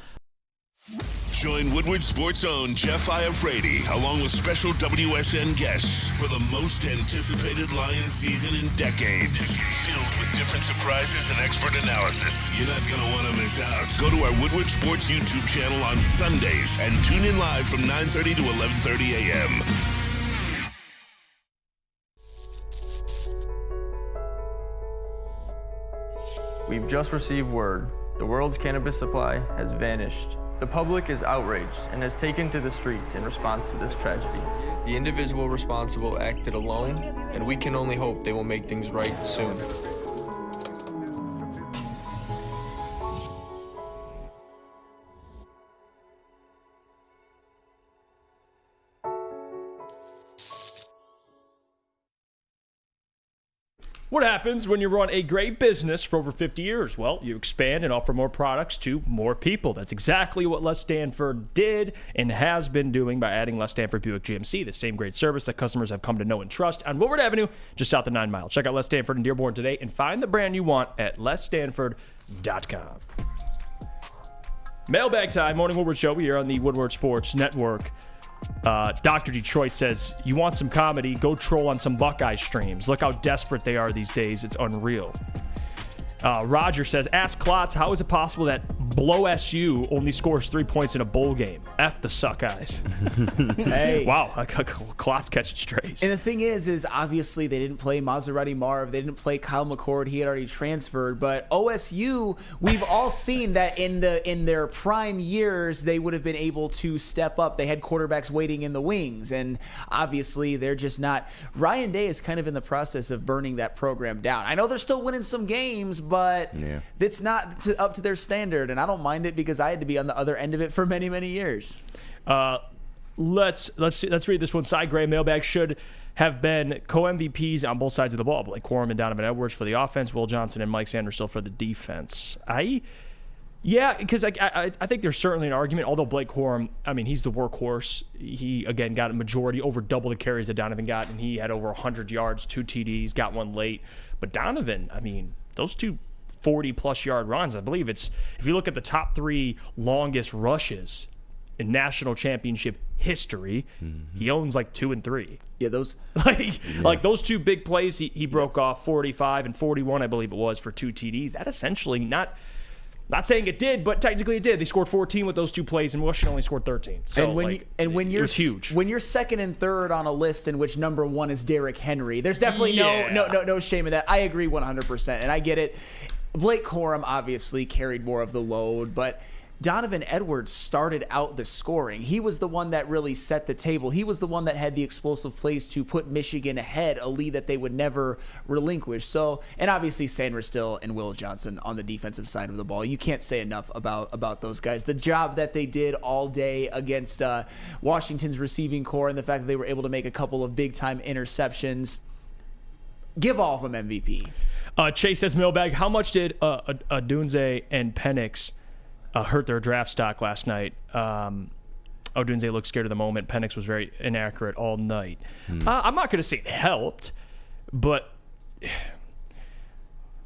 Join Woodward Sports' own Jeff Iafrate, along with special WSN guests for the most anticipated Lions season in decades. Filled with different surprises and expert analysis. You're not going to want to miss out. Go to our Woodward Sports YouTube channel on Sundays and tune in live from 9:30 to 11:30 a.m. We've just received word. The world's cannabis supply has vanished. The public is outraged and has taken to the streets in response to this tragedy. The individual responsible acted alone, and we can only hope they will make things right soon. What happens when you run a great business for over 50 years? Well, you expand and offer more products to more people. That's exactly what Les Stanford did and has been doing by adding Les Stanford Buick GMC, the same great service that customers have come to know and trust on Woodward Avenue, just south of 9 Mile. Check out Les Stanford in Dearborn today and find the brand you want at lesstanford.com. Mailbag time, Morning Woodward Show here on the Woodward Sports Network. Dr. Detroit says, you want some comedy, go troll on some Buckeye streams. Look how desperate they are these days. It's unreal. Roger says, ask Klotz, how is it possible that Blow SU only scores 3 points in a bowl game? F the Suckeyes. Hey. Wow, Klotz catching strays. And the thing is obviously they didn't play Maserati Marv. They didn't play Kyle McCord. He had already transferred. But OSU, we've all seen that in their prime years, they would have been able to step up. They had quarterbacks waiting in the wings. And obviously they're just not. Ryan Day is kind of in the process of burning that program down. I know they're still winning some games, but it's not up to their standard. And I don't mind it because I had to be on the other end of it for many, many years. Let's read this one. Cy Gray, mailbag should have been co-MVPs on both sides of the ball. Blake Corum and Donovan Edwards for the offense, Will Johnson and Mike Sanderstill for the defense. Because I think there's certainly an argument, although Blake Corum, I mean, he's the workhorse. He, again, got a majority, over double the carries that Donovan got, and he had over 100 yards, 2 TDs, got one late. But Donovan, I mean, those two 40-plus yard runs, I believe it's, if you look at the top 3 longest rushes in national championship history, he owns like 2 and 3. Yeah, those like those 2 big plays, he broke off 45 and 41, I believe it was, for 2 TDs. That essentially, not saying it did, but technically it did. They scored 14 with those 2 plays, and Washington only scored 13. So it was huge. When you're second and third on a list in which number 1 is Derrick Henry, there's definitely no shame in that. I agree 100%, and I get it. Blake Corum obviously carried more of the load, but Donovan Edwards started out the scoring. He was the one that really set the table. He was the one that had the explosive plays to put Michigan ahead, a lead that they would never relinquish. So, and obviously Sanderstill and Will Johnson on the defensive side of the ball. You can't say enough about those guys. The job that they did all day against Washington's receiving core, and the fact that they were able to make a couple of big-time interceptions. Give all of them MVP. Chase says, mailbag, how much did Adunze and Penix hurt their draft stock last night. Odunze looked scared of the moment. Penix was very inaccurate all night. I'm not going to say it helped, but it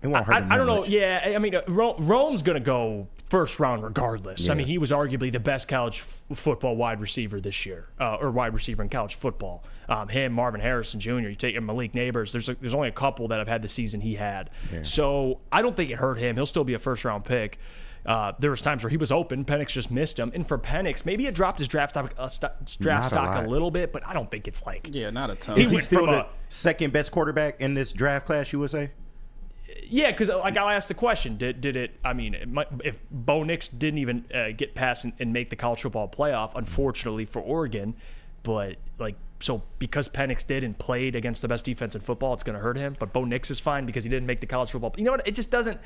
won't hurt him I don't know. much. Yeah, I mean, Rome's going to go first round regardless. Yeah. I mean, he was arguably the best college football wide receiver this year, or wide receiver in college football. Him, Marvin Harrison Jr., you take Malik Neighbors. There's only a couple that have had the season he had. Yeah. So I don't think it hurt him. He'll still be a first round pick. There was times where he was open. Penix just missed him. And for Penix, maybe it dropped his draft stock a little bit, but I don't think it's like... Yeah, not a ton. Is he still the second best quarterback in this draft class, you would say? Yeah, because like I'll ask the question: Did it? I mean, if Bo Nix didn't even get past and make the college football playoff, unfortunately for Oregon, but like so because Penix did and played against the best defense in football, it's going to hurt him. But Bo Nix is fine because he didn't make the college football. You know what? It just doesn't.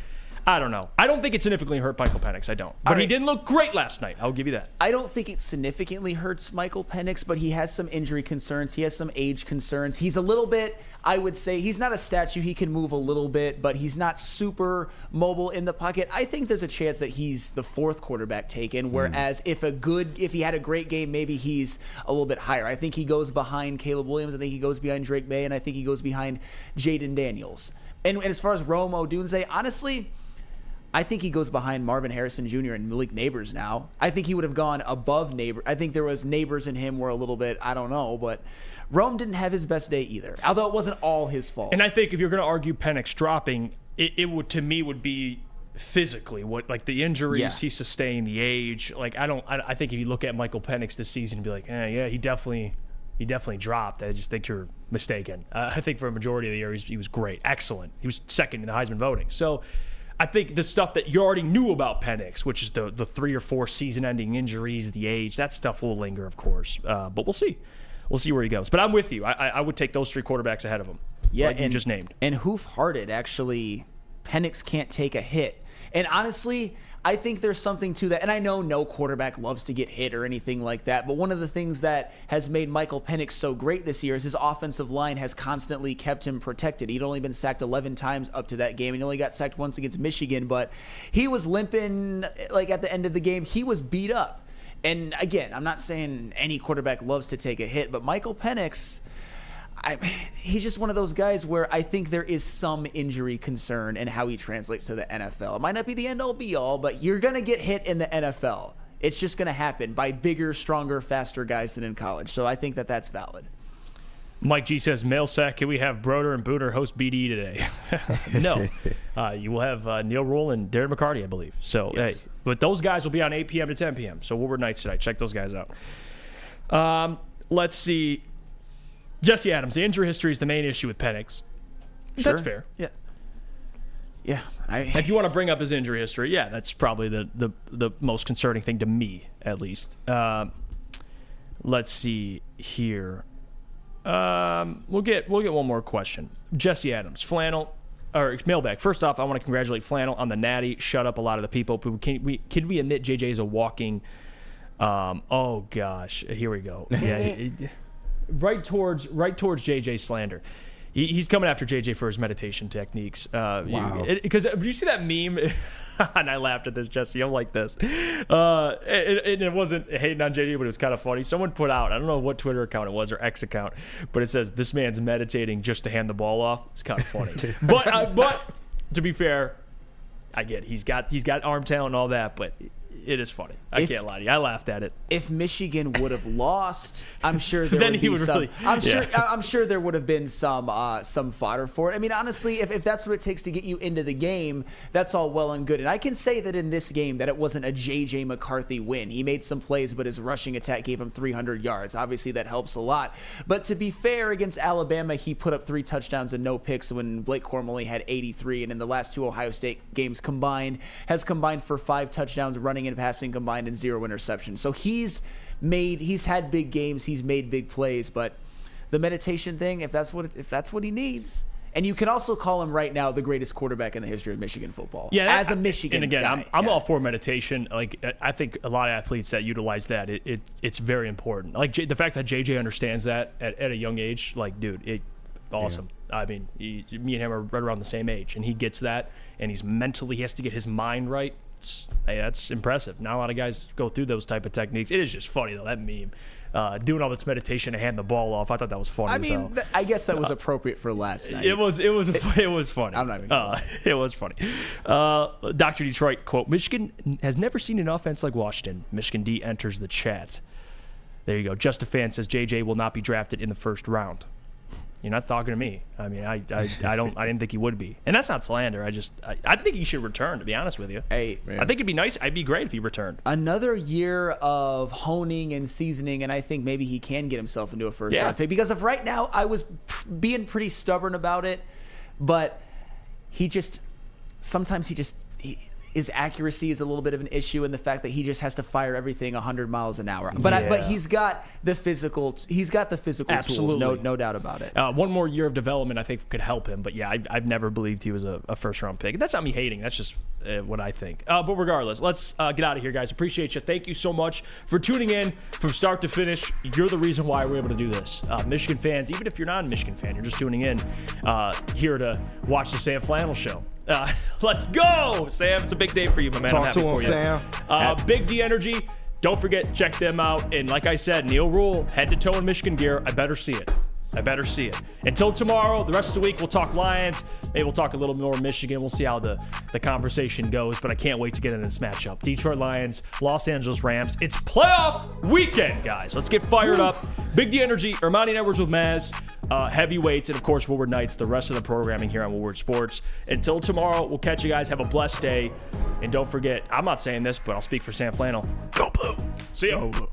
I don't know. I don't think it significantly hurt Michael Penix. I don't. But he didn't look great last night. I'll give you that. I don't think it significantly hurts Michael Penix, but he has some injury concerns. He has some age concerns. He's a little bit, I would say, he's not a statue. He can move a little bit, but he's not super mobile in the pocket. I think there's a chance that he's the fourth quarterback taken, whereas if he had a great game, maybe he's a little bit higher. I think he goes behind Caleb Williams. I think he goes behind Drake May, and I think he goes behind Jaden Daniels. And as far as Rome Odunze, honestly, I think he goes behind Marvin Harrison Jr. and Malik Neighbors now. I think he would have gone above Neighbors. I think there was Neighbors in him were a little bit, I don't know, but Rome didn't have his best day either, although it wasn't all his fault. And I think if you're going to argue Penix dropping, it would, to me, would be physically what, like the injuries he sustained, the age. Like I think if you look at Michael Penix this season and be like, yeah, he definitely dropped. I just think you're mistaken. I think for a majority of the year he was great, excellent. He was second in the Heisman voting. So I think the stuff that you already knew about Penix, which is the 3 or 4 season-ending injuries, the age, that stuff will linger, of course. But we'll see. We'll see where he goes. But I'm with you. I would take those 3 quarterbacks ahead of him. Yeah, like you just named. And hoof-hearted, actually, Penix can't take a hit. And honestly, I think there's something to that. And I know no quarterback loves to get hit or anything like that, but one of the things that has made Michael Penix so great this year is his offensive line has constantly kept him protected. He'd only been sacked 11 times up to that game, and he only got sacked once against Michigan, but he was limping like at the end of the game. He was beat up. And again, I'm not saying any quarterback loves to take a hit, but Michael Penix, he's just one of those guys where I think there is some injury concern in how he translates to the NFL. It might not be the end-all be-all, but you're going to get hit in the NFL. It's just going to happen by bigger, stronger, faster guys than in college. So I think that that's valid. Mike G says, mail sack, can we have Broder and Booter host BD today? No. You will have Neil Rule and Darren McCarty, I believe. So, Yes. hey, but those guys will be on 8 p.m. to 10 p.m. So Woodward Nights tonight. Check those guys out. Let's see. Jesse Adams, the injury history is the main issue with Penix. Sure. That's fair. Yeah. If you want to bring up his injury history, that's probably the most concerning thing to me, at least. Let's see here. We'll get one more question. Jesse Adams, Flannel, or mailbag. First off, I want to congratulate Flannel on the natty. Shut up a lot of the people. Can we admit JJ is a walking? Oh gosh, here we go. Yeah. Right towards JJ slander. He's coming after JJ for his meditation techniques. Wow. Because did you see that meme? And I laughed at this, Jesse. I'm like this. It wasn't hating on JJ, but it was kind of funny. Someone put out, I don't know what Twitter account it was or X account, but it says, this man's meditating just to hand the ball off. It's kind of funny. But to be fair, I get it. He's got arm talent and all that, but it is funny. I can't lie to you. I laughed at it. If Michigan would have lost, I'm sure there Then would he be would some. really- I'm sure there would have been some fodder for it. I mean, honestly, if that's what it takes to get you into the game, that's all well and good. And I can say that in this game that it wasn't a J.J. McCarthy win. He made some plays, but his rushing attack gave him 300 yards. Obviously, that helps a lot. But to be fair, against Alabama, he put up 3 touchdowns and no picks when Blake Corum only had 83. And in the last 2 Ohio State games combined, has combined for 5 touchdowns, running and passing combined, and 0 interceptions. So he's had big games, he's made big plays, but the meditation thing, if that's what he needs. And you can also call him right now the greatest quarterback in the history of Michigan football. Yeah, as a Michigan and again, guy. I'm all for meditation. Like I think a lot of athletes that utilize that, it's very important. Like the fact that JJ understands that at a young age, like dude, awesome. Yeah. I mean, me and him are right around the same age, and he gets that, and he has to get his mind right. Hey, that's impressive. Not a lot of guys go through those type of techniques. It is just funny, though, that meme. Doing all this meditation to hand the ball off. I thought that was funny. I mean, I guess that was appropriate for last night. It was funny. I'm not even gonna it was funny. Dr. Detroit, quote, Michigan has never seen an offense like Washington. Michigan D enters the chat. There you go. Just a Fan says JJ will not be drafted in the first round. You're not talking to me. I mean, I didn't think he would be, and that's not slander. I think he should return. To be honest with you, hey, I think it'd be nice. It'd be great if he returned. Another year of honing and seasoning, and I think maybe he can get himself into a first round pick. Because of right now, I was being pretty stubborn about it, but sometimes his accuracy is a little bit of an issue, and the fact that he just has to fire everything 100 miles an hour. But he's got the physical. He's got the physical Absolutely. tools. No doubt about it. One more year of development, I think, could help him. But yeah, I've never believed he was a first round pick. That's not me hating. That's just what I think. But regardless, let's get out of here, guys. Appreciate you. Thank you so much for tuning in from start to finish. You're the reason why we're able to do this. Michigan fans, even if you're not a Michigan fan, you're just tuning in here to watch the Sam Flannel Show. Let's go, Sam. It's a big day for you, my man. Talk to him, Sam. Big D Energy. Don't forget, check them out. And like I said, Neil Rule, head to toe in Michigan gear. I better see it. Until tomorrow, the rest of the week, we'll talk Lions. Maybe we'll talk a little more Michigan. We'll see how the conversation goes, but I can't wait to get in this matchup. Detroit Lions, Los Angeles Rams. It's playoff weekend, guys. Let's get fired up. Big D Energy, Ermanni and Edwards with Maz, Heavyweights, and of course, Woodward Nights, the rest of the programming here on Woodward Sports. Until tomorrow, we'll catch you guys. Have a blessed day. And don't forget, I'm not saying this, but I'll speak for Sam Flannel. Go Blue. See ya. Go Blue.